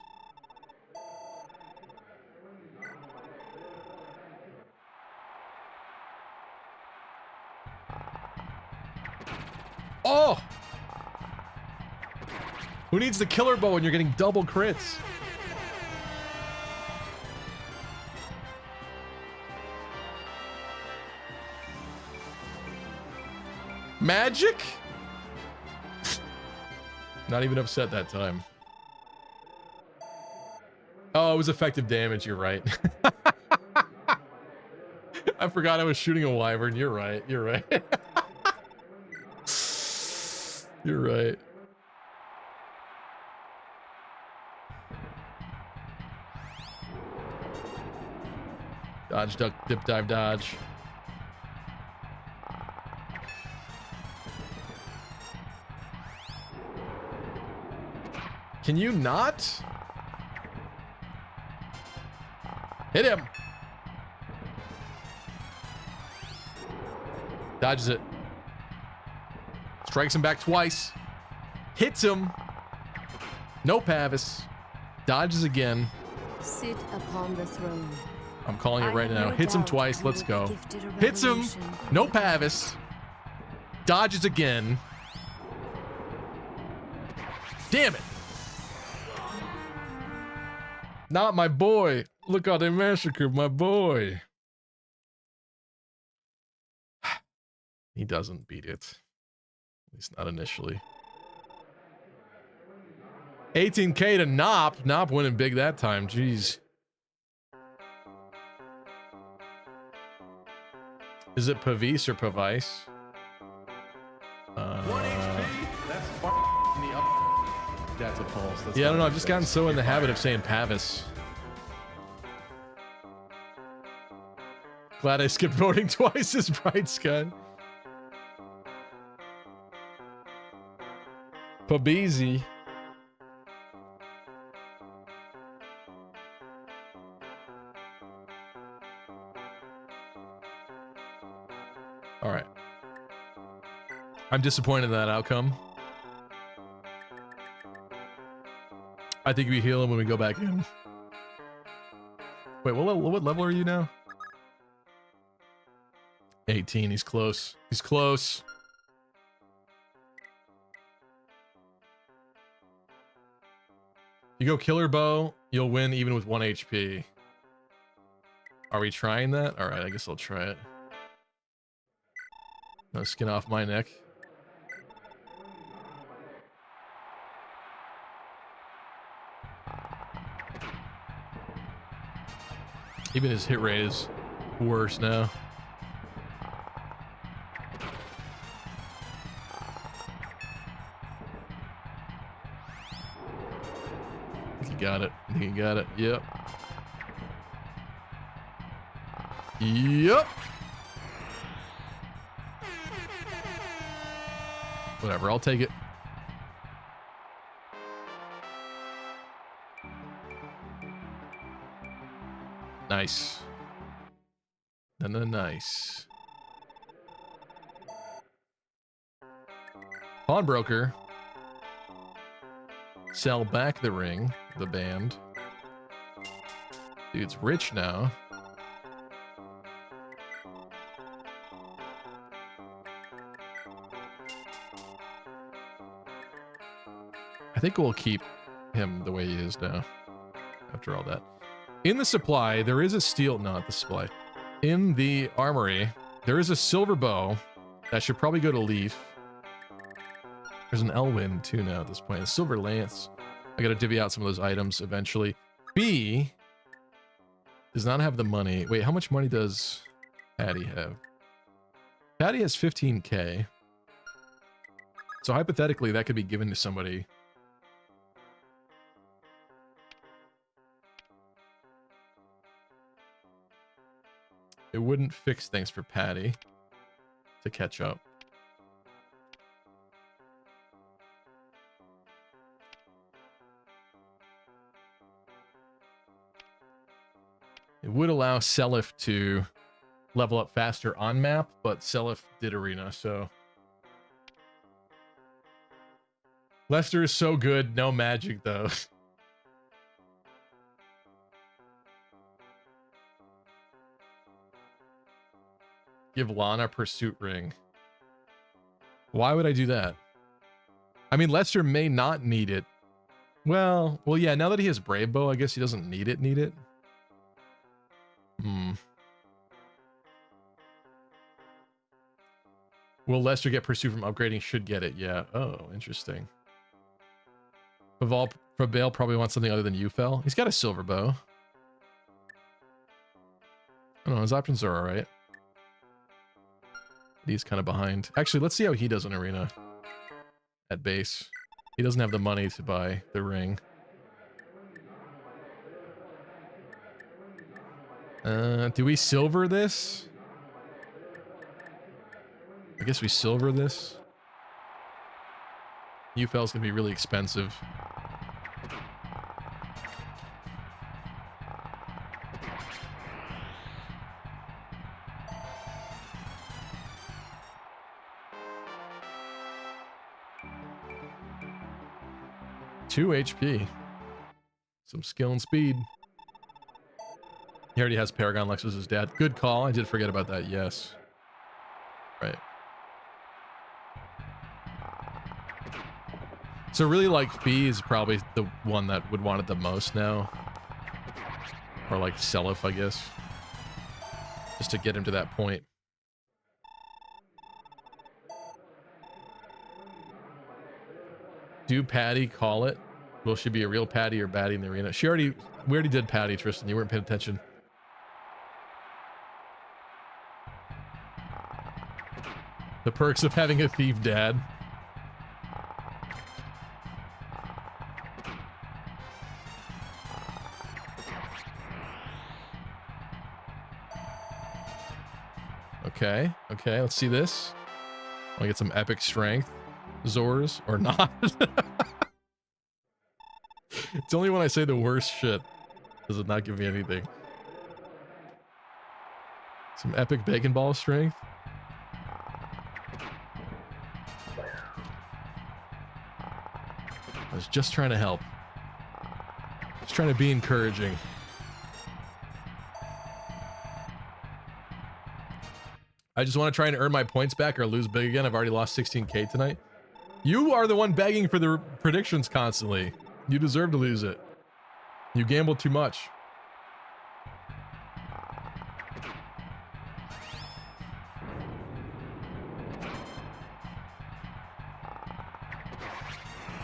Oh! Who needs the Killer Bow when you're getting double crits? Magic? Not even upset that time. Oh, it was effective damage. You're right. I forgot I was shooting a wyvern. You're right. You're right. You're right. Dodge, duck, dip, dive, dodge. Can you not? Hit him. Dodges it. Strikes him back twice. Hits him. No Pavis. Dodges again. Sit upon the throne. I'm calling it right now. Hits him twice. Let's go. Hits him. No Pavis. Dodges again. Damn it. Not my boy. Look how they massacred my boy. He doesn't beat it. At least not initially. 18k to Nop. Nop winning big that time. Jeez. Is it Pavis or Pavice? That's a pulse. That's Yeah, I don't know. I've just gotten so in the habit of saying Pavis. Glad I skipped voting twice as Bright Sky. Pabizi. All right. I'm disappointed in that outcome. I think we heal him when we go back in. Wait, what level are you now? 18. He's close. He's close. You go Killer Bow, you'll win even with 1 HP. Are we trying that? All right, I guess I'll try it. No skin off my neck. Even his hit rate is worse now. I think he got it. I think he got it. Yep. Yep. Whatever, I'll take it. Nice. Nice. Pawnbroker. Sell back the ring, the band. Dude's rich now. I think we'll keep him the way he is now. After all that. In the supply, there is a steel... Not the supply. In the armory, there is a silver bow. That should probably go to Leif. There's an Elwyn, too, now at this point. A silver lance. I gotta divvy out some of those items eventually. B does not have the money. Wait, how much money does Patty have? Patty has 15k. So hypothetically, that could be given to somebody. It wouldn't fix things for Patty to catch up. It would allow Selif to level up faster on map, but Selif did arena, so... Lester is so good, no magic though. Give Lana pursuit ring. Why would I do that? I mean, Lester may not need it. Well, yeah, now that he has Brave Bow, I guess he doesn't need it. Will Lester get pursuit from upgrading? Should get it, yeah. Oh, interesting. Fabale probably wants something other than Ufel. He's got a silver bow. I don't know, his options are alright. He's kind of behind. Actually, let's see how he does in arena. At base. He doesn't have the money to buy the ring. Do we silver this? I guess we silver this. Ufel's gonna be really expensive. Two HP. Some skill and speed. He already has Paragon. Lex was his dad. Good call. I did forget about that. Yes. Right. So really, like, Fee is probably the one that would want it the most now. Or like Selif, I guess. Just to get him to that point. Do Patty call it? Will she be a real Patty or baddie in the arena? We already did Patty, Tristan. You weren't paying attention. The perks of having a thief dad. Okay, let's see this. I want to get some epic strength. Zors, or not. It's only when I say the worst shit does it not give me anything. Some epic bacon ball strength. I was just trying to help. Just trying to be encouraging. I just want to try and earn my points back or lose big again. I've already lost 16k tonight. You are the one begging for the predictions constantly. You deserve to lose it. You gamble too much.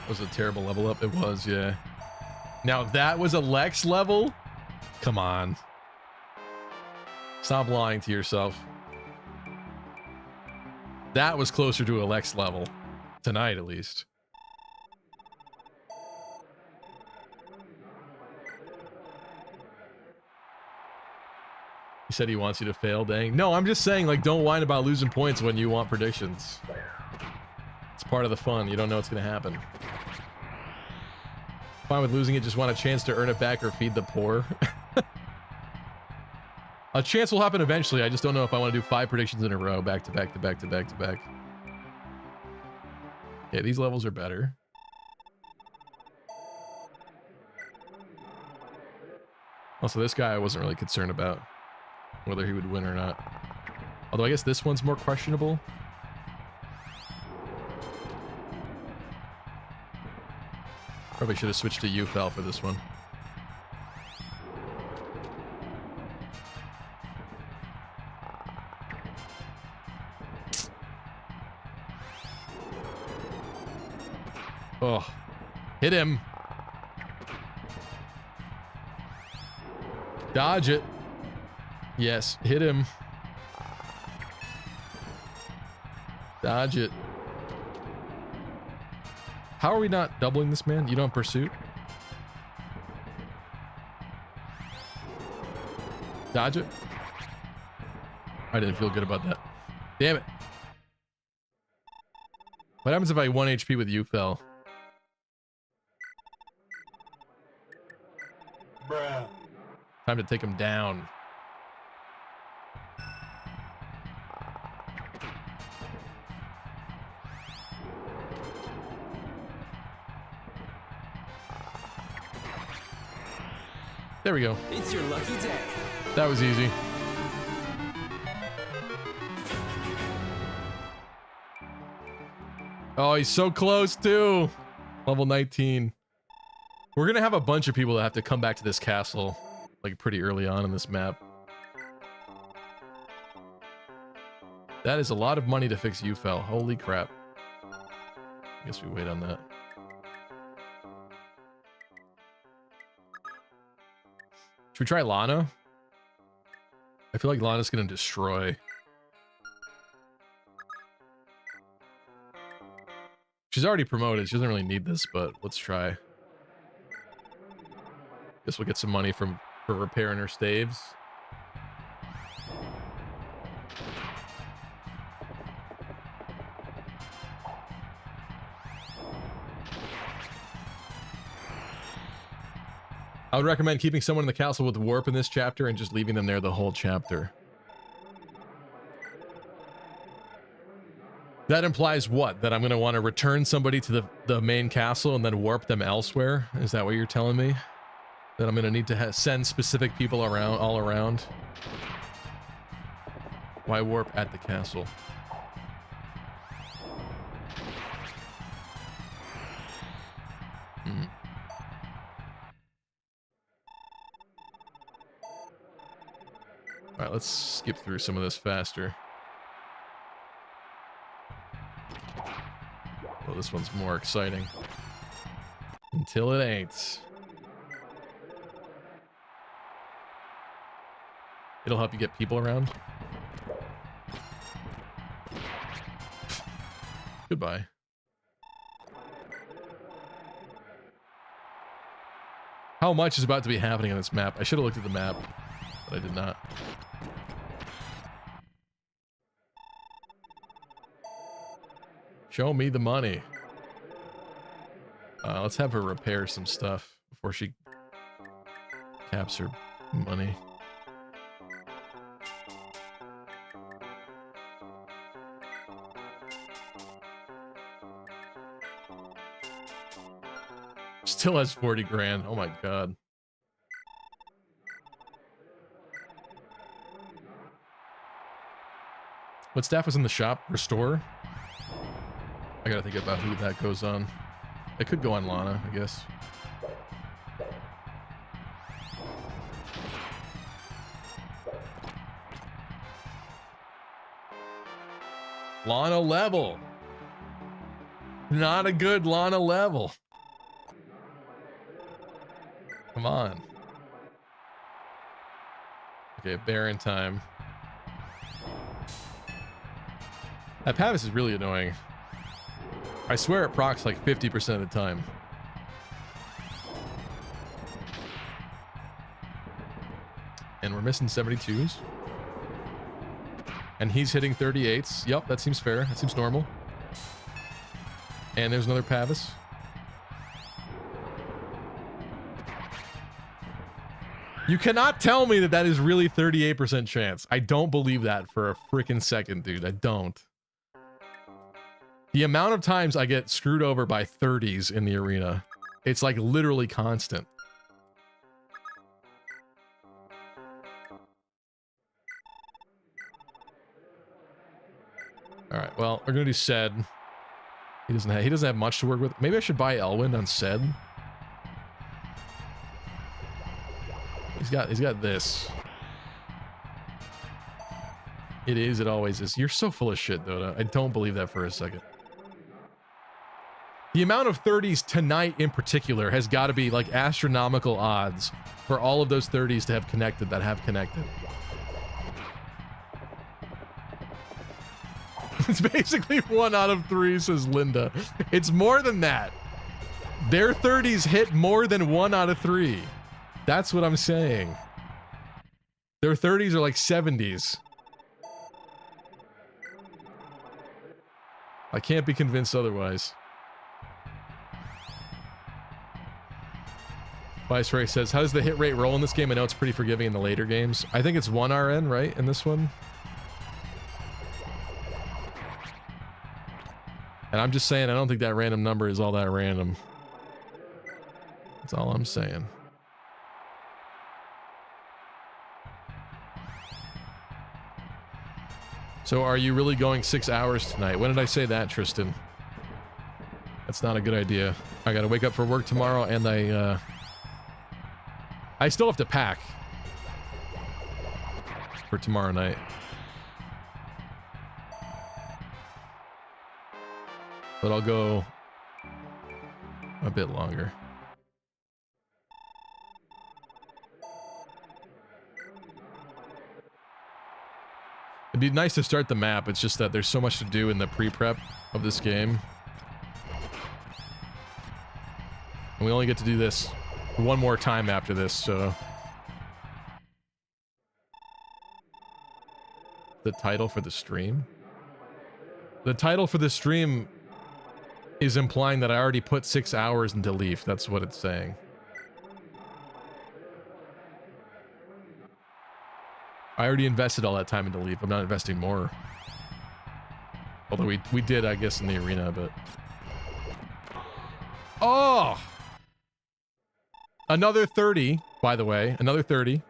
Was a terrible level up. It was, yeah. Now if that was a Lex level, come on. Stop lying to yourself. That was closer to Alex level. Tonight, at least. He said he wants you to fail, dang. No, I'm just saying, like, don't whine about losing points when you want predictions. It's part of the fun. You don't know what's going to happen. Fine with losing it, just want a chance to earn it back or feed the poor. A chance will happen eventually. I just don't know if I want to do 5 predictions in a row, back to back to back to back to back. Yeah, these levels are better. Also, this guy I wasn't really concerned about whether he would win or not. Although I guess this one's more questionable. Probably should have switched to UFL for this one. Oh, hit him. Dodge it. Yes, hit him. Dodge it. How are we not doubling this, man? You don't have pursuit? Dodge it. I didn't feel good about that. Damn it. What happens if I 1 HP with you fell? Bruh. Time to take him down. There we go. It's your lucky day. That was easy. Oh, he's so close too. Level 19. We're gonna have a bunch of people that have to come back to this castle like pretty early on in this map. That is a lot of money to fix UFL. Holy crap. I guess we wait on that. Should we try Lana? I feel like Lana's gonna destroy. She's already promoted. She doesn't really need this, but let's try. Guess we'll get some money for repairing her staves. I would recommend keeping someone in the castle with warp in this chapter and just leaving them there the whole chapter. That implies what? That I'm going to want to return somebody to the main castle and then warp them elsewhere? Is that what you're telling me? That I'm going to need to send specific people around, all around? Why warp at the castle? Hmm. Alright, let's skip through some of this faster. Well, this one's more exciting. Until it ain't. It'll help you get people around. Goodbye. How much is about to be happening on this map? I should have looked at the map, but I did not. Show me the money. Let's have her repair some stuff before she caps her money. Still has 40 grand. Oh my god. What staff was in the shop? Restore? I gotta think about who that goes on. It could go on Lana, I guess. Lana level. Not a good Lana level. Come on. Okay, Baron time. That Pavis is really annoying. I swear it procs like 50% of the time. And we're missing 72s. And he's hitting 38s. Yep, that seems fair. That seems normal. And there's another Pavis. You cannot tell me that that is really 38% chance. I don't believe that for a freaking second, dude. I don't. The amount of times I get screwed over by 30s in the arena, it's like literally constant. All right, well, we're gonna do Sed. He doesn't have much to work with. Maybe I should buy Elwyn on Sed. He's got this. It is, it always is. You're so full of shit, Dota. I don't believe that for a second. The amount of 30s tonight in particular has got to be like astronomical odds for all of those 30s to have connected that have connected. It's basically 1 out of 3, says Linda. It's more than that. Their 30s hit more than 1 out of 3. That's what I'm saying. Their 30s are like 70s. I can't be convinced otherwise. Vice Ray says, how does the hit rate roll in this game? I know it's pretty forgiving in the later games. I think it's 1 RN, right, in this one? And I'm just saying, I don't think that random number is all that random. That's all I'm saying. So are you really going 6 hours tonight? When did I say that, Tristan? That's not a good idea. I gotta wake up for work tomorrow, and I still have to pack for tomorrow night. But I'll go a bit longer. It'd be nice to start the map. It's just that there's so much to do in the pre-prep of this game. And we only get to do this one more time after this, so... The title for the stream? The title for the stream is implying that I already put 6 hours into Leif. That's what it's saying. I already invested all that time into Leif. I'm not investing more. Although we did, I guess, in the arena, but... Oh! Another 30, by the way. Another 30.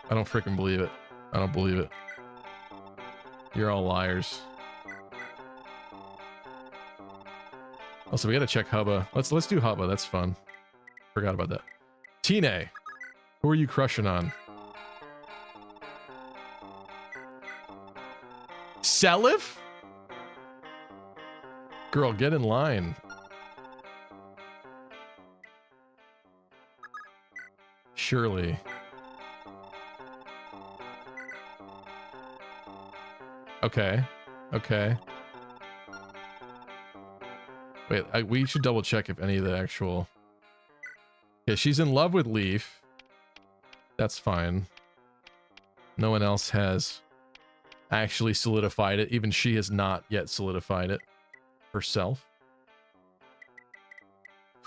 I don't freaking believe it. I don't believe it. You're all liars. Also, we gotta check Hubba. Let's do Hubba. That's fun. Forgot about that. Tine, who are you crushing on? Selif? Girl, get in line. Surely. Okay. Okay. Wait, we should double check if any of the actual... Yeah, she's in love with Leif. That's fine. No one else has actually solidified it. Even she has not yet solidified it herself.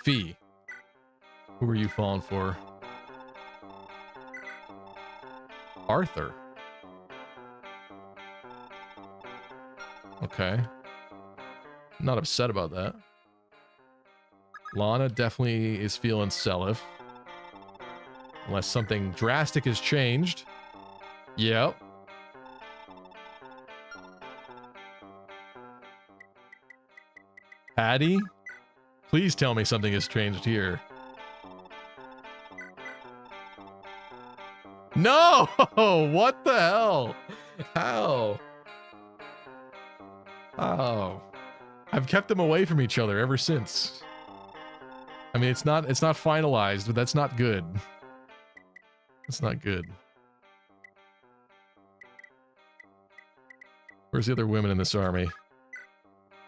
Fee. Who are you falling for? Arthur. Okay. Not upset about that. Lana definitely is feeling Selif. Unless something drastic has changed. Yep. Patty? Please tell me something has changed here. No! What the hell? How? Oh. I've kept them away from each other ever since. I mean, it's not finalized, but that's not good. It's not good. Where's the other women in this army?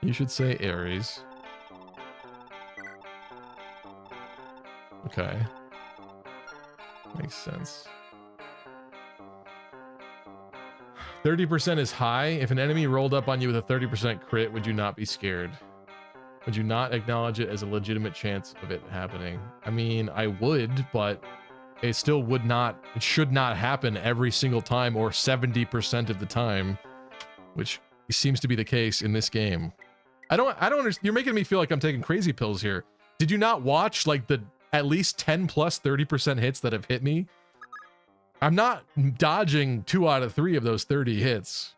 You should say Aries. Okay. Makes sense. 30% is high. If an enemy rolled up on you with a 30% crit, would you not be scared? Would you not acknowledge it as a legitimate chance of it happening? I mean, I would, but it still would not, it should not happen every single time or 70% of the time, which seems to be the case in this game. I don't understand. You're making me feel like I'm taking crazy pills here. Did you not watch like the at least 10 plus 30% hits that have hit me? I'm not dodging 2 out of 3 of those 30 hits.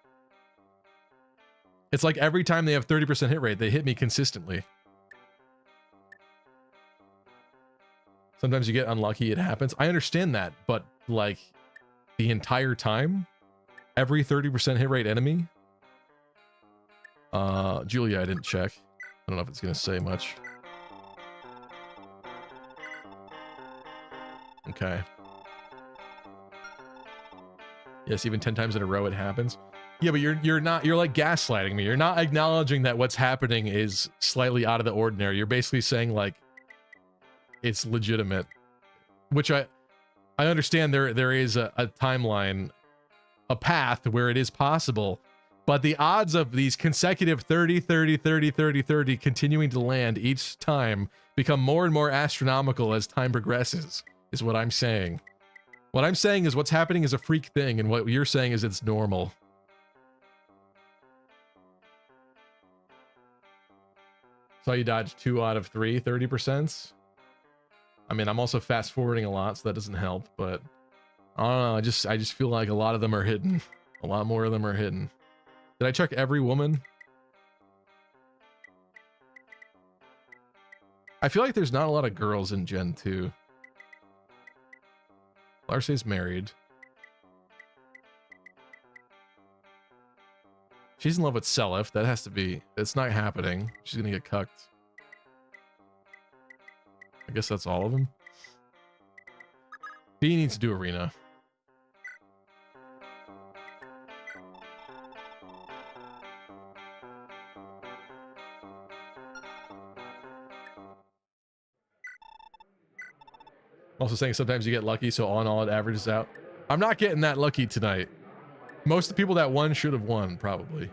It's like every time they have 30% hit rate, they hit me consistently. Sometimes you get unlucky, it happens. I understand that, but like the entire time, every 30% hit rate enemy. Julia, I didn't check. I don't know if it's gonna say much. Okay. Yes, even 10 times in a row it happens. Yeah, but you're like gaslighting me. You're not acknowledging that what's happening is slightly out of the ordinary. You're basically saying like it's legitimate, which I understand there is a timeline, a path where it is possible, but the odds of these consecutive 30 continuing to land each time become more and more astronomical as time progresses, is what I'm saying. What I'm saying is what's happening is a freak thing, and what you're saying is it's normal. So you dodged 2 out of 3 30%. I mean, I'm also fast forwarding a lot, so that doesn't help, but I don't know. I just feel like a lot of them are hidden. A lot more of them are hidden. Did I check every woman? I feel like there's not a lot of girls in Gen 2. Larce's married. She's in love with Selef. That has to be... It's not happening. She's gonna get cucked. I guess that's all of them. B needs to do arena. Also saying sometimes you get lucky, so all in all it averages out. I'm not getting that lucky tonight. Most of the people that won should have won, probably.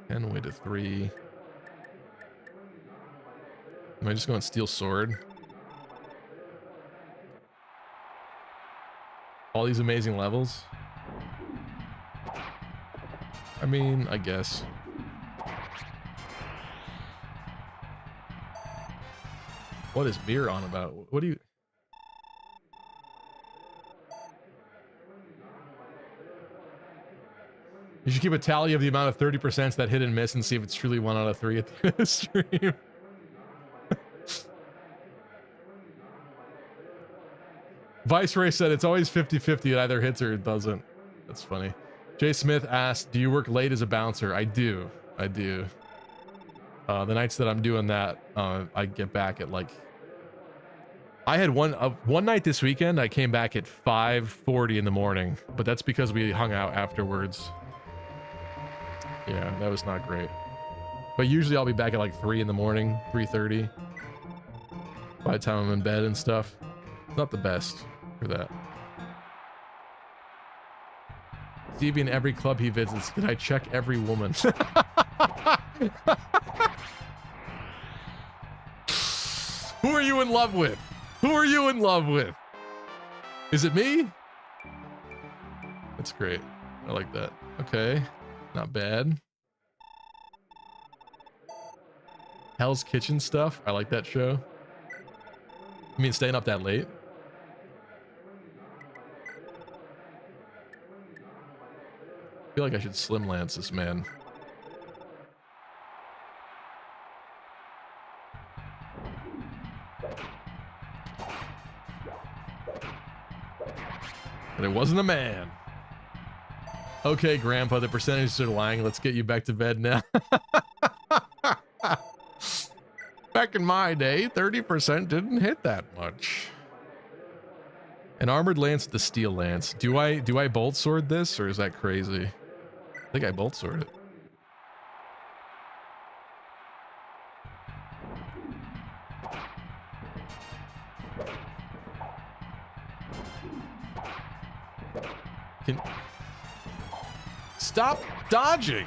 10 way to 3. Am I just going steel sword? All these amazing levels? I mean, I guess. What is beer on about? What do you... You should keep a tally of the amount of 30% that hit and miss and see if it's truly 1 out of 3 at the end of the stream. Viceroy said it's always 50-50. It either hits or it doesn't. That's funny. Jay Smith asked, do you work late as a bouncer? I do. I do. The nights that I'm doing that, I get back at like... I had one night this weekend, I came back at 5:40 in the morning, but that's because we hung out afterwards. Yeah, that was not great. But usually I'll be back at like 3 in the morning, 3:30. By the time I'm in bed and stuff. It's not the best for that. Stevie in every club he visits, did I check every woman? Who are you in love with? Who are you in love with? Is it me? That's great. I like that. Okay. Not bad. Hell's Kitchen stuff. I like that show. I mean, staying up that late. I feel like I should slim lance this man. But it wasn't a man. Okay, Grandpa, the percentages are lying. Let's get you back to bed now. Back in my day, 30% didn't hit that much. An armored lance with the steel lance. Do I bolt sword this, or is that crazy? I think I bolt sword it. Stop dodging.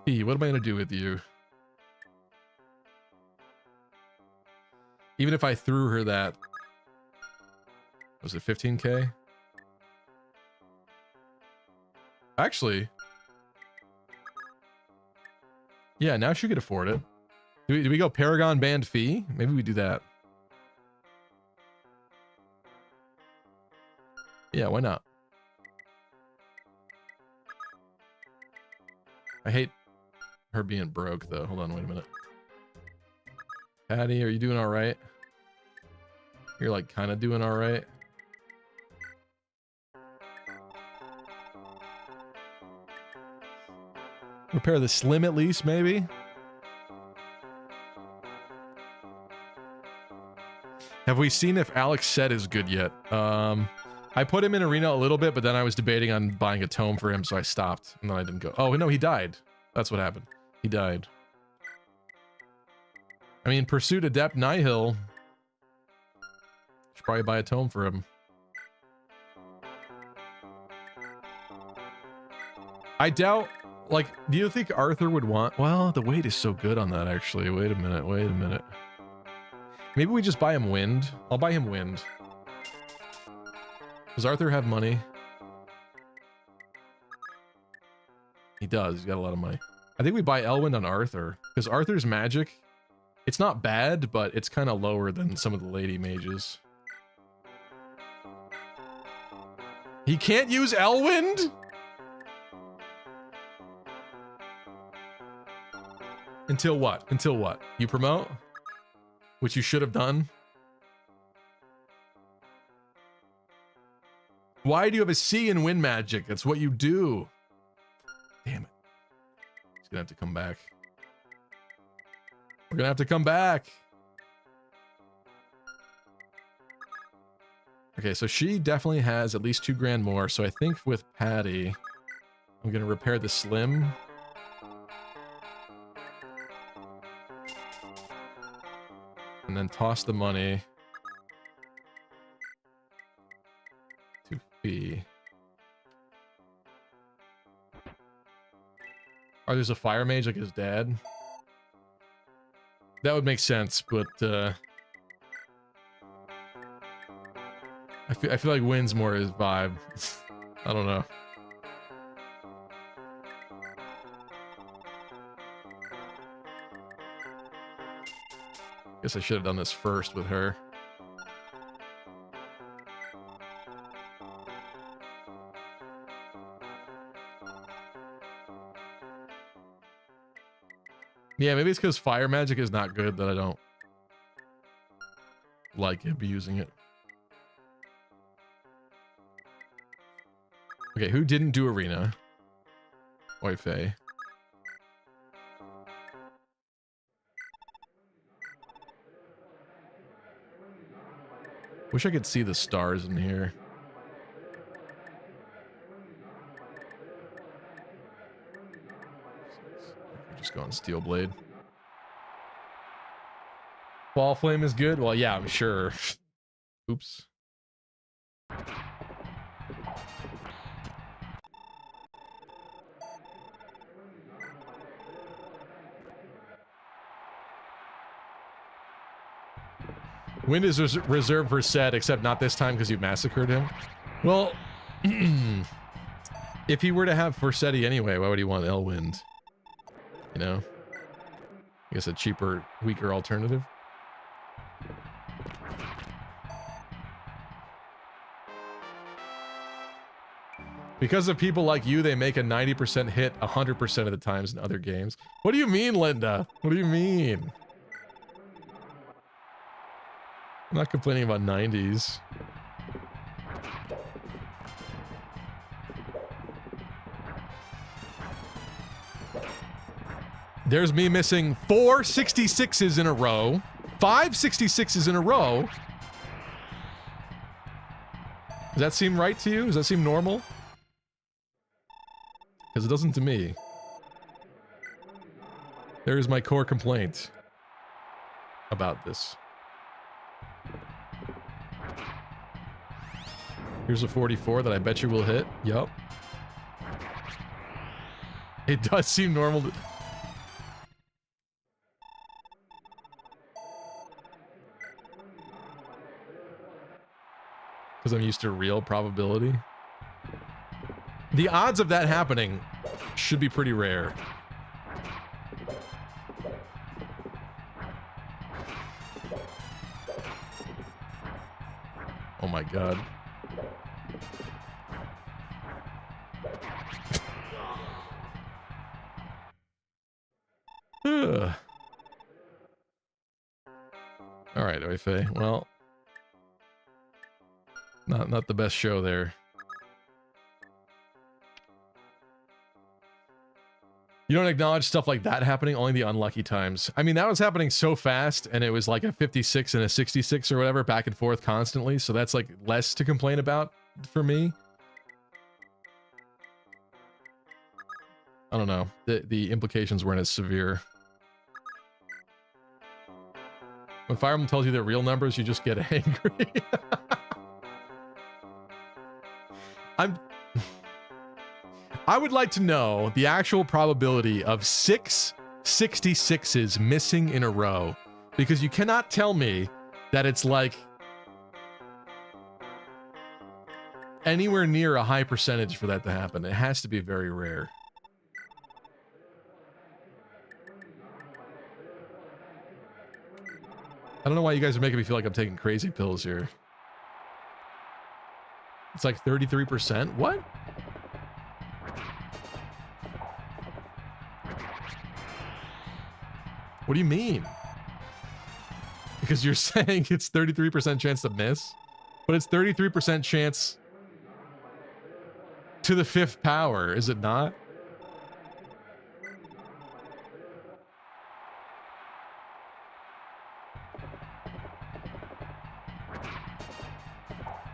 E, what am I gonna do with you? Even if I threw her that, was it 15k? Actually, yeah, now she could afford it. Do we go Paragon band fee? Maybe we do that. Yeah, why not? I hate her being broke, though. Hold on, wait a minute. Patty, are you doing all right? You're like kind of doing all right. Repair the slim at least, maybe. Have we seen if Alex Set is good yet? I put him in arena a little bit, but then I was debating on buying a tome for him, so I stopped, and then I didn't go. Oh, no, he died. That's what happened. He died. I mean, Pursuit Adept Nihil. Should probably buy a tome for him. I doubt, like, do you think Arthur would want... Well, the weight is so good on that, actually. Wait a minute, wait a minute. Maybe we just buy him Wind. I'll buy him Wind. Does Arthur have money? He does. He's got a lot of money. I think we buy Elwind on Arthur, because Arthur's magic, it's not bad, but it's kind of lower than some of the lady mages. He can't use Elwind? Until what? Until what? You promote? Which you should have done? Why do you have a C in wind magic? That's what you do. Damn it. He's gonna have to come back. We're gonna have to come back. Okay, so she definitely has at least 2 grand more. So I think with Patty, I'm gonna repair the slim. And then toss the money to Fee. Or there's a fire mage like his dad. That would make sense, but I feel like Wind's more his vibe. I don't know. Guess I should have done this first with her. Yeah, maybe it's because fire magic is not good that I don't like abusing it. Okay, who didn't do arena? White Fae. Wish I could see the stars in here. Just go on Steel Blade. Ball Flame is good? Well, yeah, I'm sure. Oops. Wind is reserved for Set, except not this time because you massacred him. Well, if he were to have Forsetti anyway, why would he want Elwind? You know? I guess a cheaper, weaker alternative. Because of people like you, they make a 90% hit 100% of the times in other games. What do you mean, Linda? What do you mean? not complaining about 90s. There's me missing 4 66s in a row. 5 66s in a row. Does that seem right to you? Does that seem normal? Because it doesn't to me. There's my core complaint about this. Here's a 44 that I bet you will hit. Yup. It does seem normal to... Because I'm used to real probability. The odds of that happening should be pretty rare. Oh my god. Alright, Oife. Well, not the best show there. You don't acknowledge stuff like that happening, only the unlucky times. I mean, that was happening so fast, and it was like a 56 and a 66 or whatever, back and forth constantly, so that's like less to complain about for me. I don't know. The implications weren't as severe. When Fire Emblem tells you they're real numbers, you just get angry. I would like to know the actual probability of 6 66s missing in a row, because you cannot tell me that it's like anywhere near a high percentage for that to happen. It has to be very rare. I don't know why you guys are making me feel like I'm taking crazy pills here. It's like 33%. What? What do you mean? Because you're saying it's 33% chance to miss, but it's 33% chance to the 5th power, is it not?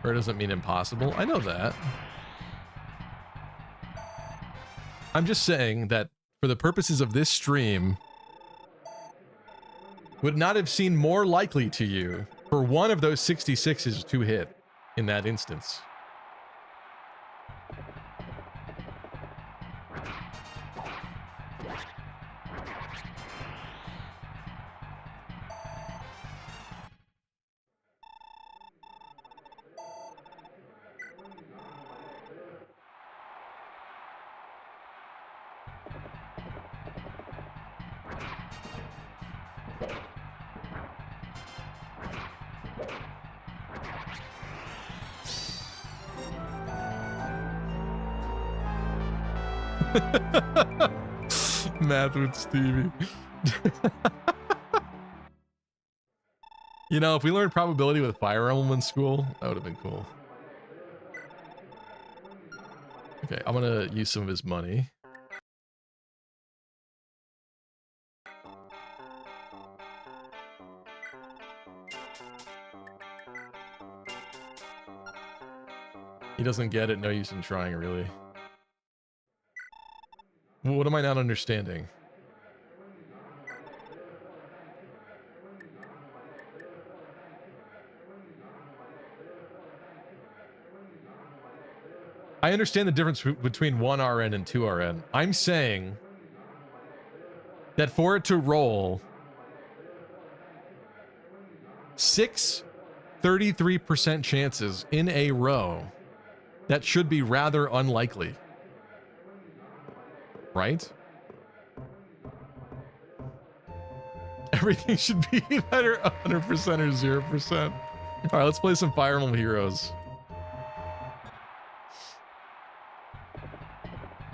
Or it doesn't mean impossible. I know that. I'm just saying that for the purposes of this stream, would not have seemed more likely to you for one of those 66s to hit in that instance. Math with Stevie. You know, if we learned probability with Fire Emblem in school, that would have been cool. Okay, I'm gonna use some of his money. He doesn't get it, no use in trying, really. What am I not understanding? I understand the difference between 1 RN and 2 RN. I'm saying that for it to roll 6 33% chances in a row, that should be rather unlikely. Right? Everything should be either 100% or 0%. All right, let's play some Fire Emblem Heroes.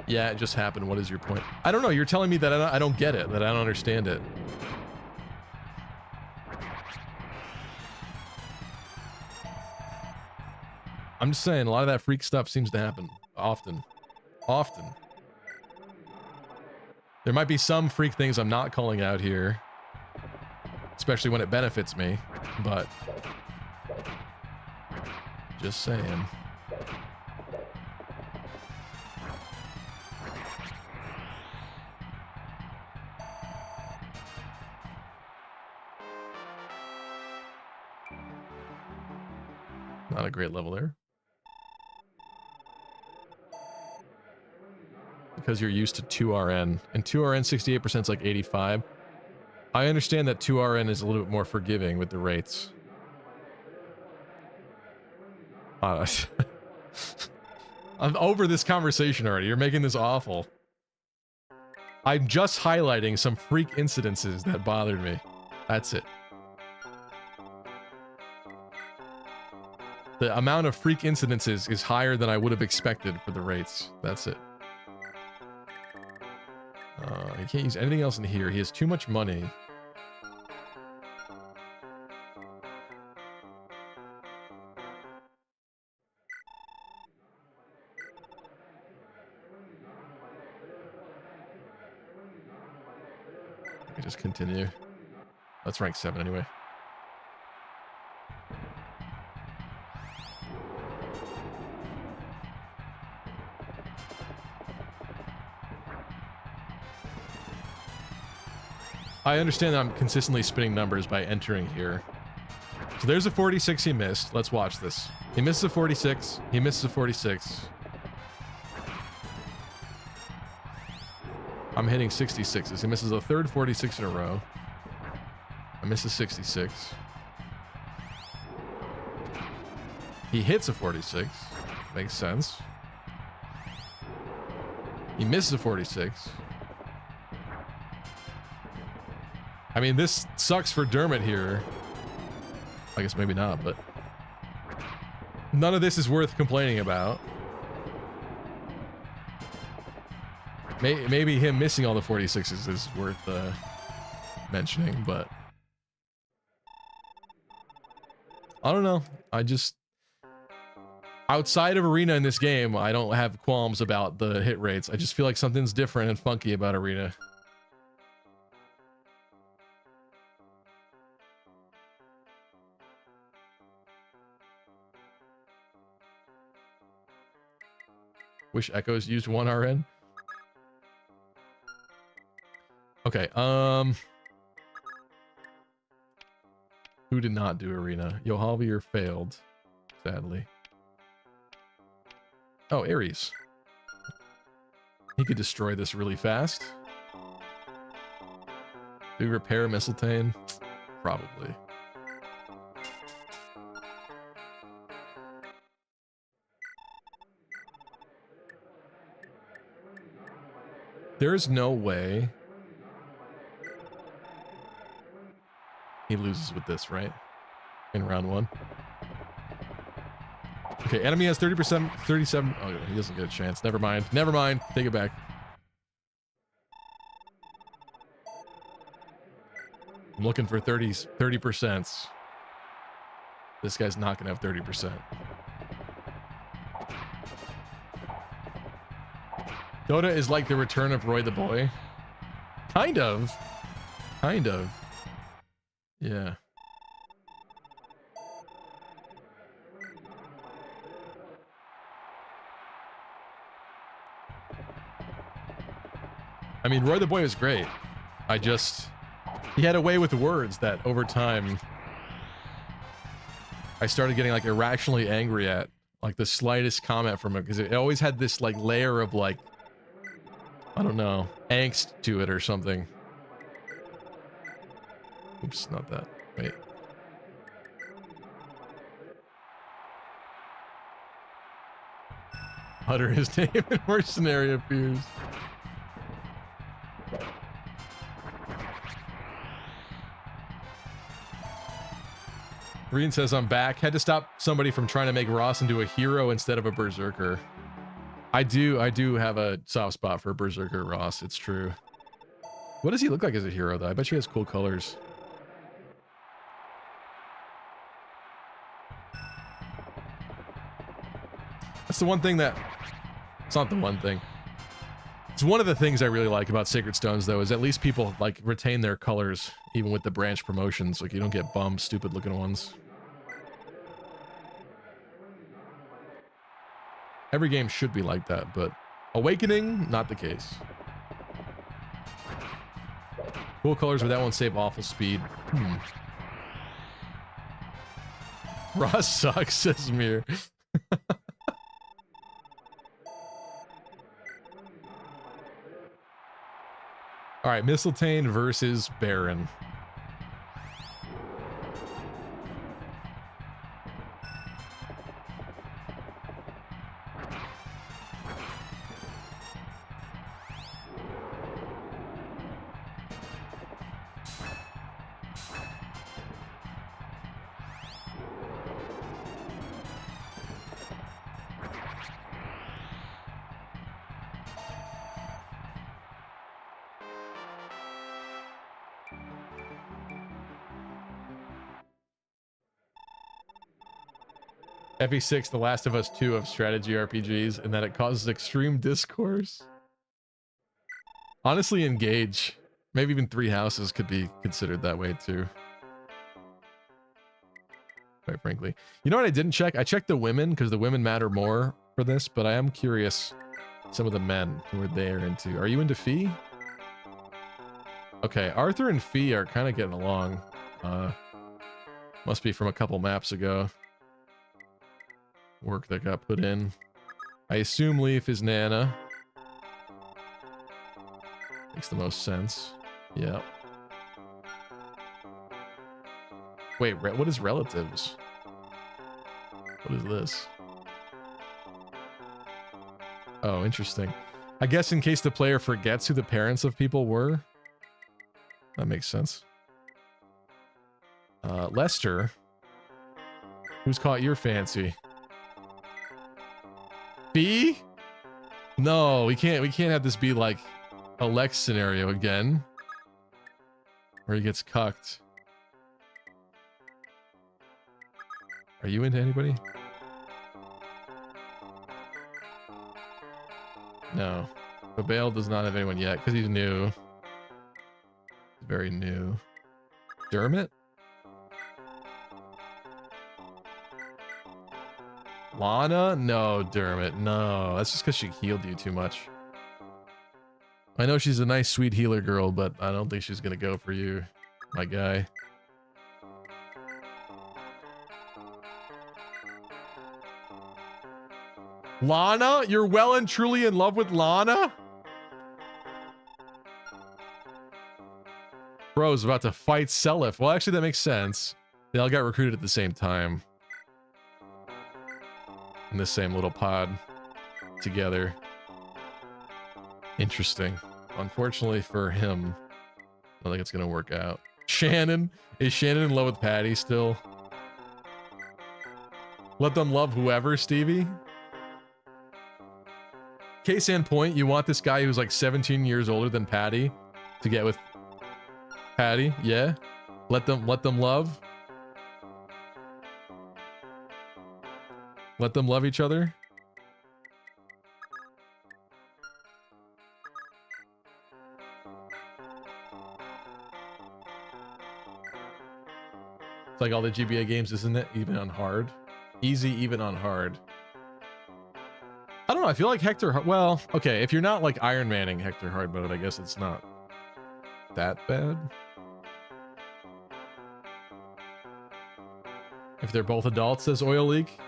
Yeah, it just happened. What is your point? I don't know. You're telling me that I don't get it, that I don't understand it. I'm just saying, a lot of that freak stuff seems to happen often. Often. There might be some freak things I'm not calling out here, especially when it benefits me, but just saying. Not a great level there. Because you're used to 2RN, and 2RN 68% is like 85. I understand that 2RN is a little bit more forgiving with the rates. I'm over this conversation already. You're making this awful. I'm just highlighting some freak incidences that bothered me. That's it. The amount of freak incidences is higher than I would have expected for the rates. That's it. He can't use anything else in here. He has too much money. Let me just continue. That's rank 7 anyway. I understand that I'm consistently spinning numbers by entering here. So there's a 46 he missed. Let's watch this. He misses a 46. He misses a 46. I'm hitting 66s. He misses a third 46 in a row. I miss a 66. He hits a 46. Makes sense. He misses a 46. I mean, this sucks for Dermot here. I guess maybe not, but none of this is worth complaining about. Maybe him missing all the 46s is worth mentioning, but I don't know. I just, outside of Arena in this game, I don't have qualms about the hit rates. I just feel like something's different and funky about Arena. Wish Echoes used 1RN. Okay, who did not do Arena? Yohalvier failed, sadly. Oh, Ares. He could destroy this really fast. Do we repair Mistletoe? Probably. There's no way he loses with this, right? In round 1. Okay, enemy has 30%, 37. Oh, he doesn't get a chance. Never mind. Never mind. Take it back. I'm looking for 30%. This guy's not going to have 30%. Dota is like the return of Roy the Boy. Kind of. Kind of. Yeah. I mean, Roy the Boy was great. He had a way with words that over time I started getting like irrationally angry at, like the slightest comment from him, because it always had this like layer of like, I don't know, angst to it or something. Oops, not that. Wait. Utter his name and mercenary appears. Reen says, I'm back. Had to stop somebody from trying to make Ross into a hero instead of a berserker. I do have a soft spot for Berserker Ross. It's true. What does he look like as a hero, though? I bet he has cool colors. That's the one thing that... It's not the one thing. It's one of the things I really like about Sacred Stones, though, is at least people, like, retain their colors, even with the branch promotions. Like, you don't get bummed, stupid-looking ones. Every game should be like that, but Awakening, not the case. Cool colors, but that won't save awful speed. Ross sucks, says Mir. All right, Mistletoe versus Baron. FE6, The Last of Us 2 of strategy RPGs, and that it causes extreme discourse. Honestly, Engage. Maybe even Three Houses could be considered that way too. Quite frankly. You know what I didn't check? I checked the women, because the women matter more for this, but I am curious some of the men who are there into. Are you into Fee? Okay, Arthur and Fee are kind of getting along. Must be from a couple maps ago. Work that got put in. I assume Leif is Nana. Makes the most sense. Yeah. Wait, what is relatives? What is this? Oh, interesting. I guess in case the player forgets who the parents of people were. That makes sense. Lester. Who's caught your fancy? B? No, we can't have this be like a Lex scenario again. Where he gets cucked. Are you into anybody? No. But Bale does not have anyone yet, because he's new. He's very new. Dermot? Lana? No, Dermot. No, that's just because she healed you too much. I know she's a nice, sweet healer girl, but I don't think she's gonna go for you, my guy. Lana? You're well and truly in love with Lana? Bro's about to fight Seliph. Well, actually, that makes sense. They all got recruited at the same time. In the same little pod together. Interesting. Unfortunately for him, I don't think it's gonna work out. Shannon? Is Shannon in love with Patty still? Let them love whoever, Stevie? Case in point, you want this guy who's like 17 years older than Patty to get with Patty? Yeah? Let them love? Let them love each other? It's like all the GBA games, isn't it? Even on hard. Easy, even on hard. I don't know, I feel like Hector... Well, okay, if you're not like Iron Manning Hector hard mode, I guess it's not that bad. If they're both adults, says Oil Leak.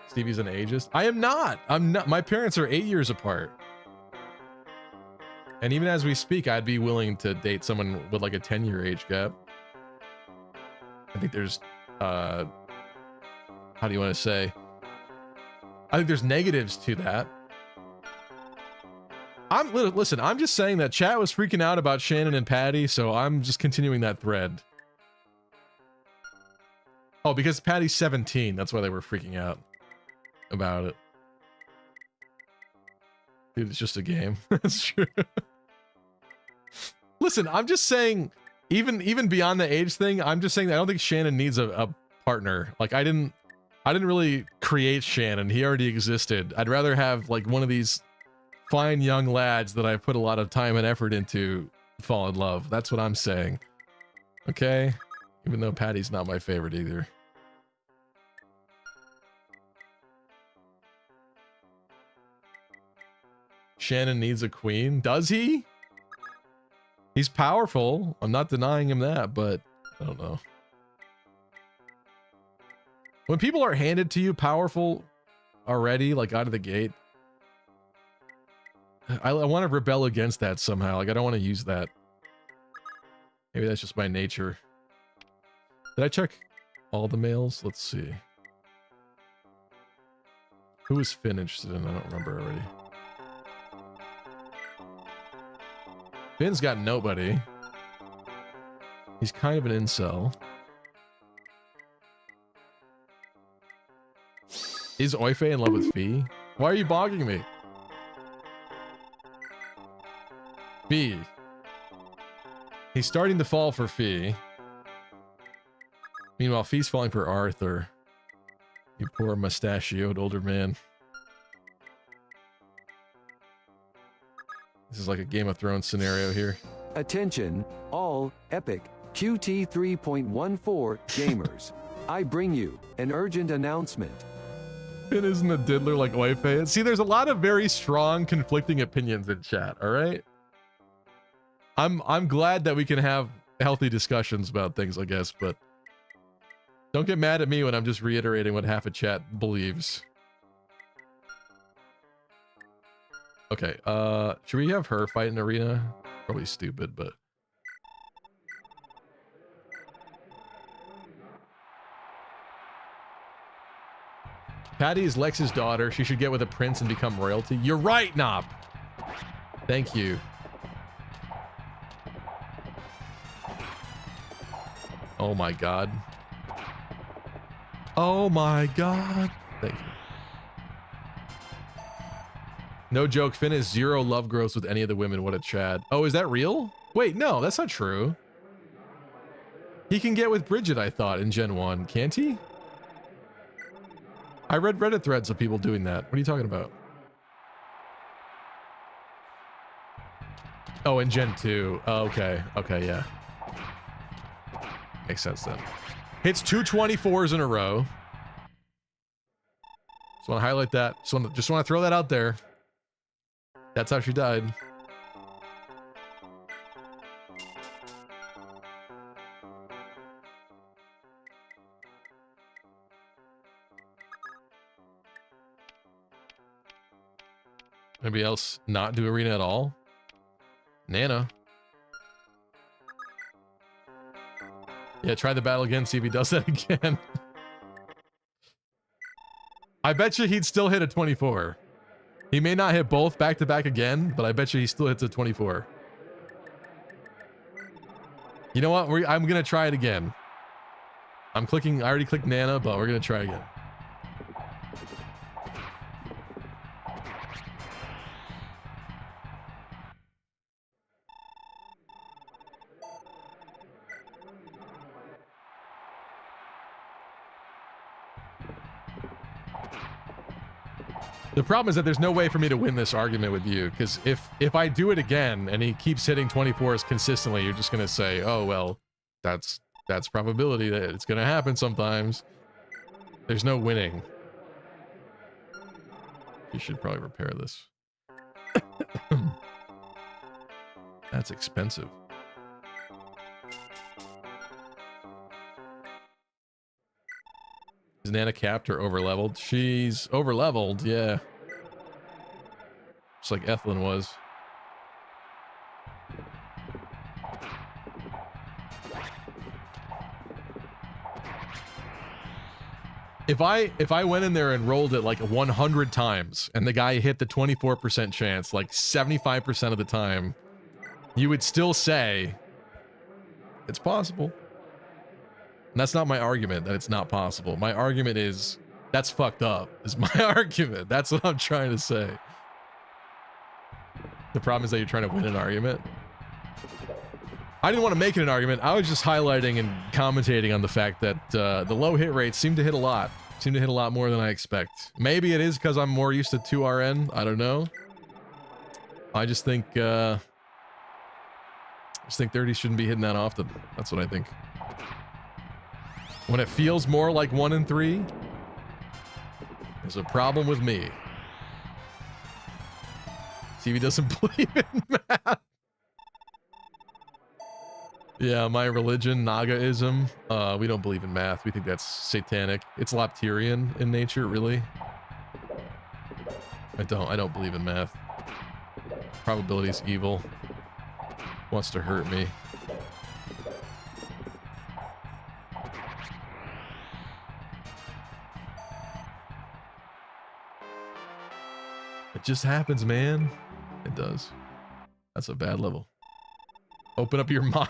Stevie's an ageist. I am not. I'm not. My parents are 8 years apart. And even as we speak, I'd be willing to date someone with like a 10-year age gap. I think there's, how do you want to say? I think there's negatives to that. Listen, I'm just saying that chat was freaking out about Shannon and Patty, so I'm just continuing that thread. Oh, because Patty's 17, that's why they were freaking out about it. Dude, it's just a game. That's true. Listen, I'm just saying, even beyond the age thing, I'm just saying that I don't think Shannon needs a partner. Like, I didn't I didn't really create Shannon. He already existed. I'd rather have like one of these fine young lads that I put a lot of time and effort into fall in love. That's what I'm saying. Okay? Even though Patty's not my favorite either. Shannon needs a queen. Does he? He's powerful. I'm not denying him that, but I don't know. When people are handed to you powerful already, like out of the gate, I want to rebel against that somehow. Like, I don't want to use that. Maybe that's just my nature. Did I check all the mails? Let's see. Who was Finn interested in? I don't remember already. Finn's got nobody. He's kind of an incel. Is Oife in love with Fee? Why are you bogging me? Fee. He's starting to fall for Fee. Meanwhile, Fee's falling for Arthur. You poor mustachioed older man. This is like a Game of Thrones scenario here. Attention, all epic QT 3.14 gamers. I bring you an urgent announcement. It isn't a diddler like Oife. See, there's a lot of very strong conflicting opinions in chat, all right? I'm glad that we can have healthy discussions about things, I guess, but don't get mad at me when I'm just reiterating what half a chat believes. Okay, should we have her fight in arena? Probably stupid, but... Patty is Lex's daughter. She should get with a prince and become royalty. You're right, Knob! Thank you. Oh my god. Oh my god. Thank you. No joke, Finn is 0 love grows with any of the women. What a Chad. Oh, is that real? Wait, no, that's not true. He can get with Bridget, I thought, in Gen 1. Can't he? I read Reddit threads of people doing that. What are you talking about? Oh, in Gen 2. Oh, okay. Okay, yeah. Makes sense then. Hits 2 24s in a row. Just want to highlight that. Just want to throw that out there. That's how she died. Anybody else not do arena at all? Nana. Yeah, try the battle again, see if he does that again. I bet you he'd still hit a 24. He may not hit both back to back again, but I bet you he still hits a 24. You know what? I'm gonna try it again. I already clicked Nana, but we're gonna try again. The problem is that there's no way for me to win this argument with you, because if I do it again and he keeps hitting 24s consistently, you're just gonna say, oh well, that's probability that it's gonna happen sometimes. There's no winning. You should probably repair this. That's expensive. Is Nana capped or overleveled? She's overleveled, yeah. Just like Ethelyn was. If I went in there and rolled it like 100 times and the guy hit the 24% chance like 75% of the time, you would still say it's possible. And that's not my argument that it's not possible. My argument is that's fucked up, is my argument. That's what I'm trying to say. The problem is that you're trying to win an argument. I didn't want to make it an argument. I was just highlighting and commentating on the fact that the low hit rates seem to hit a lot. Seem to hit a lot more than I expect. Maybe it is because I'm more used to 2RN. I don't know. I just think 30 shouldn't be hitting that often. That's what I think. When it feels more like 1 and 3, there's a problem with me. See if he doesn't believe in math. Yeah, my religion, Nagaism, we don't believe in math. We think that's satanic. It's Lapterian in nature, really. I don't believe in math. Probability is evil. Wants to hurt me. It just happens, man. It does. That's a bad level. Open up your mind.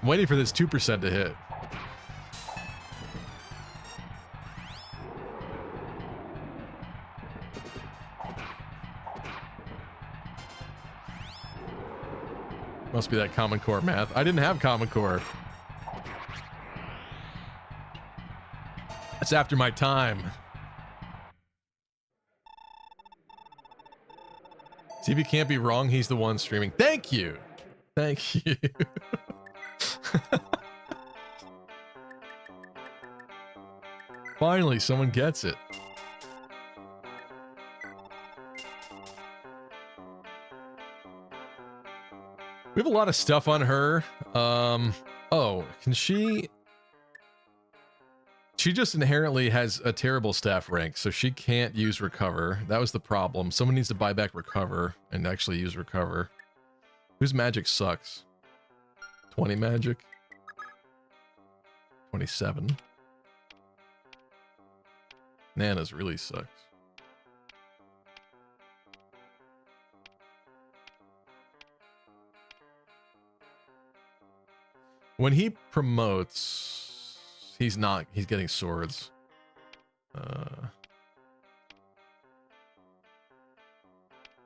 I'm waiting for this 2% to hit. Must be that Common Core math. I didn't have Common Core. That's after my time. See if he can't be wrong. He's the one streaming. Thank you. Thank you. Finally, someone gets it. We have a lot of stuff on her. Oh, can she... She just inherently has a terrible staff rank, so she can't use Recover. That was the problem. Someone needs to buy back Recover and actually use Recover. Whose magic sucks? 20 magic? 27. Nana's really sucks. When he promotes, he's getting swords.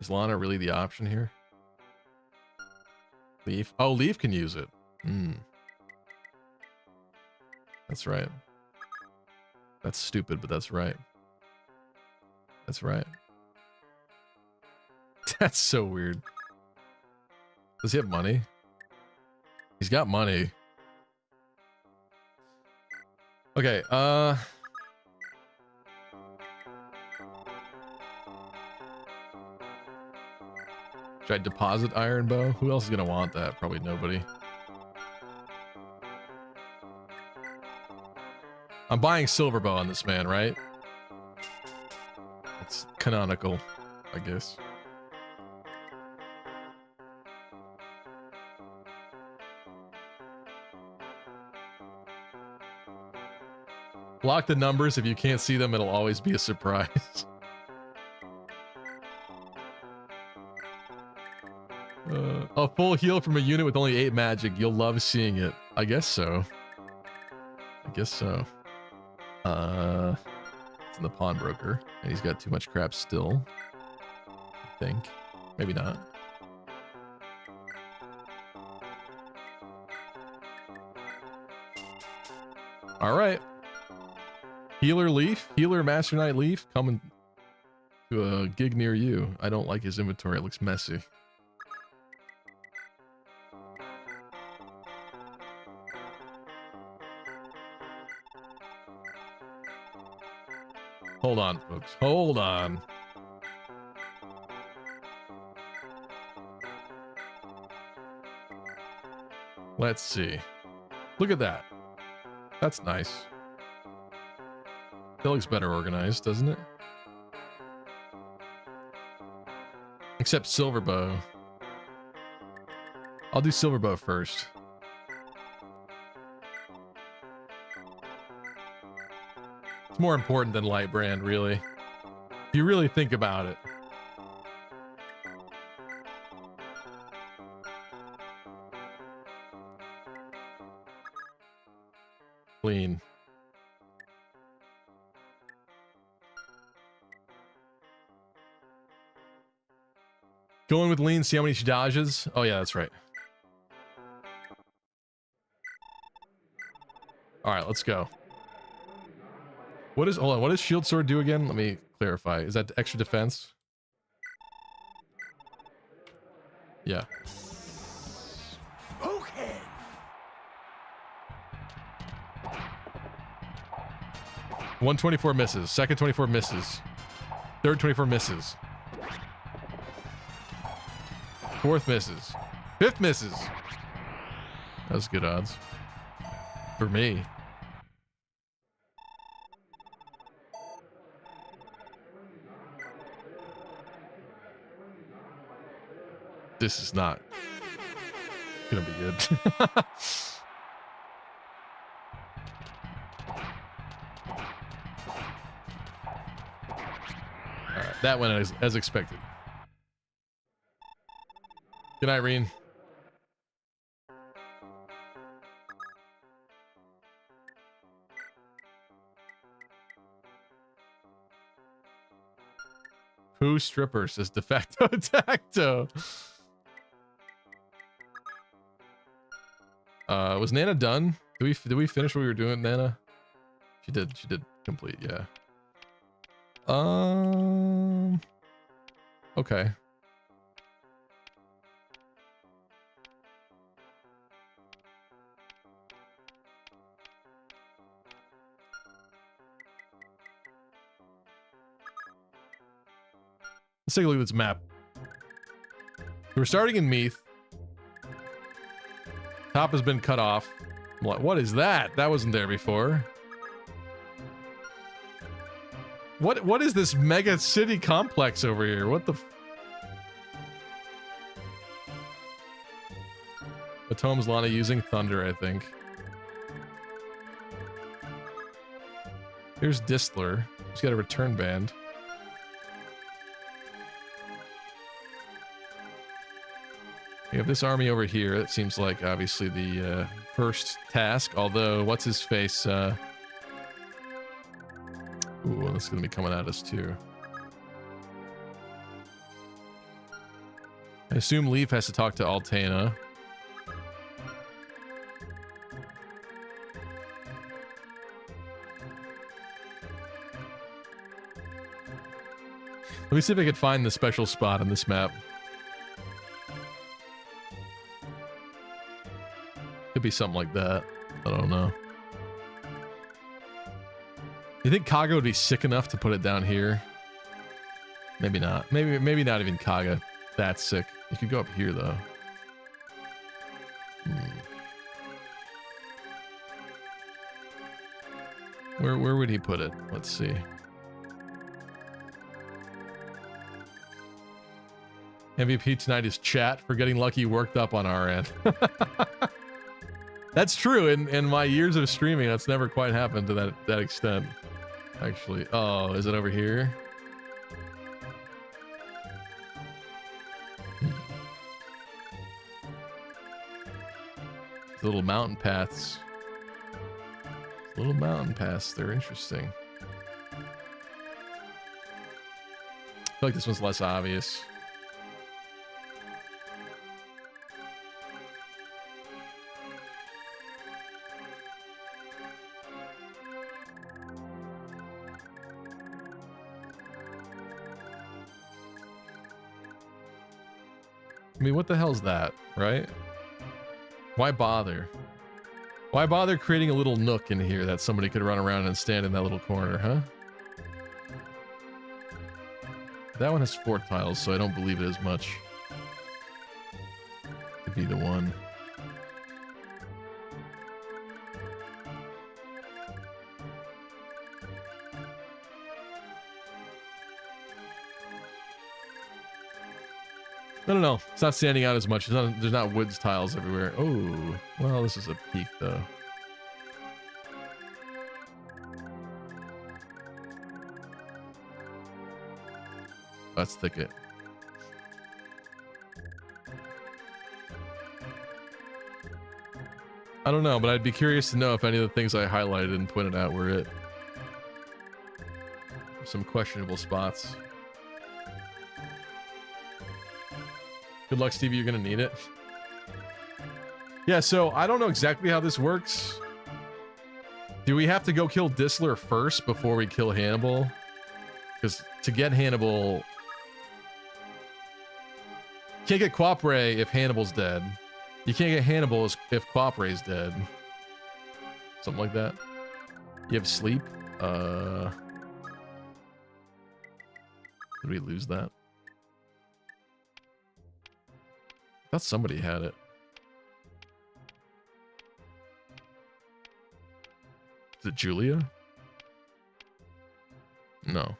Is Lana really the option here? Leif? Oh, Leif can use it. That's right. That's stupid, but that's right. That's right. That's so weird. Does he have money? He's got money. Okay, should I deposit Iron Bow? Who else is gonna want that? Probably nobody. I'm buying Silver Bow on this man, right? It's canonical, I guess. Block the numbers. If you can't see them, it'll always be a surprise. A full heal from a unit with only 8 magic. You'll love seeing it. I guess so. I guess so. It's in the pawnbroker, and he's got too much crap still. I think. Maybe not. All right. Healer Leif, Healer Master Knight Leif, coming to a gig near you. I don't like his inventory. It looks messy. Hold on, folks. Hold on. Let's see. Look at that. That's nice. That looks better organized, doesn't it? Except Silver Bow. I'll do Silver Bow first. It's more important than Lightbrand, really. If you really think about it. Clean. Go in with lean, see how many she dodges. Oh yeah, that's right. All right, let's go. What is, hold on, what does shield sword do again? Let me clarify. Is that extra defense? Yeah. Okay. One 24 misses. Second 24 misses. Third 24 misses. Fourth misses. Fifth misses. That's good odds. For me. This is not gonna be good. Alright, that went as expected. Good night, Reen. Who stripper says de facto tacto? Was Nana done? Did we finish what we were doing, Nana? She did complete, yeah. Okay. Let's take a look at this map. We're starting in Meath. Top has been cut off. What is that? That wasn't there before. What is this mega city complex over here? What the Atom's Lana using Thunder, I think. Here's Distler. He's got a return band. We have this army over here. It seems like obviously the first task, although what's his face? Ooh, that's gonna be coming at us too. I assume Leif has to talk to Altana. Let me see if I can find the special spot on this map. Could be something like that. I don't know. You think Kaga would be sick enough to put it down here? Maybe not. Maybe not even Kaga. That's sick. You could go up here though. Where would he put it? Let's see. MVP tonight is chat for getting Lucky worked up on our end. That's true. In my years of streaming, that's never quite happened to that extent. Actually. Oh, is it over here? Little mountain paths. Little mountain paths. They're interesting. I feel like this one's less obvious. I mean, what the hell's that, right? Why bother? Why bother creating a little nook in here that somebody could run around and stand in that little corner, huh? That one has 4 tiles, so I don't believe it as much. To be the one. I don't know. It's not standing out as much. There's not woods tiles everywhere. Oh, well, this is a peak, though. That's thicket. I don't know, but I'd be curious to know if any of the things I highlighted and pointed out were it. Some questionable spots. Good luck, Stevie. You're gonna need it. Yeah, so I don't know exactly how this works. Do we have to go kill Disler first before we kill Hannibal? Because to get Hannibal... Can't get Quapre if Hannibal's dead. You can't get Hannibal if Quapre's dead. Something like that. You have sleep? Did we lose that? I thought somebody had it. Is it Julia? No.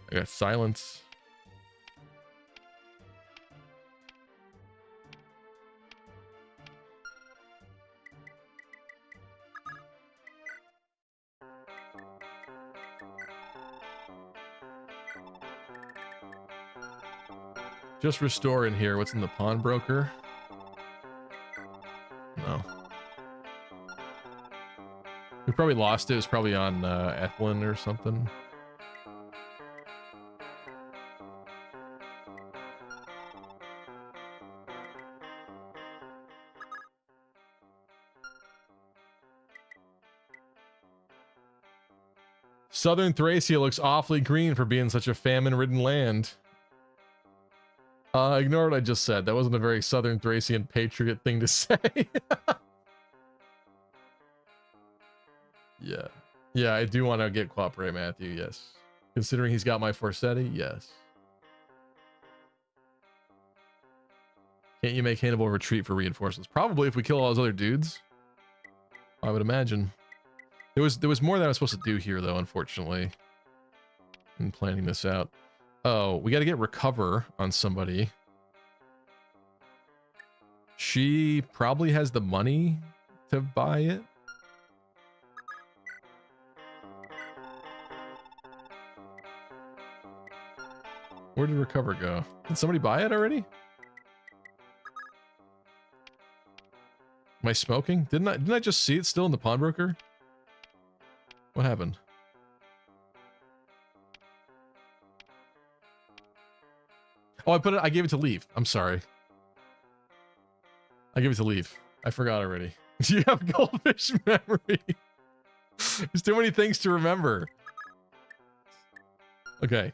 I got silence. Just restore in here. What's in the pawnbroker? No. We probably lost it. It was probably on Ethlin or something. Southern Thracia looks awfully green for being such a famine-ridden land. Ignore what I just said. That wasn't a very Southern Thracian patriot thing to say. Yeah. Yeah, I do want to get Quapre, Matthew, yes. Considering he's got my Forsetti, yes. Can't you make Hannibal retreat for reinforcements? Probably if we kill all those other dudes. I would imagine. There was more that I was supposed to do here, though, unfortunately. In planning this out. Oh, we got to get recover on somebody. She probably has the money to buy it. Where did recover go? Did somebody buy it already? Am I smoking? Didn't I just see it still in the pawnbroker? What happened? Oh, I gave it to Leif. I'm sorry. I gave it to Leif. I forgot already. You have goldfish memory. There's too many things to remember. Okay.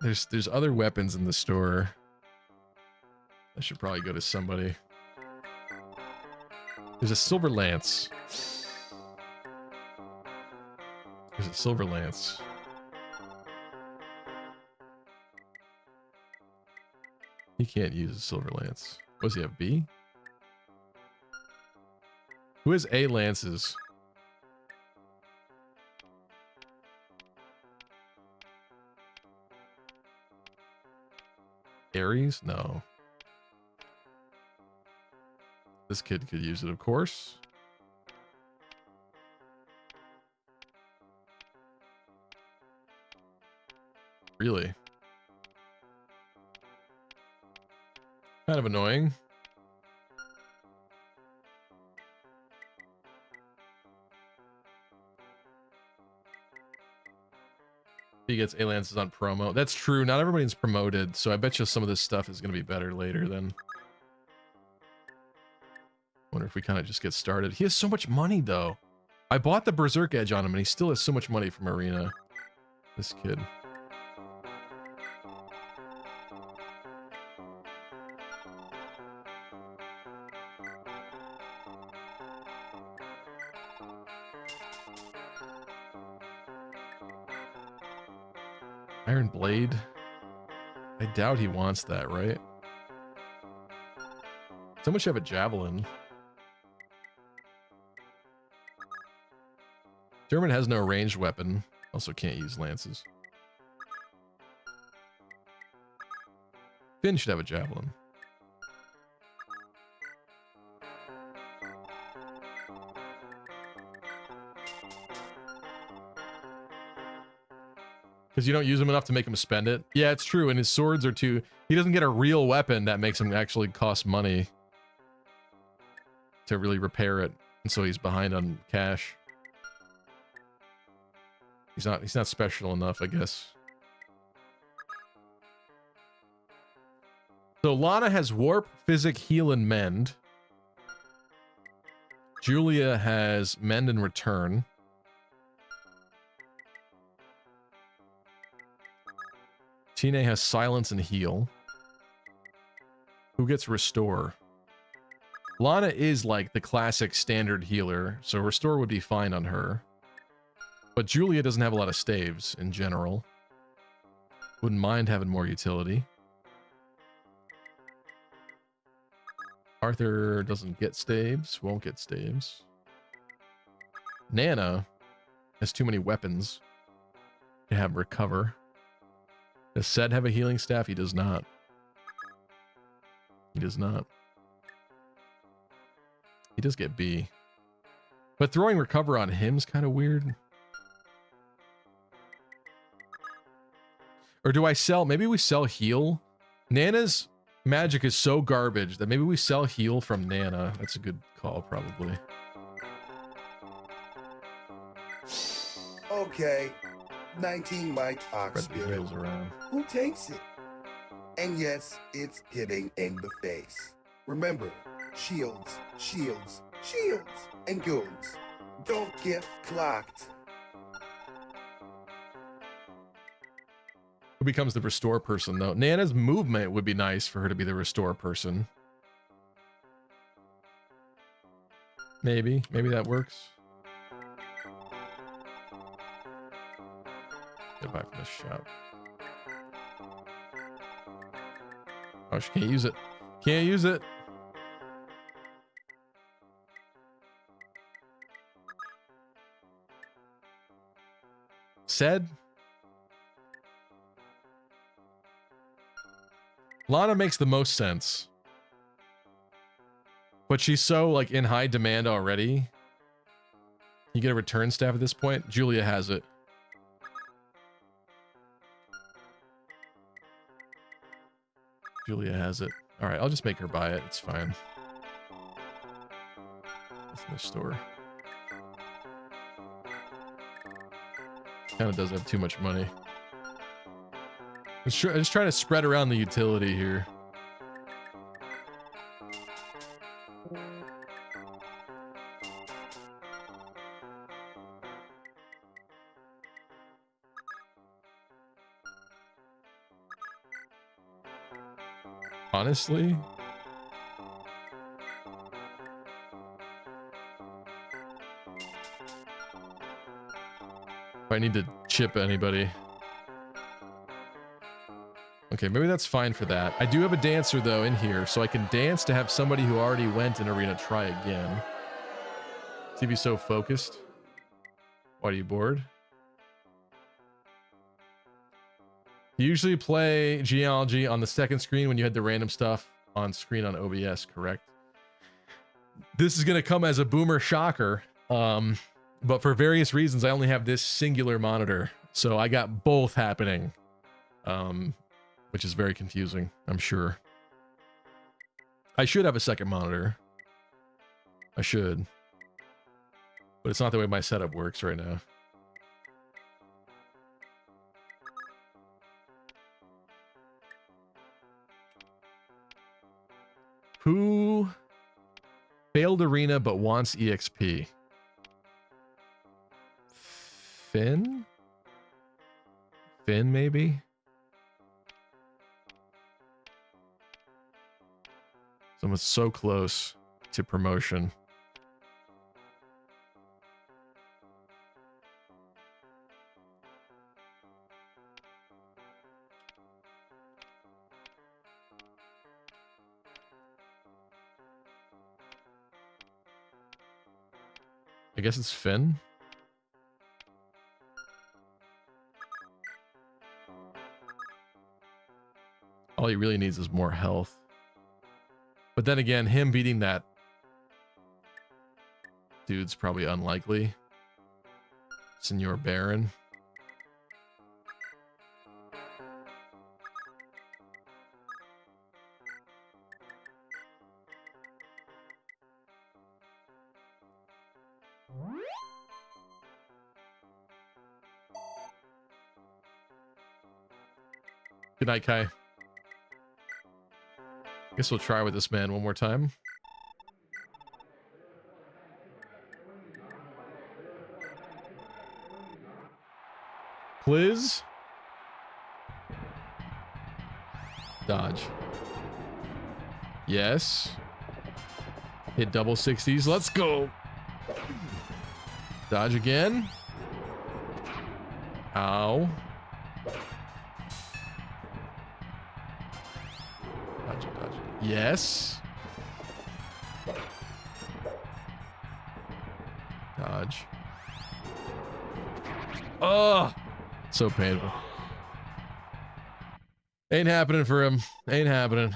There's other weapons in the store. I should probably go to somebody. There's a silver lance. There's a silver lance. He can't use a silver lance. What does he have? B? Who has A lances? Ares? No. This kid could use it, of course. Really? Kind of annoying. He gets A lances on promo. That's true. Not everybody's promoted, so I bet you some of this stuff is going to be better later then. Wonder if we kind of just get started. He has so much money, though. I bought the Berserk Edge on him, and he still has so much money from Arena. This kid. Iron Blade? I doubt he wants that, right? So much have a javelin. German has no ranged weapon. Also can't use lances. Finn should have a javelin. Because you don't use him enough to make him spend it. Yeah, it's true. And his swords are too... He doesn't get a real weapon that makes him actually cost money to really repair it. And so he's behind on cash. He's not special enough, I guess. So Lana has Warp, Physic, Heal, and Mend. Julia has Mend and Return. Tine has Silence and Heal. Who gets Restore? Lana is like the classic standard healer, so Restore would be fine on her. But Julia doesn't have a lot of staves in general. Wouldn't mind having more utility. Arthur doesn't get staves, won't get staves. Nana has too many weapons to have Recover. Does Sed have a healing staff? He does not. He does not. He does get B. But throwing Recover on him's kind of weird. Or do I sell... Maybe we sell Heal. Nana's magic is so garbage that maybe we sell Heal from Nana. That's a good call, probably. Okay. 19 Mike Ox Spread the Spirit. heals around. Who takes it? And yes, it's hitting in the face. Remember, shields, shields, shields, and goons. Don't get clocked. Who becomes the Restore person, though? Nana's movement would be nice for her to be the Restore person. Maybe. Maybe that works. Get back from the shop. Oh, she can't use it. Can't use it. Said. Lana makes the most sense. But she's so, like, in high demand already. You get a return staff at this point? Julia has it. Julia has it. Alright, I'll just make her buy it. It's fine. It's in the store. Kind of does have too much money. Just trying to spread around the utility here. Honestly, if I need to chip anybody. Okay, maybe that's fine for that. I do have a dancer, though, in here, so I can dance to have somebody who already went in arena try again. See if he's so focused. Why are you bored? You usually play genealogy on the second screen when you had the random stuff on screen on OBS, correct? This is going to come as a boomer shocker, but for various reasons, I only have this singular monitor, so I got both happening, which is very confusing, I'm sure. I should have a second monitor. I should. But it's not the way my setup works right now. Who failed arena but wants EXP? Finn? Finn, maybe? Someone's so close to promotion. I guess it's Finn. All he really needs is more health. But then again, him beating that dude's probably unlikely. Senor Baron. Good night, Kai. Guess we'll try with this man one more time. Pliz. Dodge. Yes. Hit double 60s. Let's go. Dodge again. Ow. Dodge, dodge. Yes. Dodge. Oh, so painful. Ain't happening for him. Ain't happening.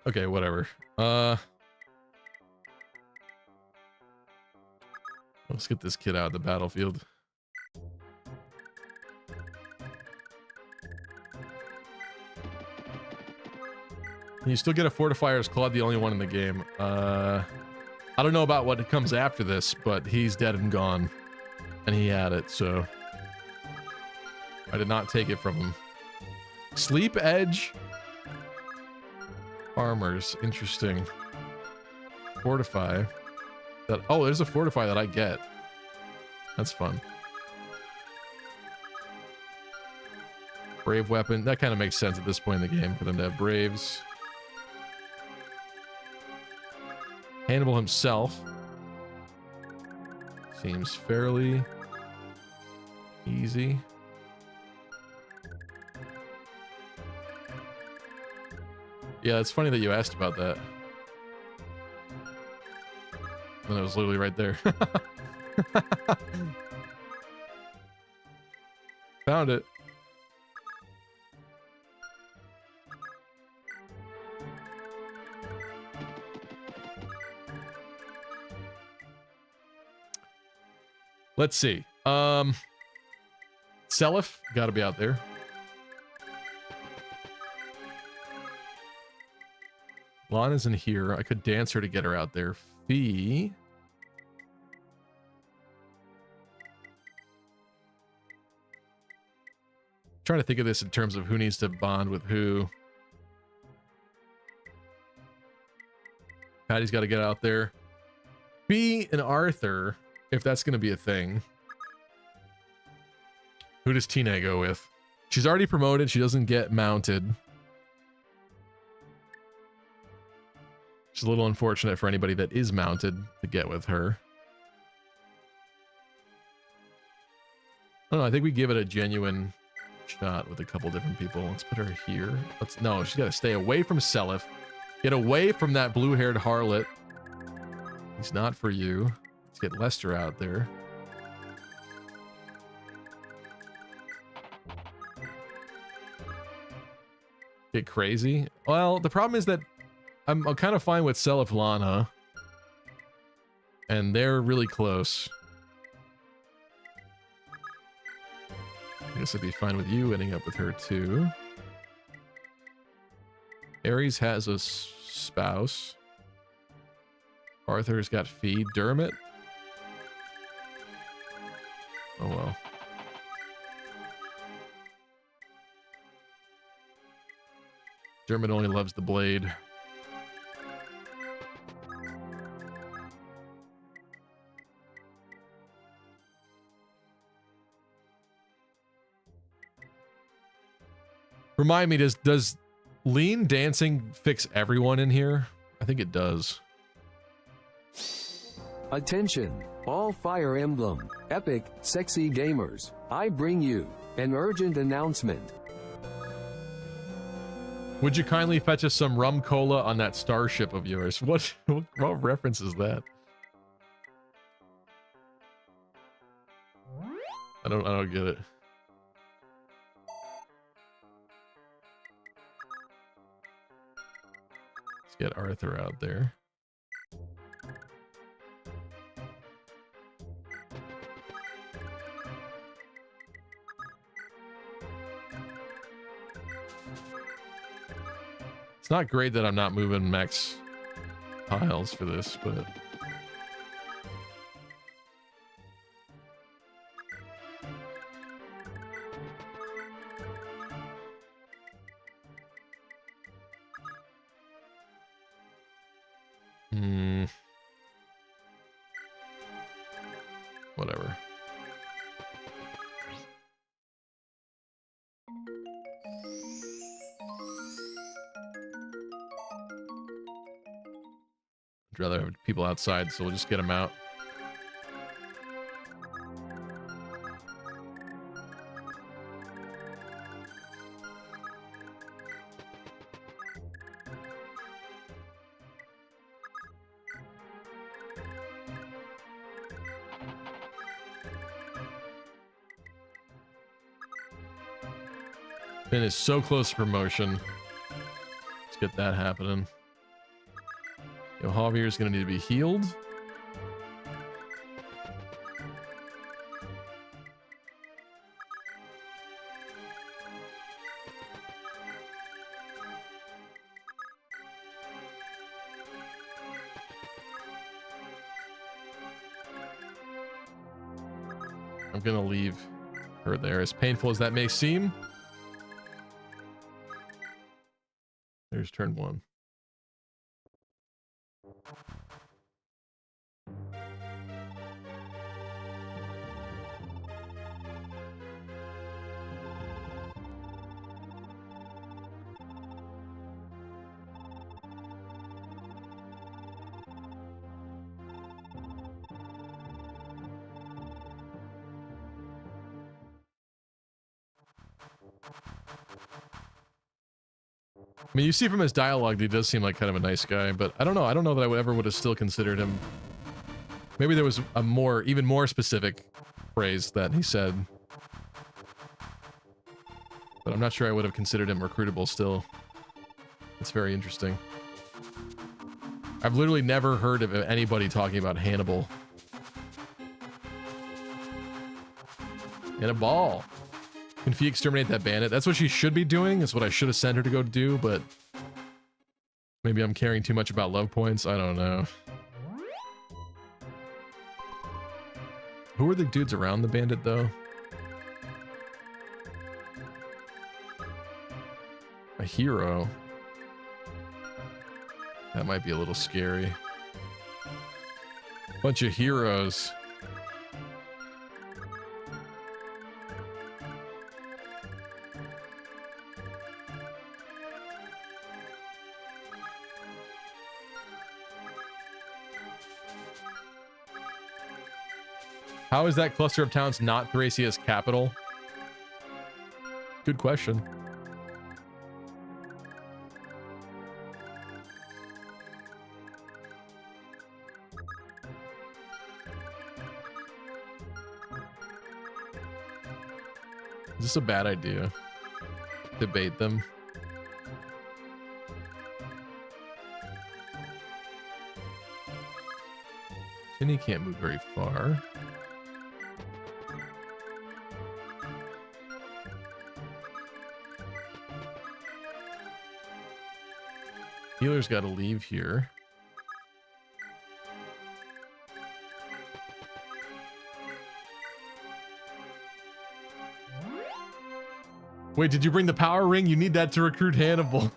Okay, whatever. Let's get this kid out of the battlefield. You still get a Fortifier's Claw, the only one in the game. I don't know about what comes after this, but he's dead and gone. And he had it, so... I did not take it from him. Sleep Edge. Armors. Interesting. Fortify. Oh, there's a Fortify that I get. That's fun. Brave weapon. That kind of makes sense at this point in the game for them to have Braves. Hannibal himself. Seems fairly easy. Yeah, it's funny that you asked about that. And it was literally right there. Found it. Let's see. Selif, gotta be out there. Lana's in here. I could dance her to get her out there. Fee. Trying to think of this in terms of who needs to bond with who. Patty's got to get out there. Fee and Arthur, if that's going to be a thing. Who does Tina go with? She's already promoted. She doesn't get mounted. It's a little unfortunate for anybody that is mounted to get with her. I don't know. I think we give it a genuine shot with a couple different people. Let's put her here. No, she's got to stay away from Selif. Get away from that blue-haired harlot. He's not for you. Let's get Lester out there. Get crazy. Well, the problem is that I'm kind of fine with Selif Lana. And they're really close. I guess I'd be fine with you ending up with her too. Ares has a spouse. Arthur's got Fee. Dermot? Oh well. Dermot only loves the blade. Remind me, does lean dancing fix everyone in here? I think it does. Attention, all Fire Emblem, epic, sexy gamers. I bring you an urgent announcement. Would you kindly fetch us some rum cola on that starship of yours? What reference is that? I don't get it. Let's get Arthur out there. It's not great that I'm not moving max piles for this, but... Whatever. I'd rather have people outside, so we'll just get them out. Finn is so close to promotion. Let's get that happening. Yo, Javier is going to need to be healed. I'm going to leave her there, as painful as that may seem. There's turn 1. I mean, you see from his dialogue that he does seem like kind of a nice guy, but I don't know. I don't know that I would have still considered him. Maybe there was a even more specific phrase that he said. But I'm not sure I would have considered him recruitable still. It's very interesting. I've literally never heard of anybody talking about Hannibal. And a ball. Can Fee exterminate that bandit? That's what she should be doing. That's what I should have sent her to go do, but maybe I'm caring too much about love points. I don't know. Who are the dudes around the bandit, though? A hero. That might be a little scary. Bunch of heroes. How is that cluster of towns not Thracia's capital? Good question. Is this a bad idea? Debate them. Finny can't move very far. Healer's got to leave here. Wait, did you bring the power ring? You need that to recruit Hannibal.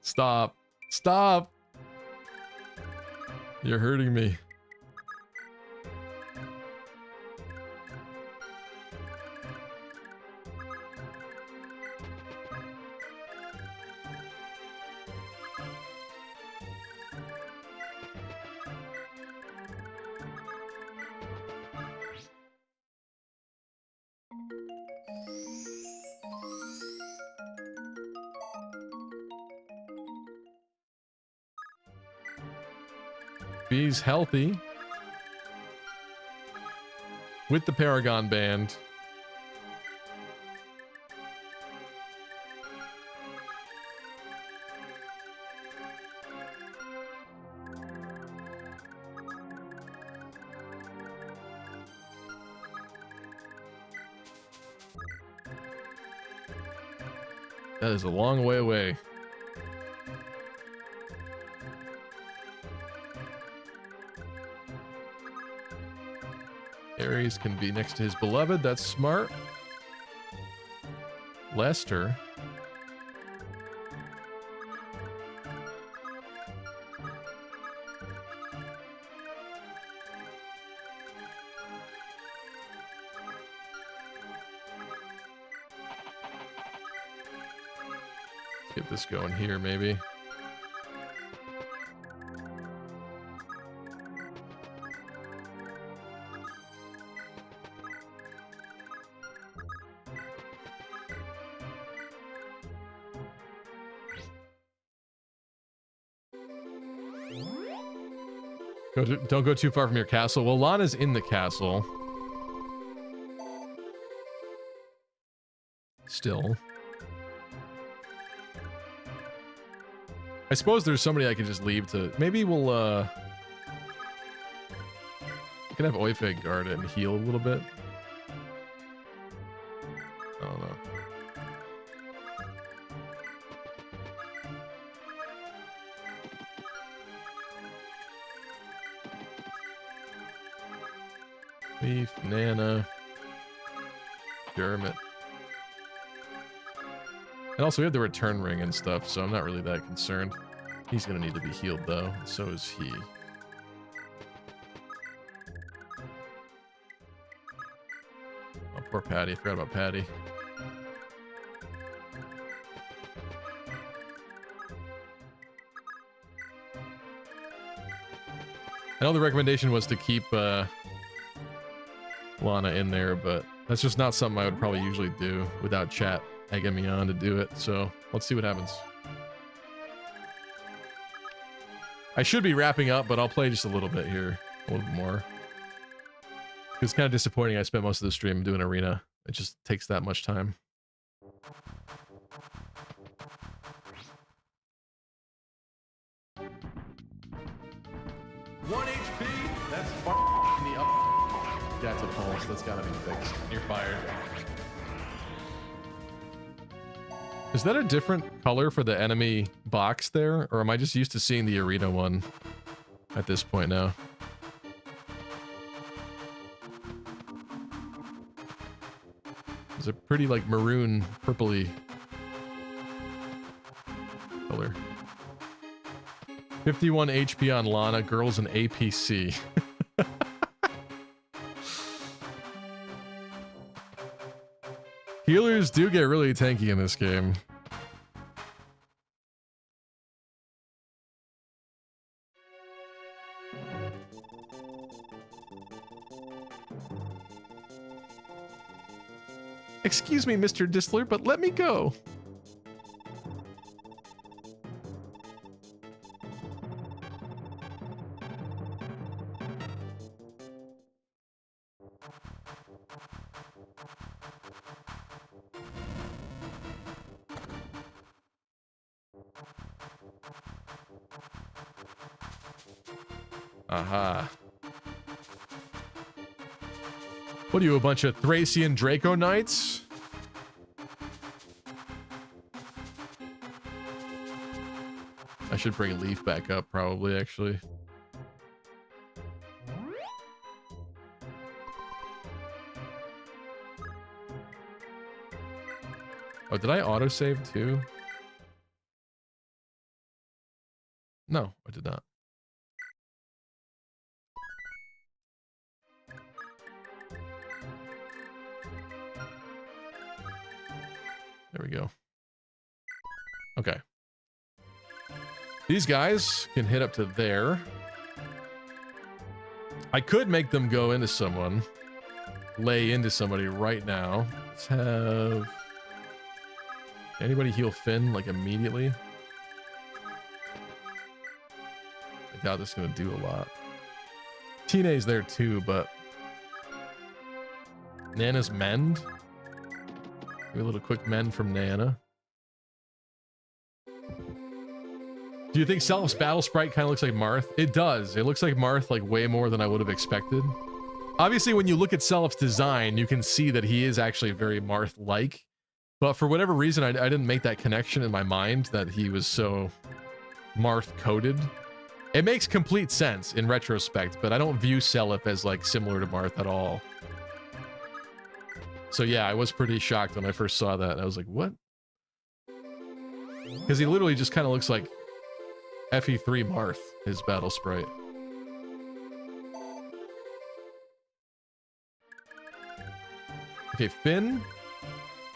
Stop. Stop. You're hurting me. He's healthy with the Paragon band. That is a long way away. Ares can be next to his beloved. That's smart. Lester. Get this going here, maybe. Don't go too far from your castle. Well, Lana's in the castle. Still. I suppose there's somebody I can just leave to... Maybe we'll, we can have Oife guard it and heal a little bit. I don't know. Leif, Nana, Dermot. And also we have the return ring and stuff, so I'm not really that concerned. He's gonna need to be healed though, so is he. Oh, poor Patty, I forgot about Patty. I know the recommendation was to keep Lana in there, but that's just not something I would probably usually do without chat egging me on to do it, so let's see what happens. I should be wrapping up, but I'll play just a little bit here, a little bit more. It's kind of disappointing I spent most of the stream doing arena. It just takes that much time. One HP? That's far in the up. That's a pulse. That's gotta be fixed. You're fired. Is that a different color for the enemy box there? Or am I just used to seeing the arena one at this point now? It's a pretty like maroon purpley color. 51 HP on Lana, girls in APC. Healers do get really tanky in this game. Excuse me, Mr. Disler, but let me go. Aha. What are you, a bunch of Thracian Draco Knights? I should bring Leif back up, probably, actually. Oh, did I autosave too? No, I did not. There we go. Okay. These guys can hit up to there. I could make them go into someone. Lay into somebody right now. Let's have... Anybody heal Finn, like, immediately? I doubt this is going to do a lot. Tina's there too, but... Nana's mend? Maybe a little quick mend from Nana. Do you think Self's battle sprite kind of looks like Marth? It does. It looks like Marth like way more than I would have expected. Obviously, when you look at Self's design, you can see that he is actually very Marth-like. But for whatever reason, I didn't make that connection in my mind that he was so Marth-coded. It makes complete sense in retrospect, but I don't view Self as like similar to Marth at all. So yeah, I was pretty shocked when I first saw that. I was like, what? Because he literally just kind of looks like FE3 Marth, his battle sprite. Okay, Finn.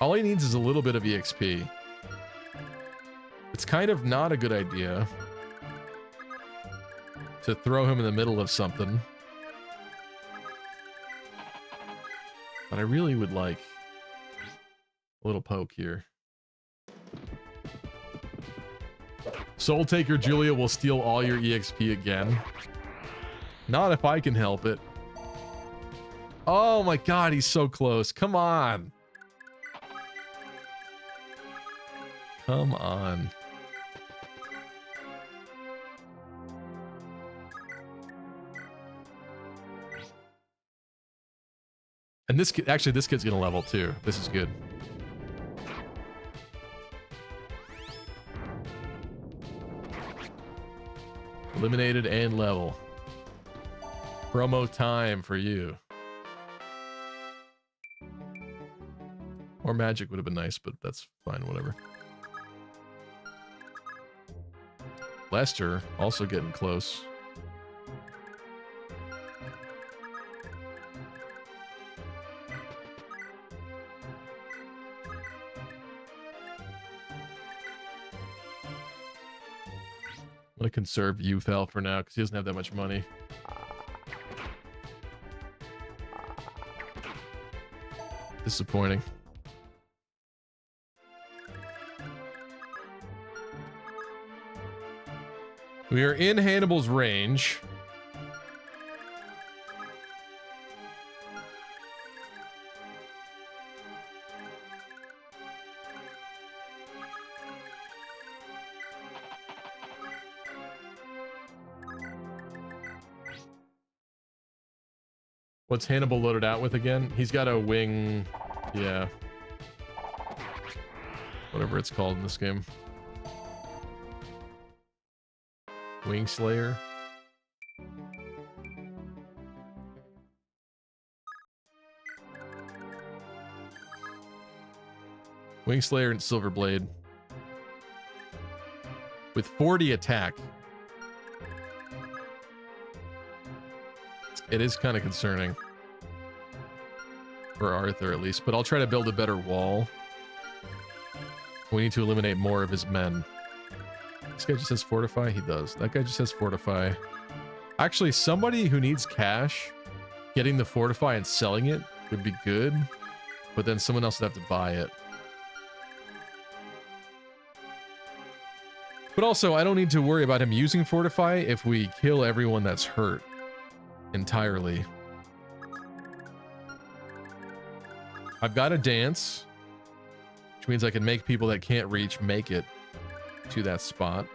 All he needs is a little bit of EXP. kind of not a good idea to throw him in the middle of something. But I really would like a little poke here. Soul Taker Julia will steal all your EXP again. Not if I can help it. Oh my god, he's so close. Come on. Come on. And this kid, actually, this kid's gonna level too. This is good. Eliminated and level. Promo time for you. More magic would have been nice, but that's fine, whatever. Lester also getting close. I'm gonna conserve Ufel for now because he doesn't have that much money. Disappointing. We are in Hannibal's range. What's Hannibal loaded out with again? He's got a wing, yeah. Whatever it's called in this game. Wing Slayer. Wing Slayer and Silver Blade. With 40 attack. It is kind of concerning. For Arthur, at least. But I'll try to build a better wall. We need to eliminate more of his men. This guy just says fortify? He does. That guy just says fortify. Actually, somebody who needs cash, getting the fortify and selling it would be good. But then someone else would have to buy it. But also, I don't need to worry about him using fortify if we kill everyone that's hurt. Entirely. I've got a dance, which means I can make people that can't reach make it to that spot.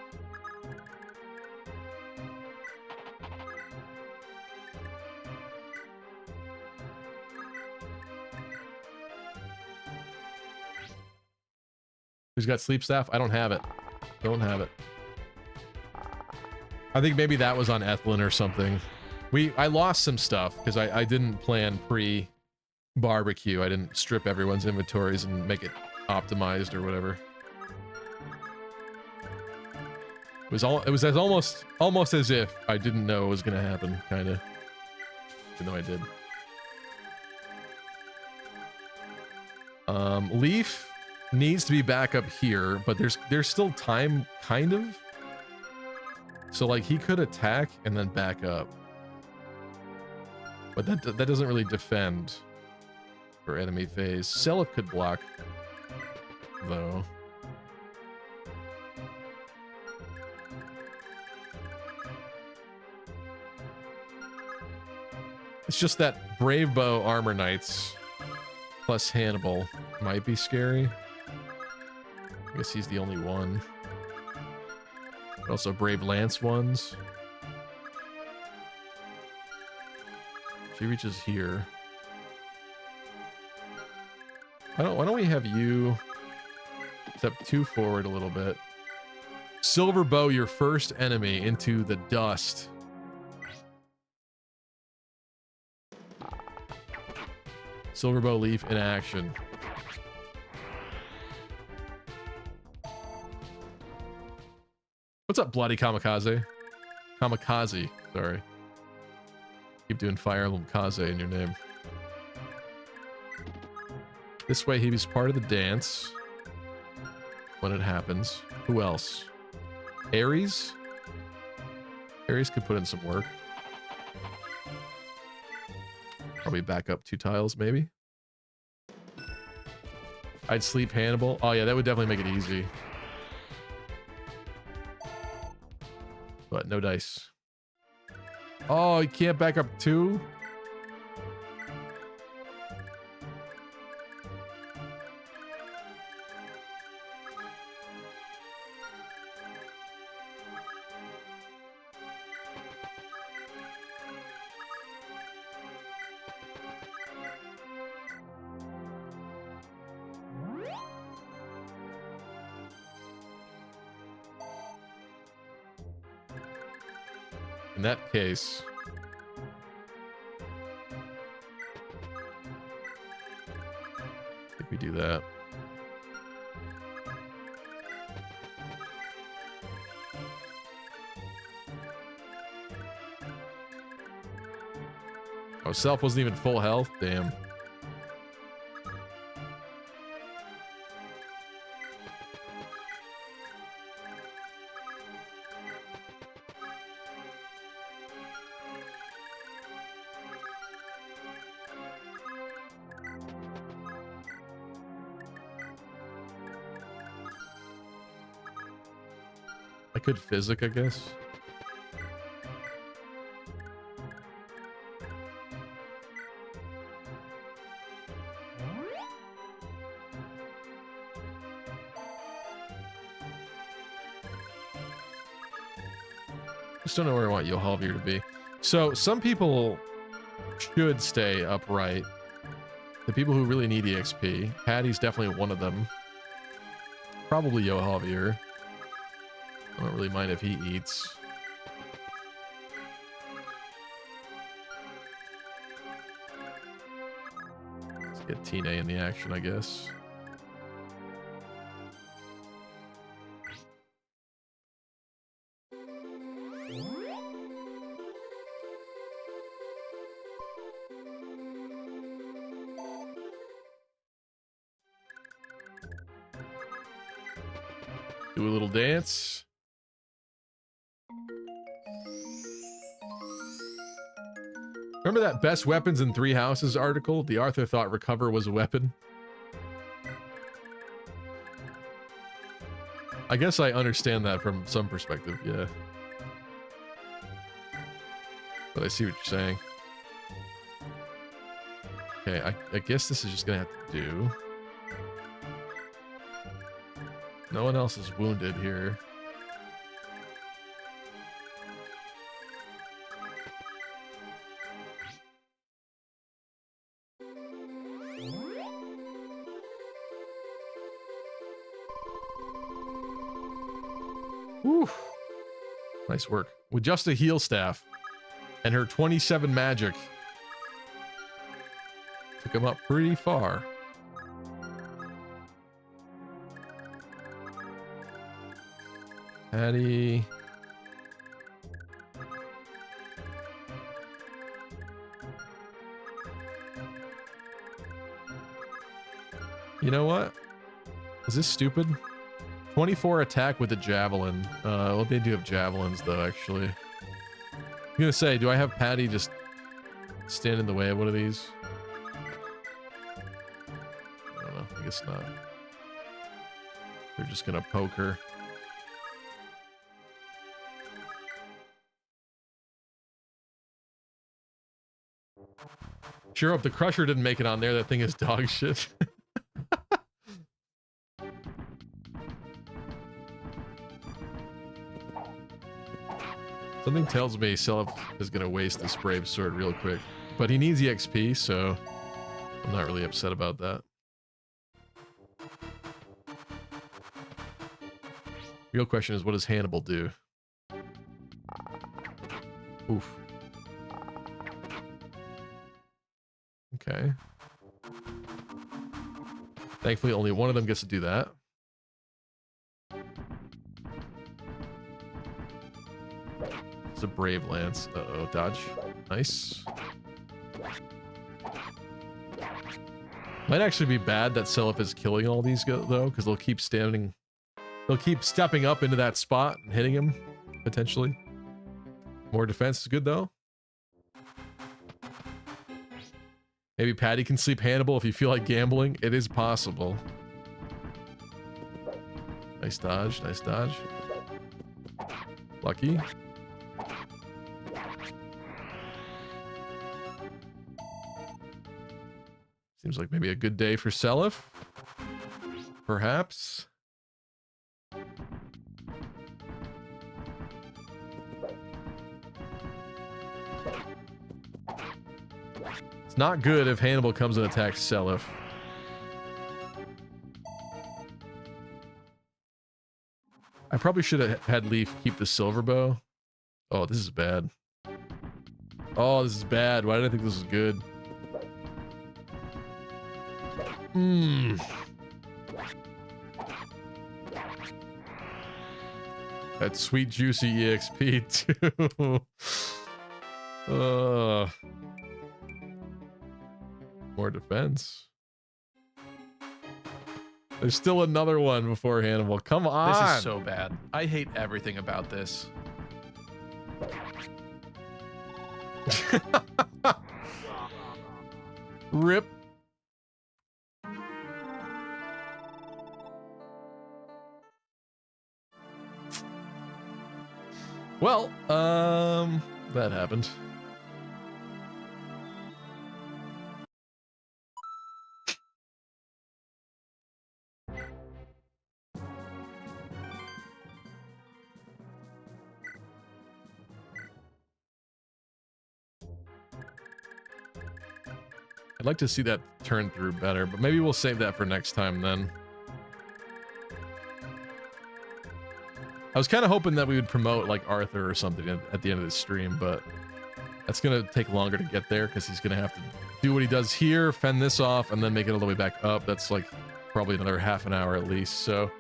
Who's got sleep staff? I don't have it. Don't have it. I think maybe that was on Ethlin or something. I lost some stuff because I didn't plan pre-barbecue. I didn't strip everyone's inventories and make it optimized or whatever. It was almost as if I didn't know it was gonna happen, kinda. Even though I did. Leif needs to be back up here, but there's still time, kind of. So like he could attack and then back up. But that doesn't really defend for enemy phase. Seliph could block, though. It's just that Brave Bow Armor Knights plus Hannibal might be scary. I guess he's the only one. Also Brave Lance ones. She reaches here. Why don't we have you step 2 forward a little bit? Silver Bow, your first enemy, into the dust. Silver Bow Leaf in action. What's up, Bloody Kamikaze? Kamikaze, sorry. Keep doing Fire Emblem Kaze in your name. This way he was part of the dance. when it happens. Who else? Ares? Ares could put in some work. Probably back up 2 tiles, maybe. I'd sleep Hannibal. Oh yeah, that would definitely make it easy. But no dice. Oh, you can't back up 2? In that case, I think we do that. Oh, Self wasn't even full health? Damn. I could physic, I guess. Just don't know where I want Yohalvir to be. So some people should stay upright. The people who really need EXP. Patty's definitely one of them. Probably Yohalvir. I don't really mind if he eats. Let's get Tina in the action, I guess. Do a little dance. Remember that best weapons in 3 houses article? The Arthur thought recover was a weapon. I guess I understand that from some perspective, yeah. But I see what you're saying. Okay, I guess this is just gonna have to do. No one else is wounded here. Whew. Nice work. With just a heal staff and her 27 magic, took him up pretty far. Patty. You know what? Is this stupid? 24 attack with a javelin. Well, they do have javelins though, actually. I'm gonna say, do I have Patty just stand in the way of one of these? I don't know. I guess not. They're just gonna poke her. Sure hope the Crusher didn't make it on there. That thing is dog shit. Something tells me Self is going to waste this Brave Sword real quick. But he needs EXP, so I'm not really upset about that. Real question is, what does Hannibal do? Oof. Okay. Thankfully, only one of them gets to do that. It's a Brave Lance. Uh-oh, dodge. Nice. Might actually be bad that Seliph is killing all these though, because they'll keep standing He'll keep stepping up into that spot and hitting him, potentially. More defense is good, though. Maybe Patty can sleep Hannibal if you feel like gambling. It is possible. Nice dodge, nice dodge. Lucky. Seems like maybe a good day for Selif. Perhaps. It's not good if Hannibal comes and attacks Selif. I probably should have had Leif keep the silver bow. Oh, this is bad. Oh, this is bad. Why did I think this was good? That sweet juicy EXP too. More defense. There's still another one before Hannibal. Come on. This is so bad. I hate everything about this. Rip. Well, that happened. I'd like to see that turn through better, but maybe we'll save that for next time then. I was kind of hoping that we would promote like Arthur or something at the end of the stream, but that's going to take longer to get there because he's going to have to do what he does here, fend this off, and then make it all the way back up. That's like probably another half an hour at least. So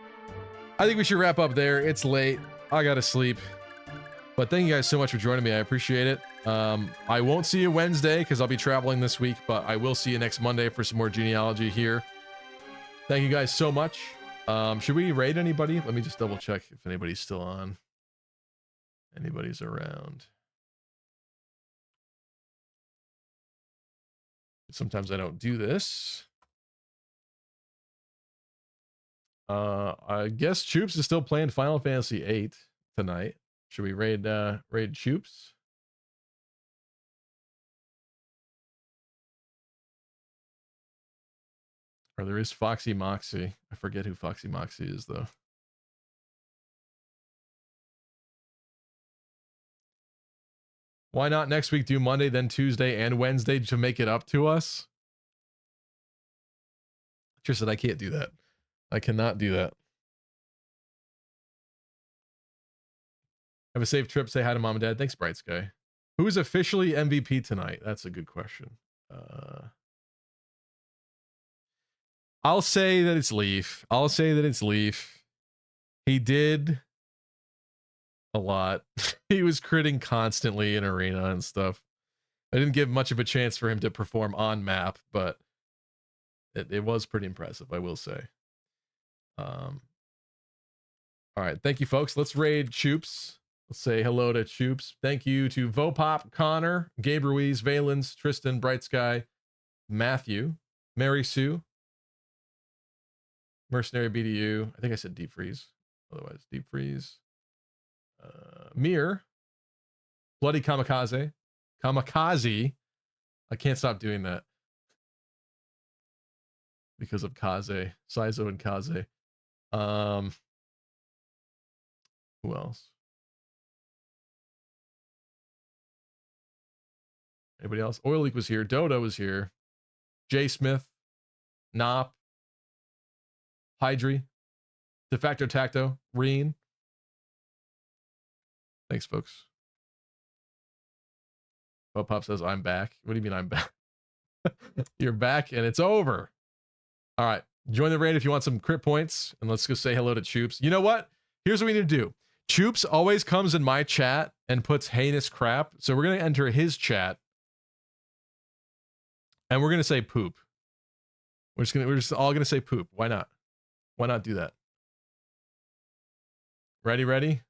I think we should wrap up there. It's late. I got to sleep. But thank you guys so much for joining me. I appreciate it. I won't see you Wednesday because I'll be traveling this week, but I will see you next Monday for some more genealogy here. Thank you guys so much. Should we raid anybody? Let me just double check if anybody's still on. Anybody's around. Sometimes I don't do this. I guess Choops is still playing Final Fantasy VIII tonight. Should we raid Choops? Or there is Foxy Moxie. I forget who Foxy Moxie is though. Why not next week do Monday, then Tuesday and Wednesday to make it up to us? Tristan, I can't do that. I cannot do that. Have a safe trip. Say hi to mom and dad. Thanks, Bright Sky. Who is officially MVP tonight? That's a good question. I'll say that it's Leif. I'll say that it's Leif. He did a lot. He was critting constantly in arena and stuff. I didn't give much of a chance for him to perform on map, but it was pretty impressive, I will say. All right, thank you, folks. Let's raid Choops. Let's say hello to Choops. Thank you to Vopop, Connor, Gabe Ruiz, Valens, Tristan, Bright Sky, Matthew, Mary Sue, Mercenary BDU. I think I said Deep Freeze. Otherwise, Deep Freeze. Mir, Bloody Kamikaze, Kamikaze. I can't stop doing that because of Kaze, Saizo and Kaze. Who else? Anybody else? Oil Leak was here. Dodo was here. Jay Smith, Nop, Hydri, De Facto Tacto, Reen. Thanks, folks. Oh, Pop says, I'm back. What do you mean I'm back? You're back and it's over. All right. Join the raid if you want some crit points. And let's go say hello to Choops. You know what? Here's what we need to do. Choops always comes in my chat and puts heinous crap. So we're going to enter his chat. And we're going to say poop. We're just all going to say poop. Why not? Why not do that? Ready?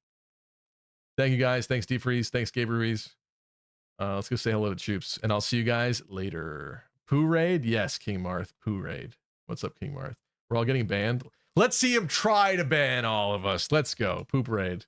Thank you guys. Thanks, DeFreeze. Thanks, Gabe Ruiz. Let's go say hello to Choops, and I'll see you guys later. Poo Raid? Yes, King Marth. Poo Raid. What's up, King Marth? We're all getting banned. Let's see him try to ban all of us. Let's go. Poop Raid.